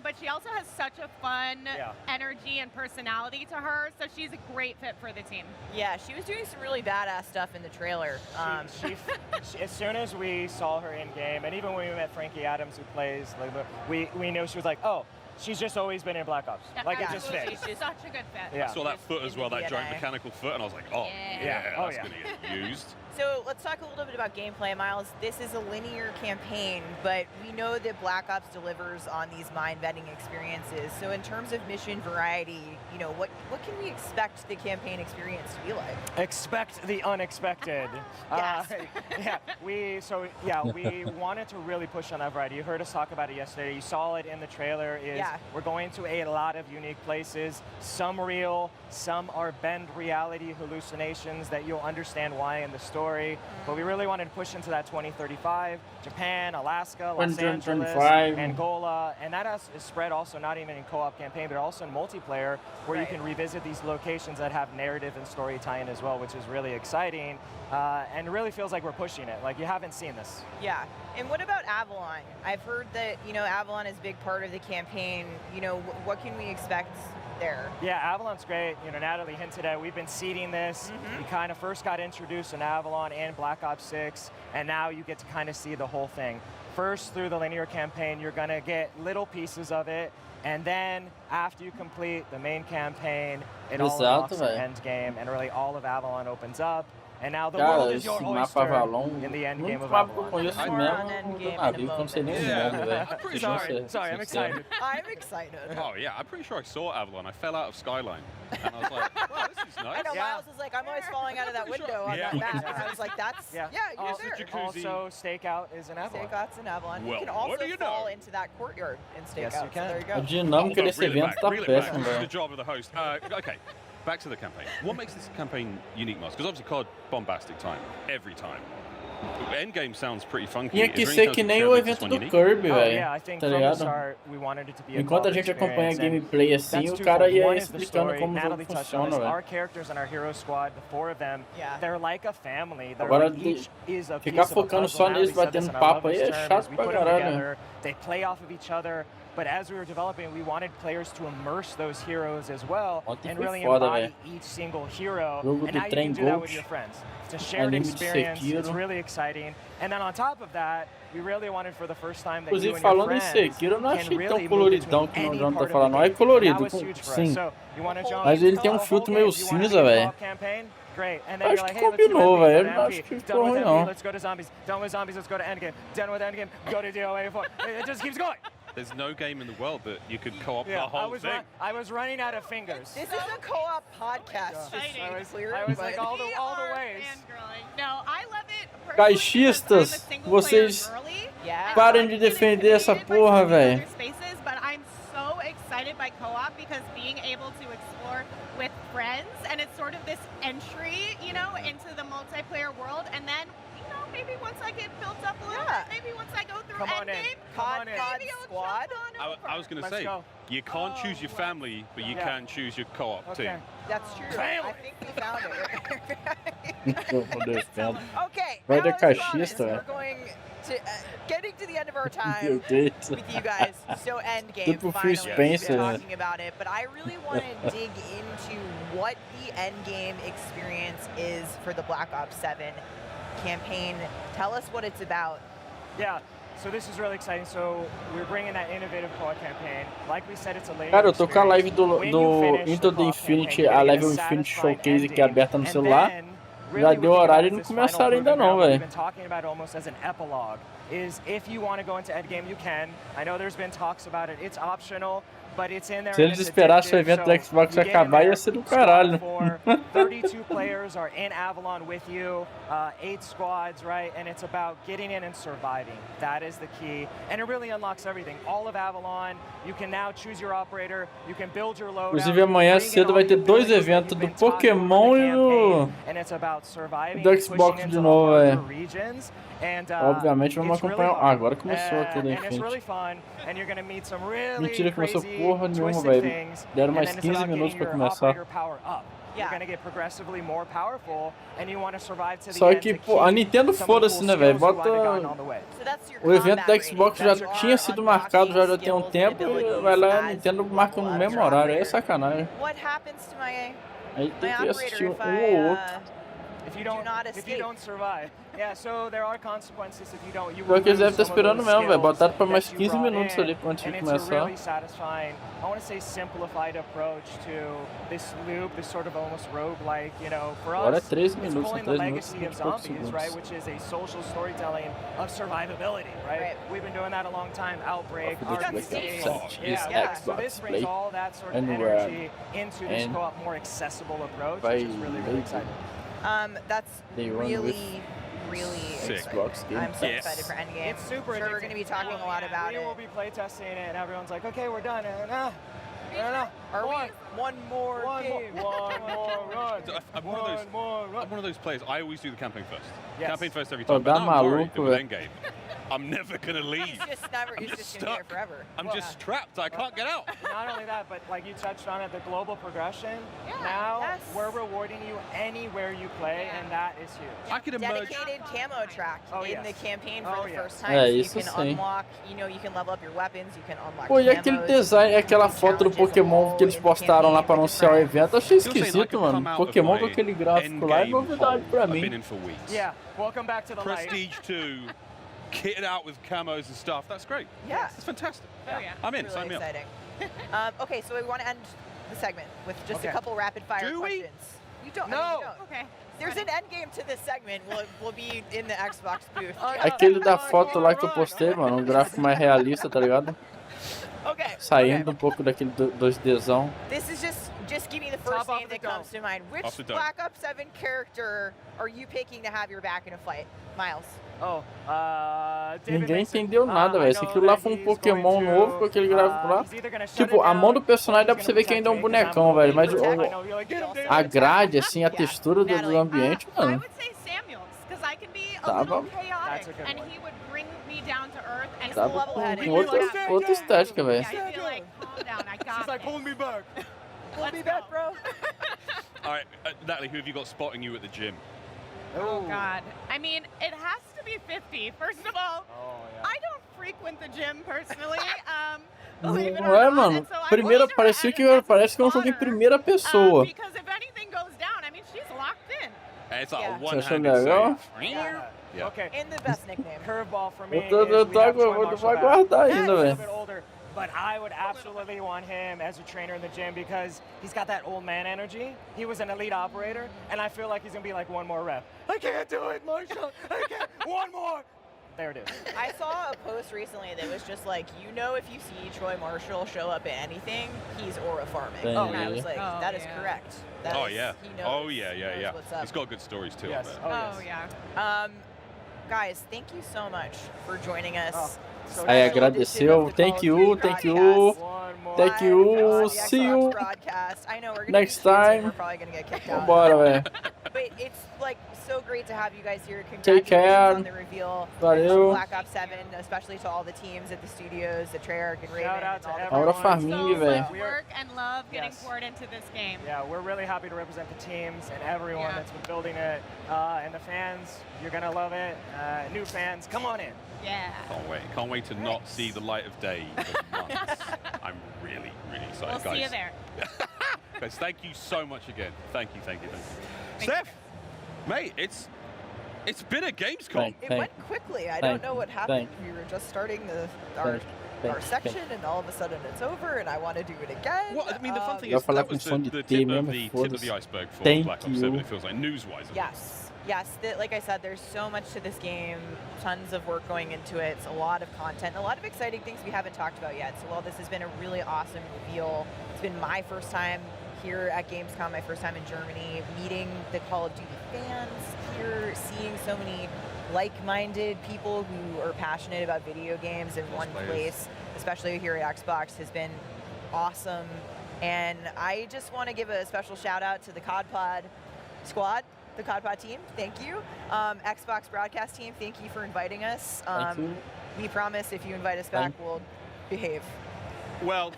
but she also has such a fun energy and personality to her, so she's a great fit for the team. Yeah, she was doing some really badass stuff in the trailer. She, as soon as we saw her in game, and even when we met Frankie Adams, who plays, we knew she was like, oh, she's just always been in Black Ops. Like, it just fits. She's such a good fit. I saw that foot as well, that giant mechanical foot, and I was like, oh, that's going to get used. So let's talk a little bit about gameplay, Miles. This is a linear campaign, but we know that Black Ops delivers on these mind-bending experiences. So in terms of mission variety, you know, what can we expect the campaign experience to be like? Expect the unexpected. We wanted to really push on that variety. You heard us talk about it yesterday. You saw it in the trailer. We're going to a lot of unique places. Some real, some are bend reality hallucinations that you'll understand why in the story. But we really wanted to push into that 2035, Japan, Alaska, Los Angeles, Angola, and that is spread also not even in co-op campaign, but also in multiplayer, where you can revisit these locations that have narrative and story tie-in as well, which is really exciting, and really feels like we're pushing it. Like, you haven't seen this. Yeah. And what about Avalon? I've heard that, you know, Avalon is a big part of the campaign. You know, what can we expect there? Yeah, Avalon's great. You know, Natalie hinted at, we've been seeding this. We kind of first got introduced in Avalon and Black Ops 6, and now you get to kind of see the whole thing. First, through the linear campaign, you're going to get little pieces of it, and then after you complete the main campaign, it all unlocks an end game, and really all of Avalon opens up. And now the world is your oyster in the end game of Avalon. Sorry, I'm excited. I'm excited. Oh yeah, I'm pretty sure I saw Avalon. I fell out of Skyline, and I was like, wow, this is nice. I know, Miles was like, I'm always falling out of that window on that map. And I was like, that's, you're there. Also, Stakeout is in Avalon. Stakeout's in Avalon. Well, you can also fall into that courtyard in Stakeout. Yes, you can. So there you go. A dinâmica desse evento tá péssima, The velho. job of the host. Okay. Back to the campaign. What makes this campaign unique, Miles? Because obviously COD, bombastic time, every time. Endgame sounds pretty funky. Tinha que ser que nem o evento do Kirby, velho. Tá ligado? Enquanto a gente acompanha a gameplay assim, o cara ia explicando como o jogo funciona, velho. Our characters in our hero squad, the 4 of them, they're like a family. Agora, ficar focando só neles batendo papo aí é chato pra caralho. They play off of each other. But as we were developing, we wanted players to immerse those heroes as well and really embody each single hero. And now you can do that with your friends. It's a shared experience. It's really exciting. And then on top of that, we really wanted for the first time that you and your falando em friends Sekiro, eu não can achei really tão coloridão que o John tá falando. Não é colorido, sim. Mas ele tem um filtro meio cinza, velho. Great. And then Acho you're like, que hey, let's combinou, do velho. MVP. Acho que ficou Done with ruim, MVP, não. let's go to zombies. Done with zombies, let's go to endgame. Done with endgame, go to DOA 4. It just keeps going. There's no game in the world that you could co-op the whole thing. I was running out of fingers. This is a co-op podcast. I was like all the ways. No, I love it. Caixistas, vocês parem de defender essa porra, velho. But I'm so excited by co-op because being able to explore with friends, and it's sort of this entry, you know, into the multiplayer world, and then, you know, maybe once I get built up a little bit, maybe once I go through endgame, maybe I'll squad. I was going to say, you can't choose your family, but you can choose your co-op team. That's true. I think we found it. Okay, Vai da now, as promised, caixista, we're velho. going to getting to the end of our time with you guys. So Endgame, Tudo Phil finally, Spencer, né? talking about it. But I really want to dig into what the Endgame experience is for the Black Ops 7 campaign. Tell us what it's about. Yeah. So this is really exciting. So we're bringing that innovative co-op campaign. Like we said, it's a later Cara, eu tô com a live experience. do Into the Infinity, a Level Infinity Showcase que é aberta no celular. Já deu horário e não começaram ainda não, velho. We've been talking about it almost as an epilogue. Is if you want to go into endgame, you can. I know there's been talks about it. It's optional, but it's in there. Se eles esperassem o evento do Xbox acabar, ia ser do caralho. 32 players are in Avalon with you, 8 squads, right? And it's about getting in and surviving. That is the key. And it really unlocks everything. All of Avalon, you can now choose your operator, you can build your loadout. Inclusive amanhã cedo vai ter 2 eventos do Pokémon e do Xbox de novo, velho. Obviamente vamos acompanhar. Ah, agora começou aqui da Infinity. Mentira, começou porra nenhuma, velho. Deram mais 15 minutos pra começar. you're going to get progressively more powerful, and you want to survive to the Só end que, to pô, a keep Nintendo some of the foda-se, cool né, velho? skills you Bota... might have gotten on the way. O evento da Xbox já tinha sido marcado já tem um tempo e vai lá a Nintendo marca no mesmo horário. Aí é sacanagem. What happens to my Aí tem que assistir operator um if ou I outro. If you don't survive. Yeah, so there are consequences if you don't. You Pior que eles devem lose estar some of esperando those mesmo, velho. skills Botaram pra mais that you 15 brought minutos in, ali antes de and it's a começar. really satisfying, I want to say simplified approach to this loop, this sort of almost roguelike, you know, for Agora é us, 13 it's minutos, pulling são the 13 minutos legacy e of 20 e poucos zombies, right, segundos. which is a social storytelling of survivability, right? We've been doing that a long time. Outbreak, RPG, so this brings all that sort of energy into this co-op more accessible approach, which is really, really exciting. That's really Xbox game. I'm so excited for Endgame. It's super sure we're going to be talking a lot about we it. will be playtesting it, and everyone's like, okay, we're done. And, no. Are we? One more game. One more run. I'm one of those players. I always do the campaign first. Yes. Campaign first every Oh, time. But dá now I'm worried maluco, with velho. Endgame. I'm never gonna leave. It's just never. It's just going to be here forever. I'm just trapped. I can't get out. Not only that, but like you touched on it, the global progression. Now we're rewarding you anywhere you play, and that is huge. I could emerge. Dedicated camo track in the campaign for the first time. É, So you isso can sim. unlock, you can level up your weapons, you can unlock Pô, e aquele camos. design, aquela foto do Pokémon que eles postaram lá pra anunciar o evento, eu achei esquisito, mano. Pokémon com aquele gráfico lá é novidade pra mim. Yeah, welcome back to the light. Prestige 2, kitted out with camos and stuff. That's great. Yeah. It's fantastic. Oh yeah. I'm in. Really Sign me up. exciting. Okay, so we want to end the segment with just a couple rapid fire questions. You don't. No. I mean, you don't. Okay. There's an end game to this segment. We'll be in the Xbox booth. Aquele da foto lá que eu postei, mano, um gráfico mais realista, tá ligado? Okay. Saindo um pouco daquele 2Dzão. This is just give me the first name that comes to mind. Which Off the dome. Black Ops 7 character are you picking to have your back in a fight, Miles? Ninguém entendeu nada, velho. Se aquilo lá foi um Pokémon novo com aquele gráfico lá. Tipo, a mão do personagem dá pra você ver que ainda é um bonecão, velho. Mas a grade, assim, a textura do ambiente, mano. Tava. Tava com outra estética, velho. She's like, hold me back. Hold me back, bro. All right, Natalie, who have you got spotting you at the gym? Oh, God. I mean, it has to be 50. First of all, I don't frequent the gym personally. Believe it or Não é, not. mano. And so I Primeira, parece que é um jogo em primeira pessoa. because if anything goes down, I mean, she's locked in. It's like a Você achou one-handed legal? save. Yeah. Okay. In the best nickname. Curveball for me. Eu vou aguardar ainda, velho. But I would absolutely want him as a trainer in the gym because he's got that old man energy. He was an elite operator, and I feel like he's gonna be like one more rep. I can't do it, Marshall. I can't. One more. There it is. I saw a post recently that was just like, if you see Troy Marshall show up at anything, he's aura farming. Dang, and I was like, Oh, that is yeah. correct. That Oh is- yeah. He knows, Oh yeah, he yeah, knows yeah. what's up. He's got good stories too. Yes. I bet. Oh, yeah. Guys, thank you so much for joining us. Aí agradeceu. Thank you. Thank you. See you next time. We're probably gonna get kicked out. Vambora, velho. But it's like so great to have you guys here. Take Congratulations care. on the reveal. Valeu. Black Ops 7, especially to all the teams at the studios, the Treyarch and Raven. Shout out to and all the everyone. Agora farminha, So velho. much work and love getting Yes. poured into this game. Yeah, we're really happy to represent the teams and everyone that's been building it. And the fans, you're gonna love it. New fans, come on in. Yeah. Can't wait to not see the light of day for months. I'm really, really excited, We'll guys. see you there. Guys, thank you so much again. Thank you. Steph, mate, it's been a gamescom. It went quickly. I don't know what happened. We were just starting our section, and all of a sudden it's over, and I want to do it again. Well, I mean, the fun thing Vai is falar that com was som de the T tip mesmo, of the foda-se. iceberg for Thank Black Ops 7, you. it feels like, news-wise. Yes, like I said, there's so much to this game, tons of work going into it. It's a lot of content, a lot of exciting things we haven't talked about yet. So while this has been a really awesome reveal, it's been my first time here at Gamescom, my first time in Germany, meeting the Call of Duty fans here, seeing so many like-minded people who are passionate about video games in one place, especially here at Xbox, has been awesome. And I just want to give a special shout out to the COD Pod squad, the COD Pod team, thank you. Xbox broadcast team, thank you for inviting us. Thank you. We promise if you invite us back, we'll behave. Well,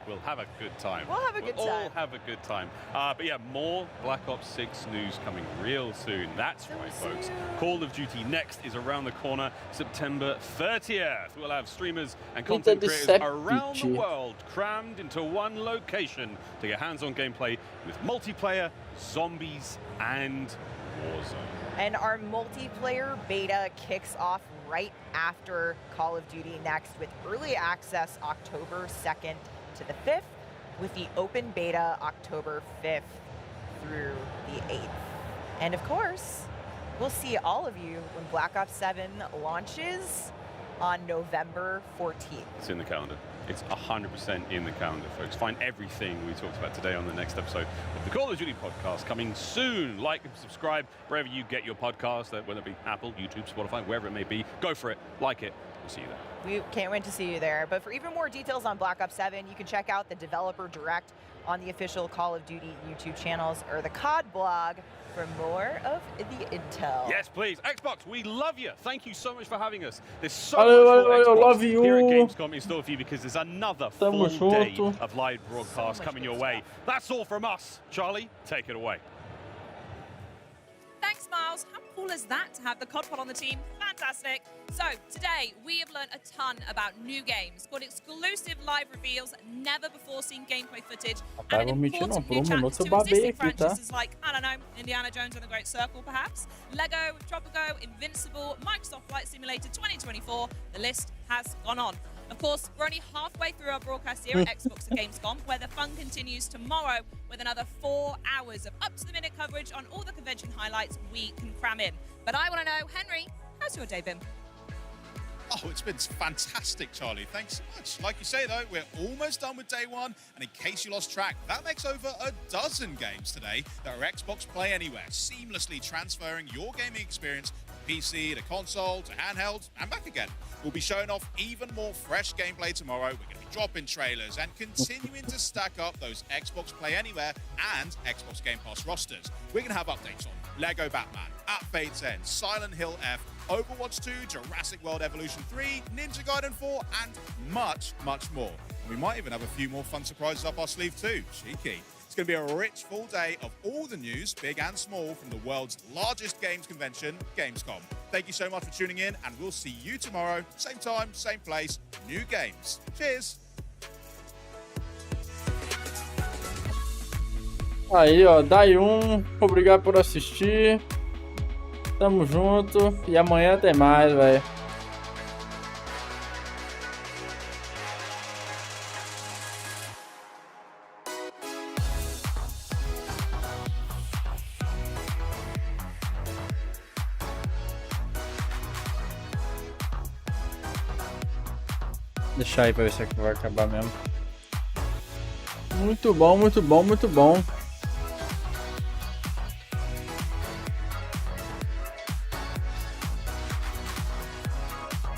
we'll have a good time. We'll have a good time. We'll all have a good time. But yeah, more Black Ops 6 news coming real soon. That's right, folks. Call of Duty Next is around the corner, September 30th. We'll have streamers and content creators around the world crammed into one location to get hands-on gameplay with multiplayer, zombies, and Warzone. And our multiplayer beta kicks off right after Call of Duty Next with early access October 2nd to the 5th, with the open beta October 5th through the 8th. And of course, we'll see all of you when Black Ops 7 launches on November 14th. It's in the calendar. It's 100% in the calendar, folks. Find everything we talked about today on the next episode of the Call of Duty podcast coming soon. Like and subscribe wherever you get your podcast, whether it be Apple, YouTube, Spotify, wherever it may be. Go for it. Like it. We'll see you there. We can't wait to see you there. But for even more details on Black Ops 7, you can check out the Developer Direct on the official Call of Duty YouTube channels or the COD blog for more of the intel. Yes, please. Xbox, we love you. Thank you so much for having us. There's so much more Xbox love you. here at Gamescom in store for you because there's another full day of live broadcast coming your way. That's all from us. Charlie, take it away. Thanks, Miles. How cool is that to have the COD pod on the team? Fantastic. So today we have learned a ton about new games, got exclusive live reveals, never before seen gameplay footage, and an important new chapters to existing franchises like, I don't know, Indiana Jones and the Great Circle perhaps, Lego, Tropico, Invincible, Microsoft Flight Simulator 2024, the list has gone on. Of course, we're only halfway through our broadcast here at Xbox at Gamescom, where the fun continues tomorrow with another 4 hours of up-to-the-minute coverage on all the convention highlights we can cram in. But I want to know, Henry, how's your day been? Oh, it's been fantastic, Charlie. Thanks so much. Like you say, though, we're almost done with day one. And in case you lost track, that makes over a dozen games today that are Xbox Play Anywhere, seamlessly transferring your gaming experience from PC to console to handheld and back again. We'll be showing off even more fresh gameplay tomorrow. We're going to be dropping trailers and continuing to stack up those Xbox Play Anywhere and Xbox Game Pass rosters. We're going to have updates on Lego Batman, At Fate's End, Silent Hill F, Overwatch 2, Jurassic World Evolution 3, Ninja Gaiden 4, and much, much more. And we might even have a few more fun surprises up our sleeve too. Cheeky. It's going to be a rich, full day of all the news, big and small, from the world's largest games convention, Gamescom. Thank you so much for tuning in, and we'll see you tomorrow, same time, same place, new games. Cheers! Aí, ó, dai obrigado por assistir. Tamo junto e amanhã tem mais, velho. Deixa aí pra ver se aqui vai acabar mesmo. Muito bom, muito bom, muito bom.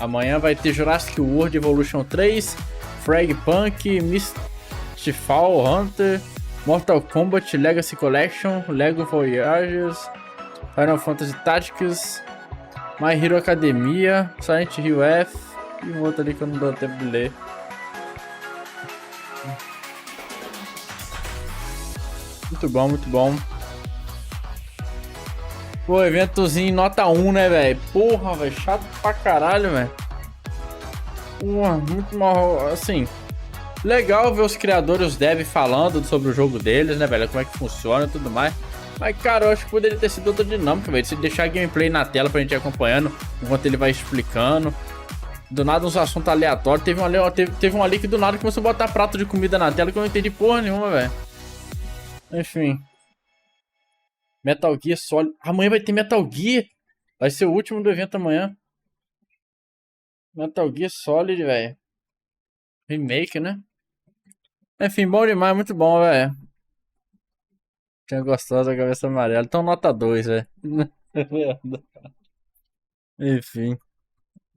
Amanhã vai ter Jurassic World Evolution 3, Fragpunk, Mystical Hunter, Mortal Kombat Legacy Collection, Lego Voyages, Final Fantasy Tactics, My Hero Academia, Silent Hill F e um outro ali que eu não dou tempo de ler. Muito bom, muito bom. Pô, eventozinho nota 1, né, velho? Porra, velho, chato pra caralho, velho. Porra, muito mal, assim. Legal ver os criadores, os devs falando sobre o jogo deles, né, velho? Como é que funciona e tudo mais. Mas, cara, eu acho que poderia ter sido outra dinâmica, velho. Se deixar gameplay na tela pra gente ir acompanhando enquanto ele vai explicando. Do nada uns assuntos aleatórios. Teve um ali que do nada começou a botar prato de comida na tela que eu não entendi porra nenhuma, velho. Enfim. Metal Gear Solid. Amanhã vai ter Metal Gear. Vai ser o último do evento amanhã. Metal Gear Solid, velho. Remake, né? Enfim, bom demais, muito bom, velho. Tinha gostado da cabeça amarela. Então nota 2, velho. Enfim.